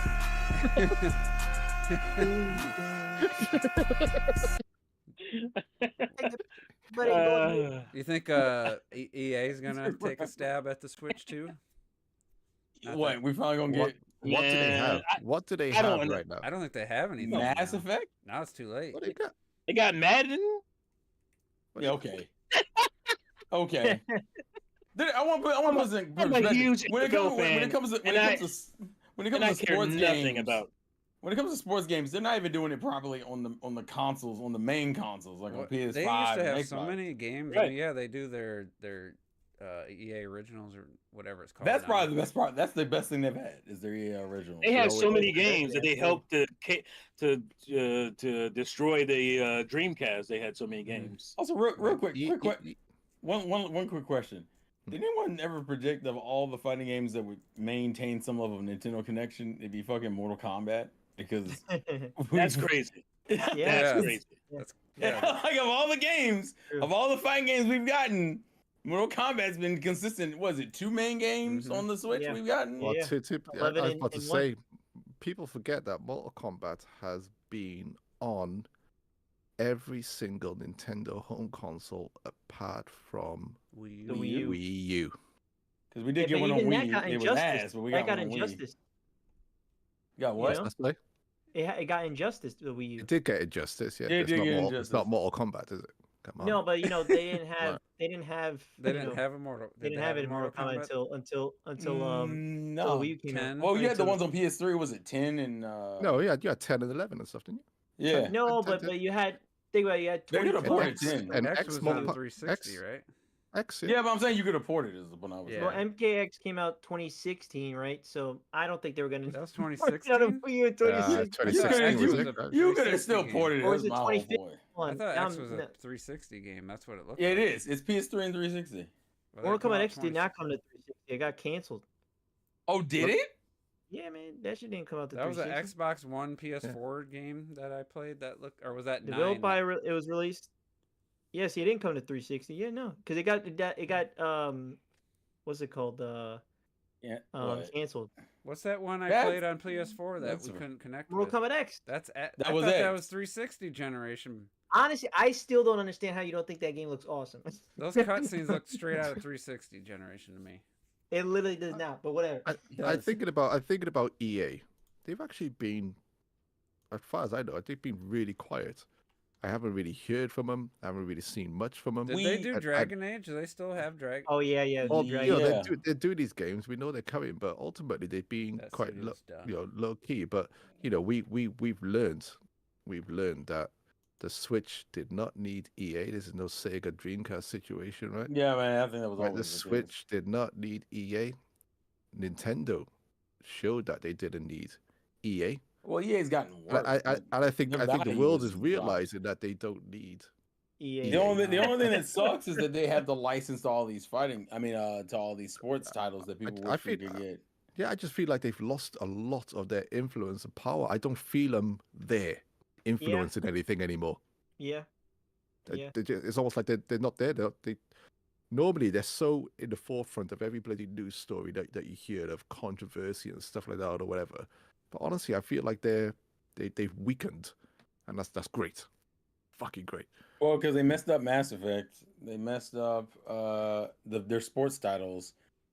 But it goes- You think EA is gonna take a stab at the Switch too? Not What? that- We finally gonna What? get What do they have? Man, What do they I don't have know. right now? I don't think they have anything. Mass now. Effect? Now it's too late. What do they got? They got Madden. Yeah, okay. Okay. I want to put in I'm a perspective. huge when it NFL comes when it fan, comes to and I sports care nothing games, about. when it comes to sports games, they're not even doing it properly on the consoles, on the main consoles, like on What- PS5. they used to and have so Xbox. many games. I Right. mean, yeah, they do their EA originals or whatever it's called. That's now. probably the best part. That's the best thing they've had is their EA original. They had know, so it- many it- games that they it- helped to destroy the Dreamcast. They had so many games. Also, real quick, Ye- quick, ye- one quick question. Did anyone ever predict of all the fighting games that would maintain some level of Nintendo connection, it'd be fucking Mortal Kombat? Because That's crazy. Yeah. That's crazy. That's Yeah, yeah. like of all the games, True. of all the fighting games we've gotten, Mortal Kombat's been consistent. Was it 2 main games Mhm. on the Switch Yeah. we've gotten? Well, Yeah. I 11 was in- about to in one. say, people forget that Mortal Kombat has been on every single Nintendo home console apart from Wii The U. Wii U. Wii U. Because we did Yeah, get but one on even that Wii. got It was Injustice. ass, but we That got got one on Wii. Injustice. Got what? know? Let's play. It got Injustice to the Wii U. It did get Injustice, yeah. Yeah, it It's did not get Mortal, it's not Injustice. Mortal Kombat, is it? Come on. No, but they didn't have Right. they didn't have They you didn't know, have a Mortal. they didn't have it in Mortal Kombat until until Mm, the no. Wii U came out. 10. Well, you had the until- ones on PS3. Was it 10 and No, you had 10 and 11 and stuff, didn't you? Yeah. No, Ten- but you had think about it, you had They 20 could've And ported X, 10. and X X, was Mortal on Ko- 360, X, right? X, Yeah, but I'm saying you could have ported is when I was. Yeah. Well, MKX came out 2016, right? So I don't think they were gonna That was port it 2016. out of Wii U in 2016. 2016 you was could- it, right? You could have 360 still game. ported it. Or That's was it my whole 2015? point. I thought Now X I'm- was a no, 360 game. That's what it looked Yeah, it like. is. It's PS3 and 360. Well, that Mortal came Kombat out X did not 2016. come to 360. It got canceled. Oh, did it? Yeah, man, that shit didn't come out to That was an 360. Xbox One PS4 game that I played. That looked, or was that Developed 9? by it was released. Yes, it didn't come to 360. Yeah, no, because it got what's it called? Yeah. what? Canceled. What's that one I That's- played on PS4 that that's we a- couldn't connect Mortal with? Kombat X. That's I That was thought that X. was 360 generation. Honestly, I still don't understand how you don't think that game looks awesome. Those cutscenes look straight out of 360 generation to me. It literally does not. But whatever. I'm does. thinking about EA. They've actually been, as far as I know, they've been really quiet. I haven't really heard from them. I haven't really seen much from them. Did they do Dragon Age? Do they still have Dragon? Oh yeah. Well, the Yeah. you know, Dragon- they do these games. We know they're coming, but ultimately they've been That quite studio's done. low key. But you know, we've learned that the Switch did not need EA. This is no Sega Dreamcast situation, right? Yeah, man. I think that was Right, always the case. Switch did not need EA. Nintendo showed that they didn't need EA. Well, EA's gotten worse. And I think their the value world is is dropped. realizing that they don't need. EA. The only thing that sucks is that they have the license to all these to all these sports titles that people I wish we feel- could get. Yeah, I just feel like they've lost a lot of their influence and power. I don't feel them there influencing anything anymore. Yeah. Yeah. It's almost like they're not there. Normally, they're so in the forefront of every bloody news story that you hear of controversy and stuff like that or whatever. But honestly, I feel like they've weakened, and that's great, fucking great. Well, because they messed up Mass Effect, they messed up their sports titles,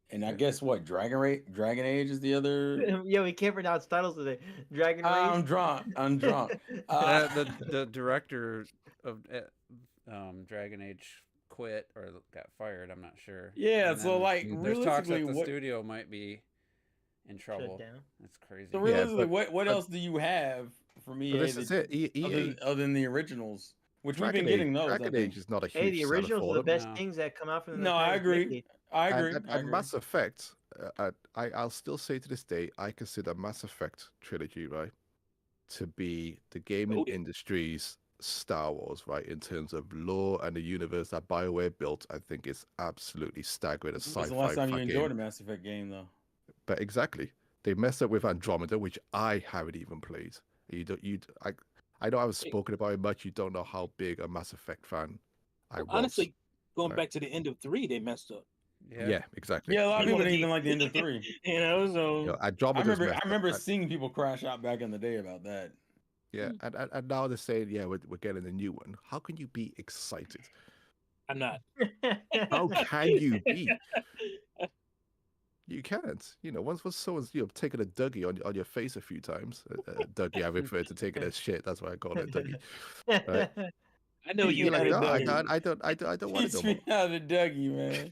and I guess what Dragon Age is the other. Yeah, we can't pronounce titles today. Dragon Rage. I'm drunk. The director of Dragon Age quit or got fired. I'm not sure. Yeah, And so then like there's talks that realistically, the what? studio might be in trouble. down. That's crazy. So Yeah, realistically, but- what else do you have from EA? But this is it. EA Other than the originals, which we've Dragon been getting Age, those. I Dragon think. Age is not a huge Hey, the seller originals for are the them. best No. things that come out from the No, I past agree. decade. I agree. And I agree. Mass Effect, I'll still say to this day, I consider Mass Effect trilogy, right, to be the gaming Oh, yeah. industry's Star Wars, right, in terms of lore and the universe that BioWare built. I think it's absolutely staggering. A When's sci-fi the last time you fucking- enjoyed a Mass Effect game, though? But exactly, they messed up with Andromeda, which I haven't even played. I know I was spoken about it much. You don't know how big a Mass Effect fan I was. Honestly, going Right. back to the end of 3, they messed up. yeah, exactly. Yeah, a lot of You people wanna didn't be- even like the end of 3. You know, so You know, I Andromeda's remember messed up. seeing people crash out back in the day about that. Yeah, and now they're saying, yeah, we're getting a new one. How can you be excited? I'm not. How can you be? You can't. Once someone's taken a Dougie on your face a few times. Dougie, I refer to taking a shit. That's why I call it Dougie. Right? I know you You're like, had no, a I Dougie. can't. I don't want it Teach no more. me how to Dougie, man.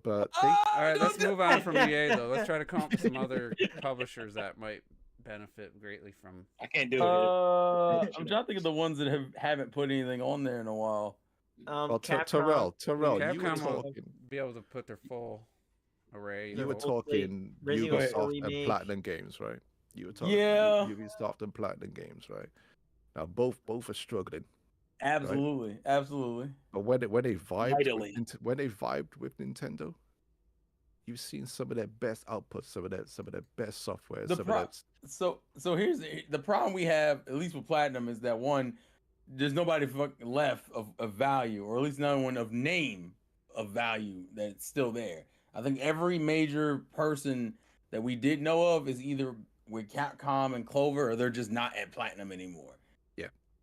But All right, let's don't move on from EA though. Let's try to come up with some other publishers that might benefit greatly from. I can't do it. I'm trying to think of the ones that haven't put anything on there in a while. well, Capcom. Terrell, you were Capcom will talking. be able to put their full array. You were full- talking Resident Evil Ubisoft and remake. Platinum Games, right? You were talking Yeah. Ubisoft and Platinum Games, right? Now both are struggling. Absolutely, absolutely. But when they vibed Mightily. with Nintendo, you've seen some of their best outputs, some of their best software, The some pro- of that. So here's the problem we have, at least with Platinum, is that one, there's nobody left of value, or at least no one of name of value that's still there. I think every major person that we did know of is either with Capcom and Clover, or they're just not at Platinum anymore.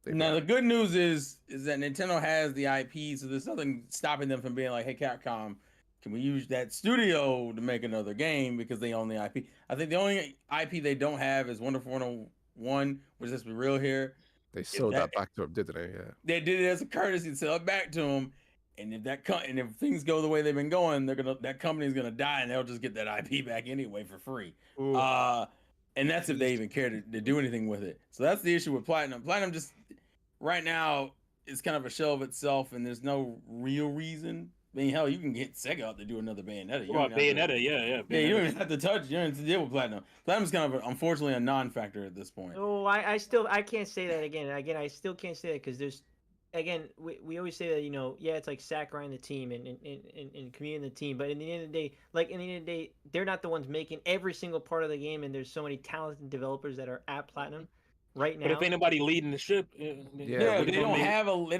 Now the good news is that Nintendo has the IP, so there's nothing stopping them from being like, "Hey, Capcom, can we use that studio to make another game because they own the IP?" I think the only IP they don't have is Wonderful 101, which, let's be real here, They sold that back to them, didn't they? Yeah. they did it as a courtesy to sell it back to them. And if things go the way they've been going, that company's gonna die, and they'll just get that IP back anyway for free. Ooh. And that's if they even care to do anything with it. So that's the issue with Platinum. Platinum just right now is kind of a shell of itself, and there's no real reason. I mean, hell, you can get Sega out to do another Bayonetta. Well, Bayonetta, yeah. Yeah, you don't even have to touch. You don't have to deal with Platinum. Platinum's kind of unfortunately a non-factor at this point. Oh, I can't say that again. I still can't say that because there's, again, we always say that, yeah, it's like Sakurai and the team and Kamiya and the team, but in the end of the day, they're not the ones making every single part of the game, and there's so many talented developers that are at Platinum right now. But if anybody leading the ship, Yeah, they don't have a Look,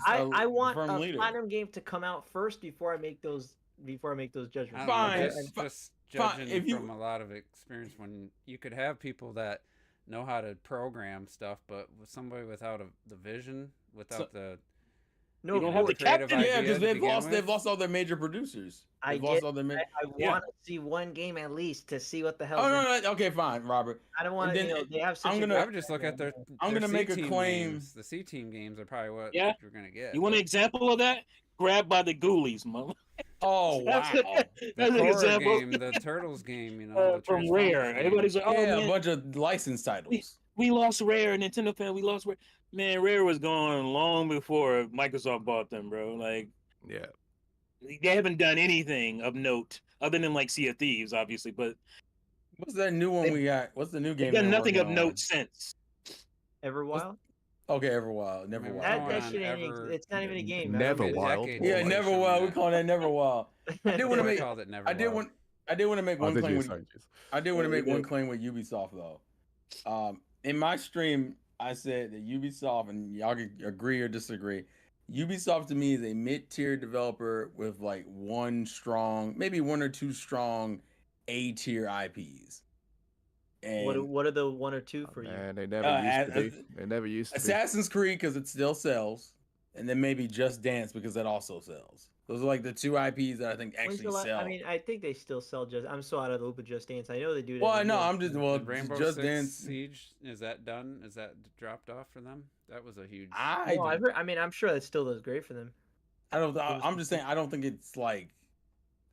I want firm a leader. Platinum game to come out first before I make those judgments. I don't Fine, know, just fine, judging if you- from a lot of experience, when you could have people that know how to program stuff, but with somebody without the vision, without the No, You don't have the creative captain. idea Yeah, because to begin they've with. lost all their major producers. I They've lost get- all their. I Yeah. want to see one game at least to see what the hell. Oh no, okay, fine, Robert. I don't want And to. then They have such. I'm a gonna- I great would just look at their. I'm their gonna make a C-team claim- Games. The C-team games are probably what Yeah. you're gonna get. You want an example of that? Grabbed by the Ghoulies, mother. Oh That's wow. the That's an Korra example. game, the Turtles game, the From Transformers Rare. game. Everybody's like, "Oh Yeah, a man, bunch of licensed titles. we lost Rare, Nintendo fan. We lost Rare." Man, Rare was gone long before Microsoft bought them, bro. Like Yeah. they haven't done anything of note other than like Sea of Thieves, obviously, but What's that new one we got? What's the new game? they've done they're nothing of working on? note since. Everwild. Okay, Everwild, Man, Neverwild. that- That on shit ain't. Ever- It's not even a game. Never Maybe a Wild. decade Yeah, before they showed Neverwild. We that. call that Neverwild. I did want to They make. called it I did Neverwild. want. I did want to make Oh, one did claim you, with. Sanchez? I did want to Yeah, make you one did. claim with Ubisoft though. In my stream, I said that Ubisoft, and y'all can agree or disagree. Ubisoft to me is a mid-tier developer with like maybe one or two strong A-tier IPs. And What are the one or two for you? Man, they never used to be. They never used to be. Assassin's Creed because it still sells, and then maybe Just Dance because that also sells. Those are like the two IPs that I think When's actually the la- sell. I mean, I think they still sell Just. I'm so out of the loop with Just Dance. I know they do it. well, every no, year. I'm just Rainbow Just Six Dance. Siege, is that done? Is that dropped off for them? That was a huge. No, I've heard, I mean, I'm sure that still does great for them. I'm just saying I don't think it's like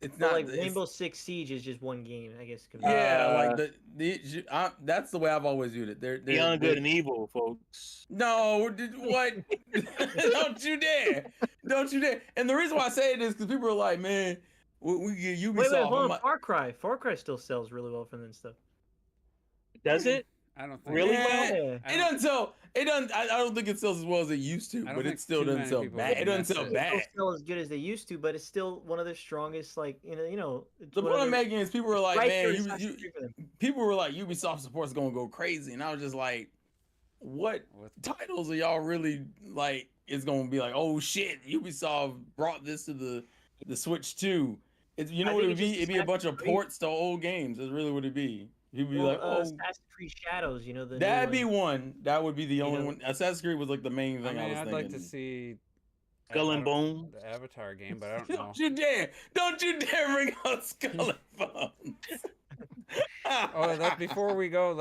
it's But not like it's- Rainbow Six Siege is just one game, I guess. Yeah, like that's the way I've always viewed it. They're Beyond good and evil, folks. No, what? Don't you dare! Don't you dare! And the reason why I say it is because people are like, man, we get Ubisoft. Wait, I'm hold on. like, Far Cry. Far Cry still sells really well for them and stuff. Does it? I don't think. Really? Yeah. I It doesn't sell. It doesn't. I don't think it sells as well as it used to, I don't but think it still too doesn't many sell people bad. would It doesn't mess sell it. bad. Don't sell as good as they used to, but it's still one of their strongest. Like it's The one point of I'm their- making is people were like, right man, there, Assassin's Creed for them. people were like, Ubisoft support's gonna go crazy, and I was just like, what With- titles are y'all really like? It's gonna be like, oh shit, Ubisoft brought this to the Switch too. It's I what think it'd it's be? just It'd be a bunch of Assassin's Creed. ports to old games. That's really what it'd be. He'd be Well, like, "Oh, Assassin's Creed Shadows, you know the new that'd be one. one. That would be the only know- one." Assassin's Creed was like the main I thing I, mean, was I'd thinking. like to see Skull I and don't- Bones. the Avatar game, but I don't know. Don't you dare! Don't you dare bring out Skull and Bones. Oh, that before we go,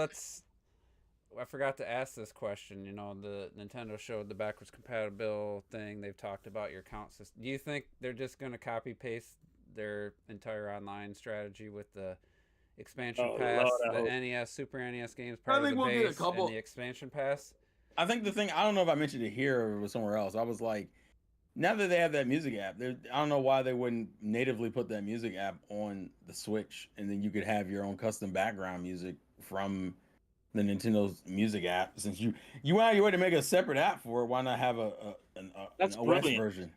I forgot to ask this question. You know, the Nintendo showed the backwards compatible thing. They've talked about your count system. Do you think they're just going to copy paste their entire online strategy with the expansion Oh, pass, Lord, I the hope. NES, Super NES games, part of think the we'll get a base, couple- and the expansion pass? I think the thing, I don't know if I mentioned it here or it was somewhere else. I was like, now that they have that music app, I don't know why they wouldn't natively put that music app on the Switch, and then you could have your own custom background music from the Nintendo's music app. Since you went out your way to make a separate app for it, why not have an That's OS brilliant. version?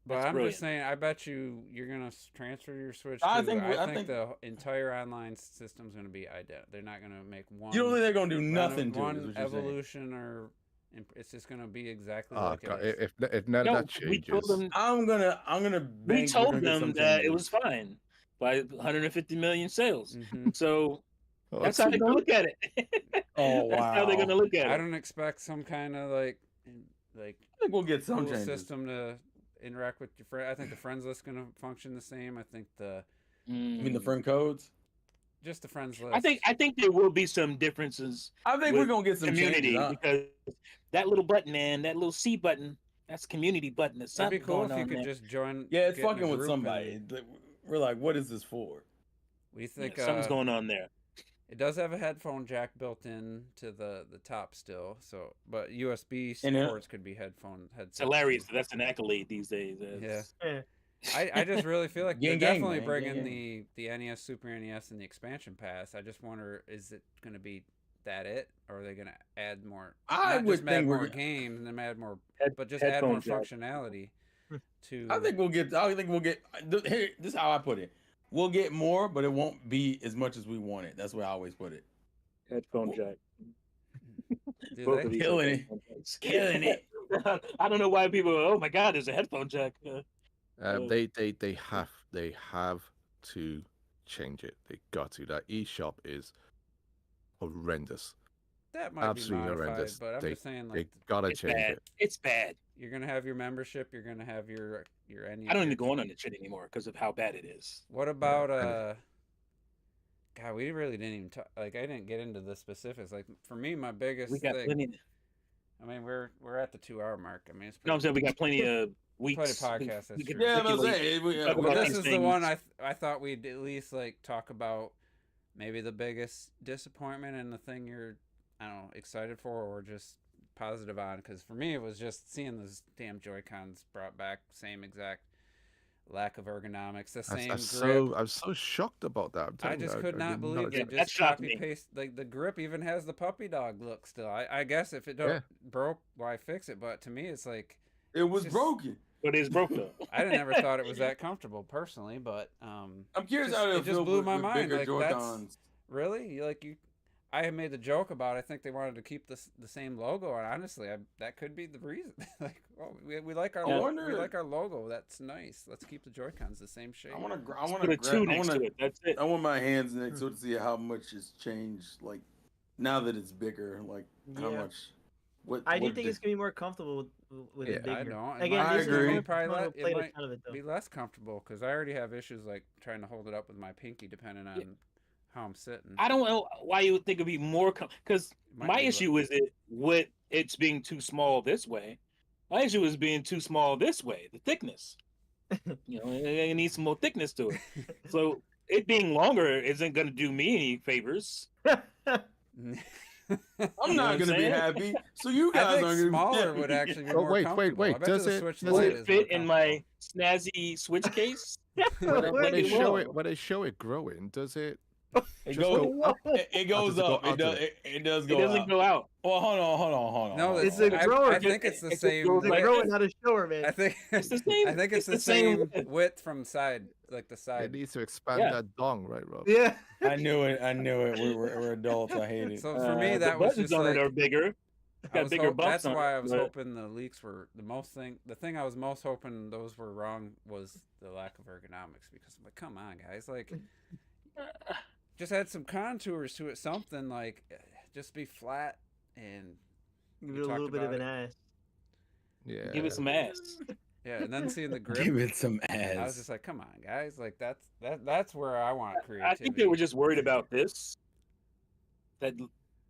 But That's I'm brilliant. just saying, I bet you're gonna transfer your Switch. I too. think- I I think think- the entire online system's gonna be identical. They're not gonna make one. You don't think they're gonna do nothing to it? one Is what you're saying. evolution or it's just gonna be exactly Oh like god, it is. if none No, of that we told changes, them. I'm gonna We bank we're told gonna get them some that it changes. was fine by 150 million sales. Mhm. So oh, that's how they're gonna look at it. Oh, That's how they're wow. gonna look at I it. don't expect some kind of like I think we'll get some cool changes. system to interact with your friend. I think the friends list gonna function the same. I think I mean, the Mm. friend codes. just the friends list. I think there will be some differences I think with we're gonna get some community changes. because that little button, man, that little C button, that's community button. There's It'd be something cool going if you on could there. just join. Yeah, it's get in a fucking with group somebody. and- We're like, what is this for? We Yeah, think something's going on there. It does have a headphone jack built in to the top still, so but USB And it- ports could be headsets. It's hilarious. That's an accolade these days. It's- Eh. I just really feel like they're Gang, gang, definitely man, bringing gang, the NES, Super NES, and the expansion pass. I just wonder, is it going to be that it, or are they going to add more? I not would just add think more we're. games and then add more, Head- but just add more headphone jack. functionality to. I think we'll get. Here, this is how I put it. We'll get more, but it won't be as much as we want it. That's where I always put it. Headphone jack. do Both they? of these Killing are it. headphone jacks. Killing it. I don't know why people are, oh my god, there's a headphone jack. they have to change it. They got to. That eShop is horrendous. That might Absolutely be modified, horrendous. but I'm just saying, They like, gotta It's change bad. it. It's bad. you're gonna have your membership, you're gonna have your NES. I don't even go on that shit anymore because of how bad it is. What about and- God, we really didn't even talk. Like, I didn't get into the specifics. Like, for me, my biggest We got thing. plenty. I mean, we're at the 2 hour mark. I mean, it's No, I'm saying we got plenty of Plenty weeks. of podcasts, that's could true. Yeah, but articulate- say, we, talk Well, about this these is the one things. I thought we'd at least like talk about maybe the biggest disappointment and the thing you're I don't know excited for or just positive on. Because for me, it was just seeing those damn Joy-Cons brought back, same exact lack of ergonomics, the same grip. I'm so shocked about that. I'm I telling you, just could not did believe they expect- just That shocked copy me. paste. Like the grip even has the puppy dog look still. I guess if it don't Yeah. broke, why fix it? But to me, it's like it was just- broken. But it's broke though. I never thought it was that comfortable personally. But I'm curious just- how it it'll just feel blew with, my with mind, bigger like, that's- Joy-Cons. really, I had made the joke about I think they wanted to keep the same logo, and honestly, that could be the reason. Like, well, we like our I we wonder- like our logo. That's nice. Let's keep the Joy-Cons the same shape. I want to. I Just want put to. a two next to it. That's it. I want my hands next to it to see how much it's changed. Like now that it's bigger, like how Yeah. much. What I do what think did- it's gonna be more comfortable with Yeah, it bigger. I don't. Again, I this is agree. one Probably I let, played it a might ton of it though. be less comfortable because I already have issues like trying to hold it up with my pinky, depending on how I'm sitting. I don't know why you would think it'd be more because It might my be issue is it with it's being too small this way. My issue is being too small this way. The thickness. You know, it needs some more thickness to it. So it being longer isn't going to do me any favors. I'm You know not what gonna be saying? happy. So you I guys think aren't gonna smaller be would happy. actually be Oh, more wait, comfortable. wait, I bet does the it- Switch does Will Lite it is more fit in my comfortable. snazzy switch case? when they Wait, show whoa. it when they show it growing, does it? It Just goes. go up. It goes Does it go up. It out does. to It does It go doesn't out. go out. Well, hold on. No, hold It's on. a I, grower. I think it's the It same. goes They're like- width. growing out of shower, man. I think It's the same. I think it's the same width from side, like the It side. needs to expand Yeah. that dong, right, Rob? Yeah. I knew it. We're adults. I hate it. So for me, the that was buttons just on like it are bigger. It's I got was bigger bumps that's on why it, I was but- hoping the leaks were the thing I was most hoping those were wrong was the lack of ergonomics because I'm like, come on, guys, like just add some contours to it, something like just be flat and Give We it a little talked bit of about an it. ass. Yeah. Give it some ass. yeah, and then seeing the grip. Give it some I was ass. just like, come on, guys, like that's where I want I creativity. think they were just worried about this. That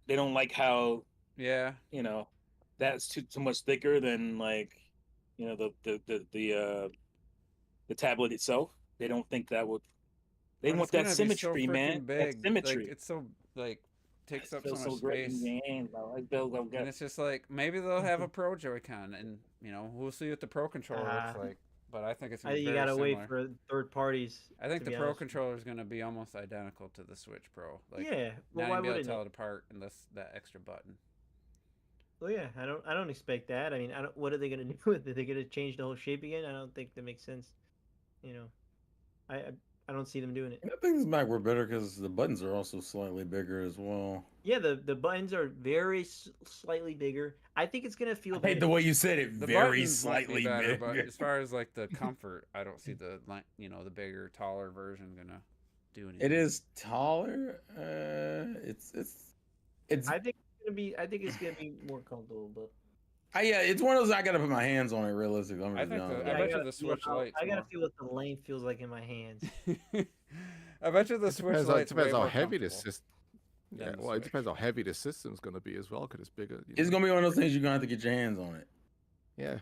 they don't like how yeah. that's too much thicker than like the tablet itself. They don't think that would. They But want it's gonna that be symmetry, so man. freaking That big. symmetry. Like it's so like takes up so feels much so great in space. your hand. I like those. And it's just like maybe they'll have a Pro Joy-Con, and we'll see what the Pro controller looks Ah. like. But I think it's I gonna be think you very gotta similar. wait for third parties. I think to the be Pro honest. controller is gonna be almost identical to the Switch Pro. Like, Yeah, well, not why even be able to wouldn't tell it? it apart unless that extra button. Well, yeah, I don't expect that. I mean, I don't. What are they gonna do with it? Are they gonna change the whole shape again? I don't think that makes sense. I don't see them doing it. I think this might work better because the buttons are also slightly bigger as well. Yeah, the buttons are very slightly bigger. I think it's gonna feel. I hate the way you said it. The Very buttons might be slightly better, bigger. but as far as like the comfort, I don't see the the bigger, taller version gonna do anything. It is taller. It's. I think it's gonna be more comfortable, but Yeah, it's one of those I gotta put my hands on it. Realistically, I'm I just think honest. I yeah, bet you gotta the feel Switch how- Lite's I gotta more- feel what the length feels like in my hands. I bet you the Switch Depends, Lite's depends way how more heavy the comfortable. system. than Yeah, the well, it Switch. depends how heavy the system's gonna be as well, because it's bigger. It's gonna be one of those things you're gonna have to get your hands on it. Yeah.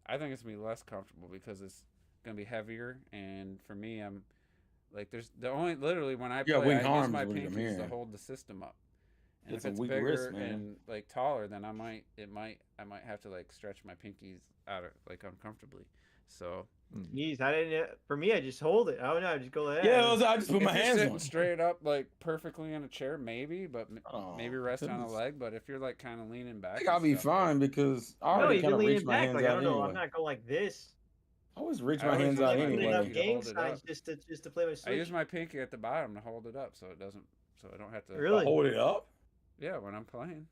I think it's gonna be less comfortable because it's gonna be heavier, and for me, I'm like, there's the only literally when I Yeah, play, weak I use arms my is what I'm pinkies to hearing. hold the system up. And It's if a it's weak bigger wrist, man. and like taller, then I might have to like stretch my pinkies out of like uncomfortably. So Jeez, I didn't. For me, I just hold it. I don't know. I just go ahead. Yeah, I just put if my you're hands sitting on it. straight up, like perfectly in a chair, maybe, but Oh, maybe rest on a goodness. leg. But if you're like kind of leaning back, I think and I'll be stuff, like- fine because I No, already you kind can of lean reach it my back. hands Like I out don't know. anyway. I'm not going like this. I always reach I my always hands use out my I'm pinky putting anyway. up to gang hold it signs up. just to play my I Switch. use my pinky at the bottom to hold it up, so it doesn't, so I don't have to. Really? Hold it up. Yeah, when I'm playing.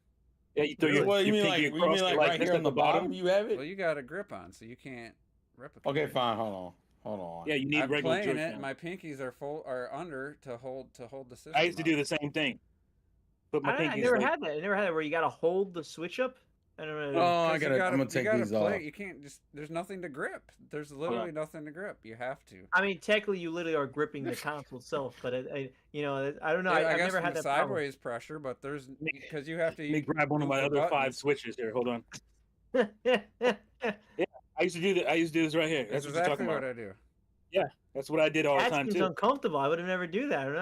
Yeah, you throw Really? your, Well, your you mean pinky like across it like right this here at on the bottom? You have Well, it. you got a grip on, so you can't replicate. Okay, it. fine. Hold on. Yeah, you need I'm regular playing it, Joy-Con. and my pinkies are under to hold the system. I used to up. do the same thing. Put my I pinkies never like, had that. I never had that where you gotta hold the Switch up. I don't know. Oh, I'm I'm gonna take these off. You can't just. There's nothing to grip. There's literally nothing to grip. You have to. I mean, technically, you literally are gripping the console itself, but I don't know. Yeah, I I've guess never from had the that problem. sideways pressure, but there's because you have to. let me grab one of move my the other 5 buttons. switches here. Hold on. I used to do that. I used to do this right here. That's That's what you're exactly talking what about. I do. That's what I did all the That time seems too. uncomfortable. I would have never do that. I don't know.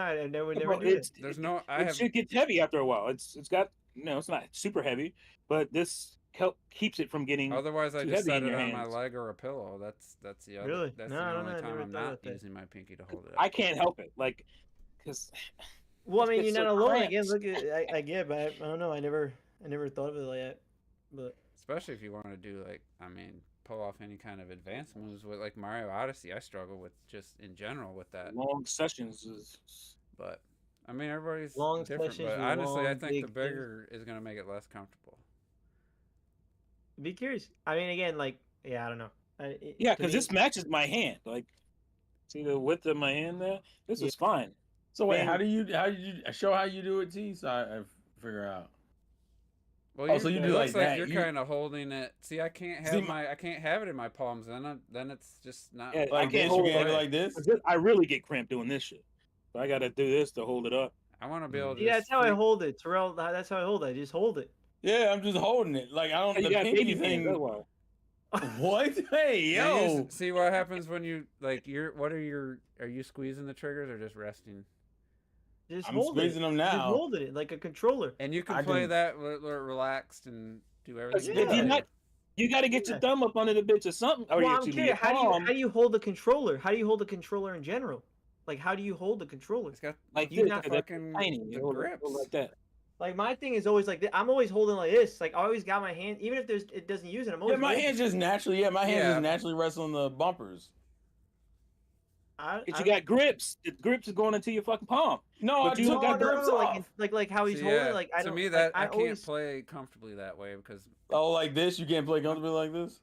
I never Bro, do it. it's, There's it, no. I it have. shit gets heavy after a while. It's got it's not super heavy, but this keeps it from getting. Otherwise, I too just heavy set in it your on my hands. leg or a pillow. That's the other. Really? That's No, the I don't only know. I time never I'm thought not about that. using my pinky to hold it up. I can't help it, like, because Well, I mean, It's you're not so alone. cramped. Again, look at I get, but I don't know. I never thought of it like that. But Especially if you want to do pull off any kind of advanced moves with like Mario Odyssey. I struggle with just in general with that. long sessions is. But I mean, everybody's Long different. sessions But with honestly, I long, think the big things. bigger is gonna make it less comfortable. be curious. I mean, again, like, yeah, I don't know. Yeah, To because me- this matches my hand. Like, see the width of my hand there? This is fine. So wait, Man. how do you show how you do it, T? So I figure out. Well, Oh, so you it do looks like that. You're You- kind of holding it. See, I can't See, have I can't have it in my palms. Then it's just not. Yeah, Like I can't this, you hold can have it. it like this. I really get cramped doing this shit. So I got to do this to hold it up. I want to be able to. Yeah, just that's how I free- hold it, Terrell. That's how I hold it. I just hold it. Yeah, I'm just holding it. Like I don't. You The got pinky baby hands. That's thing. why. What? Hey, Yeah, you yo. see what happens when you like are you squeezing the triggers or just resting? Just I'm hold squeezing it. them Just now. hold it like a controller. And you can I play can- that relaxed and do everything. But Yeah. you got to get your Yeah. thumb up under the bitch or something. Or Well, I'm excuse me, curious. your palm. How do you hold the controller? How do you hold the controller in general? Like, how do you hold the controller? It's got Like you this, not that's fucking tiny. the You hold it grips. like that. Like, my thing is always like this. I'm always holding like this. Like, I always got my hand, even if it doesn't use it. I'm always Yeah, my holding hands it. just naturally. Yeah, my hands Yeah. just naturally rest on the bumpers. But you got grips. The grips are going into your fucking palm. No, But I you took got the grips off. like how he's See, holding. yeah, Like, I to don't. me like, that I can't always, play comfortably that way because Oh, like this? You can't play comfortably like this?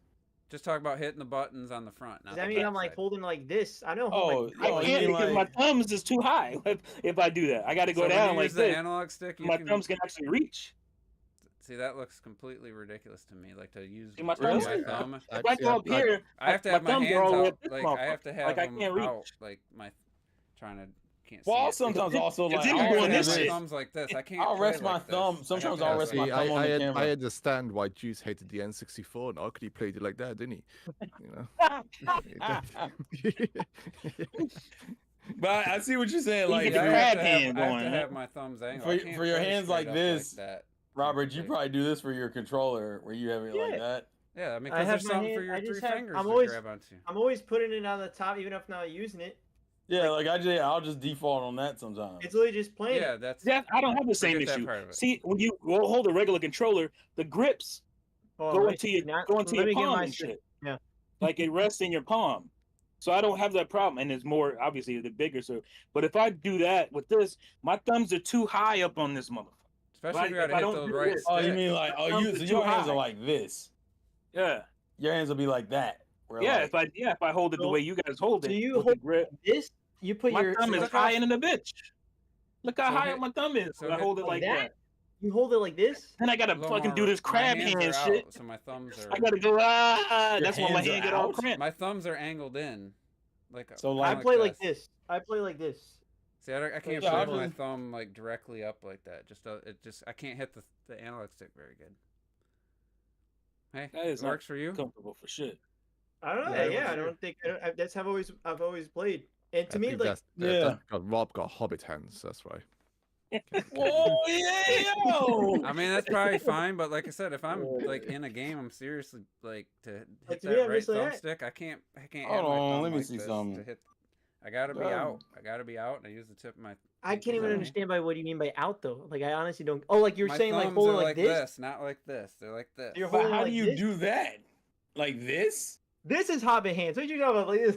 Just talk about hitting the buttons on the front. Not Does that the mean I'm like backside. holding like this? I know. Oh, like, no, I you can't mean because like- my thumbs is too high. If I do that, I got to go So when down you like use the this. analog stick, you My can thumbs can actually reach. see that looks completely ridiculous to me. Like to use See, my thumbs- my thumb. If I Actually, go up here, I have to my have my thumbs are hands all the way out. up this Like I have to have Like, I them can't reach. out. Like my trying to can't Well, see I'll it. sometimes It's- also it's like even I I'll have doing to rest have this my shit. thumbs like this. I can't. I'll play rest my like this. thumb. I have Sometimes to I'll have rest it. my See, thumb on the I camera. understand why Juice hated the N64 now, because he played it like that, didn't he? You know? But I see what you're saying. You Like, get Yeah, the for- I have crab to have, hand I have going, to huh? have my thumbs angled. For your hands like this, that. Robert, you Like- probably do this for your controller, where you have it like Yeah. that. Yeah, I mean, I because have there's my something hand- for your I three just have- fingers I'm to always- grab onto. I'm always putting it on the top, even if I'm not using it. Yeah, like I'll just default on that sometimes. It's literally just playing. Yeah, it. that's. I don't have the same Forget that issue. part of it. See, when you go hold a regular controller, the grips Oh, go let me into see. your Now- go into let your me get palm my and shit. shit. Yeah. Like it rests in your palm. So I don't have that problem, and it's more obviously the bigger. So, but if I do that with this, my thumbs are too high up on this motherfucker. Especially if you Right, gotta if I hit don't the do right this- Oh, you stick. mean like Thumbs so are your too hands high. are like this. Yeah, Your hands will be like that. where, yeah. like- If I hold it the So- way you guys hold so it, you with the hold- grip, This you put my your thumb so is look high how- in the bitch. Look how So high hit- up my thumb is. so when I hit hold it like like that? that. You hold it like this. Then I gotta A little fucking more- do this my crab hands hand are shit. out, so my thumbs are. I gotta go. Your That's why my hands are hand get all out? cramped. My thumbs are angled in. Like So, kinda like- I play like this. I play like this. See, I can't Yeah, put I'll my just- thumb like directly up like that. I can't hit the analog stick very good. Hey, That is it not works for you. Comfortable for shit. I don't know. Yeah, Yeah, for I sure. don't think that's how I've always played. And to I me, think like that's Yeah. Rob got hobbit hands. That's why. Whoa, yeah, yo! I mean, that's probably fine, but like I said, if I'm like in a game, I'm seriously like to hit Like, to that me, I'm right just like, thumb "Hey." stick. I can't hit Hold my on, thumb let me like see this something. to hit. I gotta be Um, out. I gotta be out, and I use the tip of my. I can't even thumb. understand by what you mean by out though. Like I honestly don't. Oh, like you're My saying like thumbs hold it are like this. not like this. They're like this. You're But holding how like do you this? do that? Like this? This is hobbit hands. What you talking about? Like this?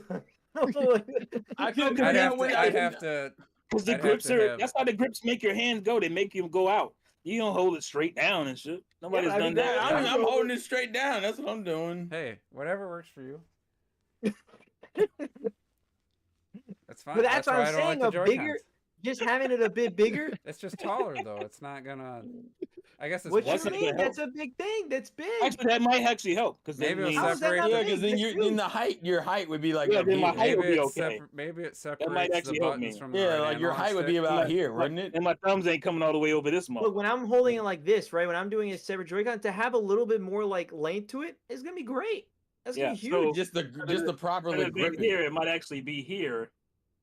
I couldn't I'd do have that when to. I I'd have to. Because the I'd have grips to are. have- That's how the grips make your hands go. They make you go out. You don't hold it straight down and shit. Nobody's I mean, done that. Yeah, that- I'm holding it straight down. That's what I'm doing. Hey, whatever works for you. That's fine. But that's what why I'm I don't saying, like the a bigger- Joy-Cons. Just having it a bit bigger. It's just taller though. It's not gonna. I guess it's. What What's you not possible. mean? gonna help? That's a big thing. That's big. Actually, that might actually help. Because Maybe it'll How is that separate. not Yeah, big? because then That's in huge. the height, your height would be like Yeah, up then my here. height would Maybe be it, okay. maybe it might separates the actually help buttons me. from the Yeah, right like your analog height would be stick. about here, wouldn't it? And my thumbs ain't coming all the way over this month. Look, when I'm holding it like this, right? When I'm doing a separate Joy-Con, to have a little bit more like length to it is gonna be great. That's gonna be Yeah, so- huge. Just the properly Instead of being grip. here, it might actually be here.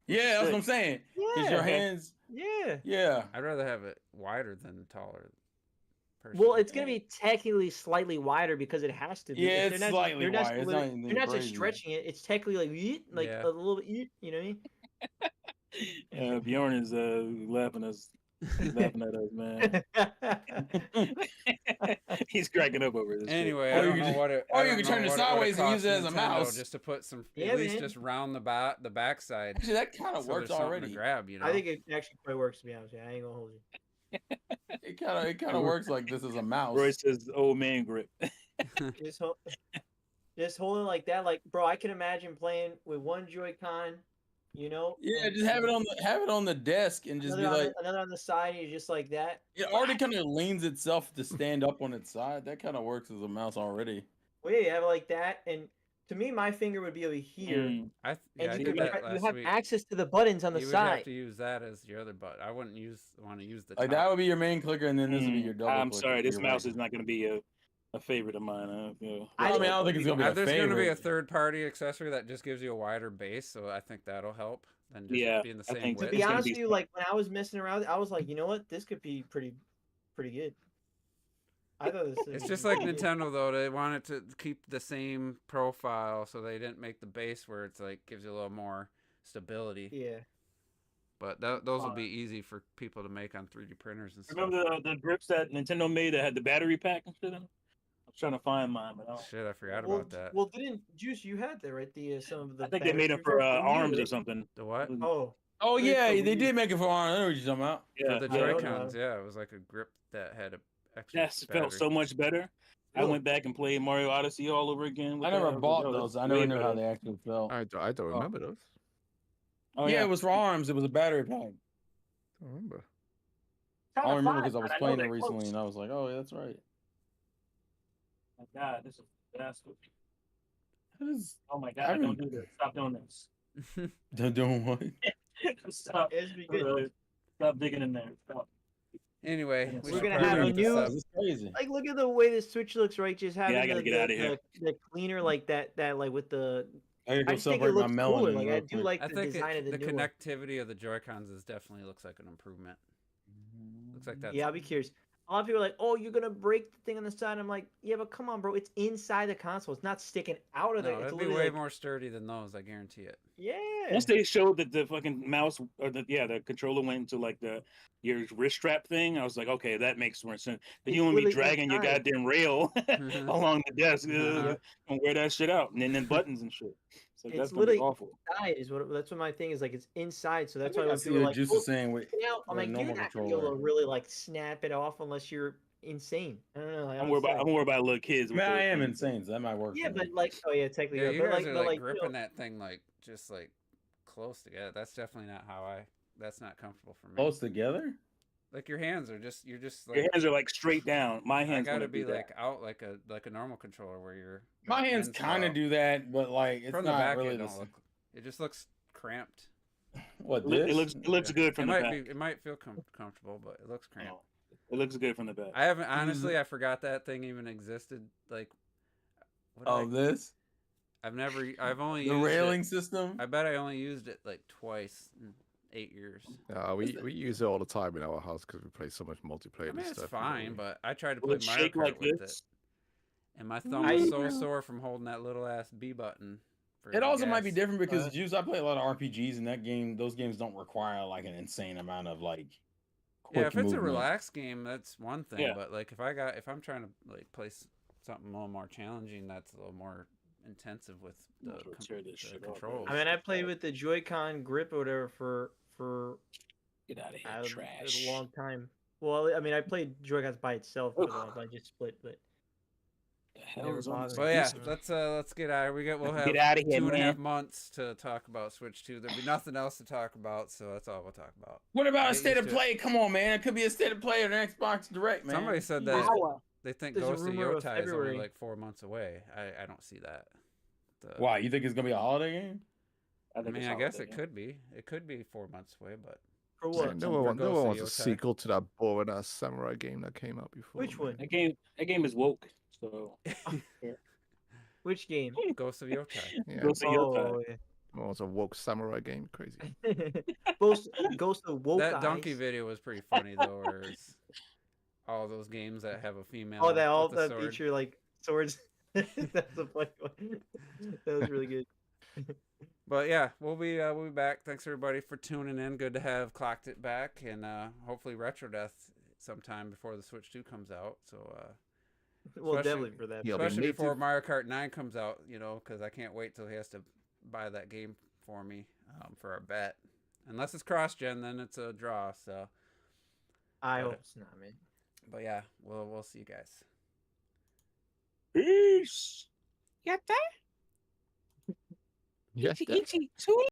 Yeah, that's what I'm saying. Because yeah. your hands, Yeah. yeah. I'd rather have it wider than taller. Well, personally. it's gonna be technically slightly wider because it has to be. Yeah, If it's they're slightly they're not wider. It's split- not anything They're not just crazy. stretching it. It's technically like Yeah. a little bit. You know what I mean? Bjorn is laughing at us, man. He's cracking up over this. shit. Anyway, Or I you don't could know just- what it. or I you don't could know turn it what sideways and costs use it as a Nintendo mouse. just to put some, Yeah, at least man. just round the backside. Actually, that kind of so works there's something already. To grab, you know. I think it actually quite works. To be honest, with you. I ain't gonna hold you. It kind of works like this is a mouse. Roy says old man grip. Just hold, just holding like that. Like, bro, I can imagine playing with one Joy-Con. You know. Yeah, and just have it on the desk and just another be on like, another on the side. And you're just like that. it already kind of leans itself to stand up on its side. That kind of works as a mouse already. Well, yeah, you have it like that, and to me, my finger would be over here, Mm. I and I you, did could, that you last have week. access to the buttons on the You would have side. to use that as your other butt. I wouldn't want to use the. Like top. that would be your main clicker, and then this would be your double. I'm clicker sorry, for this your mouse right. is not going to be a favorite of mine. I mean, I don't think it's gonna be a There's going to be a favorite. third-party accessory that just gives you a wider base, so I think that'll help than just Yeah, being the I same think so. width. To It's be gonna honest be with you, smart. like when I was messing around, I was like, you know what, this could be pretty good. I thought this. It's just like Nintendo though. They wanted to keep the same profile, so they didn't make the base where it's like gives you a little more stability. Yeah. But those will be easy for people to make on 3D printers and stuff. Remember the grips that Nintendo made that had the battery pack and shit in them? I'm trying to find mine, but I don't. Shit, I forgot Well, about that. well, didn't Juice you had that right? The some of the. I think they battery made them grips for you arms did. or something. The what? Oh, Oh Wait, yeah, for they Wii. did make it for arm. I know what you're talking about. Yeah, For the I don't Joy-Cons, know. yeah, it was like a grip that had a extra that felt battery. so much better. I went back and played Mario Odyssey all over again. with I that. never was like, bought oh, those. that's I never way knew how better. they actually felt. I don't remember those. Oh yeah, yeah, it was for ARMS. It was a battery pack. I don't remember. I only remember because I God, was know playing it they're recently, close. and I was like, "Oh, yeah, that's right." My God, this is bastard. That is. Oh my I God, haven't- don't do this. Stop doing this. They're doing what? Stop. It's be good. Stop digging in there. Stop. Anyway, we We're should gonna probably have a wrap this new- up. This is crazy. Like, look at the way the Switch looks, right? Just having I gotta the, get outta here. the cleaner like that like with the. I gotta I go just think it celebrate my looks cooler. melanin. Like I real do quick. like I the think design of the the new one. connectivity of the Joy-Cons is definitely looks like an improvement. Looks like that's Yeah, I'll be curious. A lot of people are like, "Oh, you're gonna break the thing on the side." I'm like, "Yeah, but come on, bro. It's inside the console. It's not sticking out of no, there. It's it'd be literally way like, more sturdy than those. I guarantee it. yeah." Once they showed that the fucking mouse or the controller went into like your wrist strap thing, I was like, okay, that makes more sense. But It's you want me literally dragging your inside. goddamn rail along the desk Uh-huh. and wear that shit out, and then buttons and shit. It's like It's that's gonna be literally awful. inside is what that's what my thing is like. It's inside, so that's I why think I when see people are what like, Juice "Oh, is saying. With now," I'm with a like, "You're normal not gonna be able controller. to really like snap it off unless you're insane." I don't know. Like, I'm worried about outside. I'm worried about little kids. I with mean, I those am things. insane, so that might work. Yeah, for me. but like, oh yeah, technically, Yeah, yeah, you but guys like, are but like like, you know, gripping that thing like just like close together. That's definitely not how I. That's not comfortable for me. Close together. Like your hands are just you're just Your like hands are like straight down. My I hands gotta wouldn't be do that. like out like a normal controller where you're My hands ends kind of out. do that, but like it's From the not back. really It the don't same. look. It just looks cramped. What It this? looks good from it the might back. be. It might feel comfortable, but it looks cramped. No, it looks good from the back. I haven't honestly. I forgot that thing even existed. Like, what did Oh, this I've never. I've only the used railing It, system. I bet I only used it like twice in 8 years. We use it all the time in our house because we play so much multiplayer I mean, and it's stuff. fine, but I tried to Will play it Mario shake Kart like with this? it, and my thumb I- was so sore from holding that little ass B button. For It also might be gas. different because Juice, I play a lot of RPGs, and those games don't require like an insane amount of like. Yeah, quick if it's a movement. relaxed game, that's one thing. Yeah. But like if I'm trying to like play something a little more challenging, that's a little more intensive with the, Might as well tear this shit off, controls. I mean, I played with the Joy-Con grip or whatever for Get out of here, a trash. long time. Well, I mean, I played Joy-Cons by itself for a while, but I just split. But The hell Never is on this bothered. But yeah, piece of- let's get out. We'll have Get outta here, 2.5 man. months to talk about Switch 2. There'll be nothing else to talk about, so that's all we'll talk about. What about Get a state of used to it. play? Come on, man. It could be a state of play or an Xbox Direct, man. Somebody said There's that they think there's a Ghost of rumor of Yotai is only February. like 4 months away. I don't see that. Why? You think it's gonna be a holiday game? I think mean, it's I guess holiday, it could be. It could be 4 months away, but for Yeah, what? no one Ghost of wants a Yotai. sequel to that boring ass samurai game that came out before. Which man. one? That game is woke. So Which game? Ghost of Yotai. Yeah, Ghost of Yotai. Oh, no one wants a woke samurai game. Crazy. yeah. Ghost of Woke That Eyes. donkey video was pretty funny though, where it's all those games that have a female. Oh, that all with a that sword. feature like swords. That's a funny one. That was really good. But yeah, we'll be back. Thanks everybody for tuning in. Good to have Clocked It back, and hopefully Retro Death sometime before the Switch 2 comes out. So Well, Especially- definitely for that. Yeah, but especially before native- Mario Kart 9 comes out, because I can't wait till he has to buy that game for me for our bet. Unless it's cross-gen, then it's a draw. So, I Got hope it. it's not, man. but yeah, we'll see you guys. peace. Yes, Itchy, itchy, too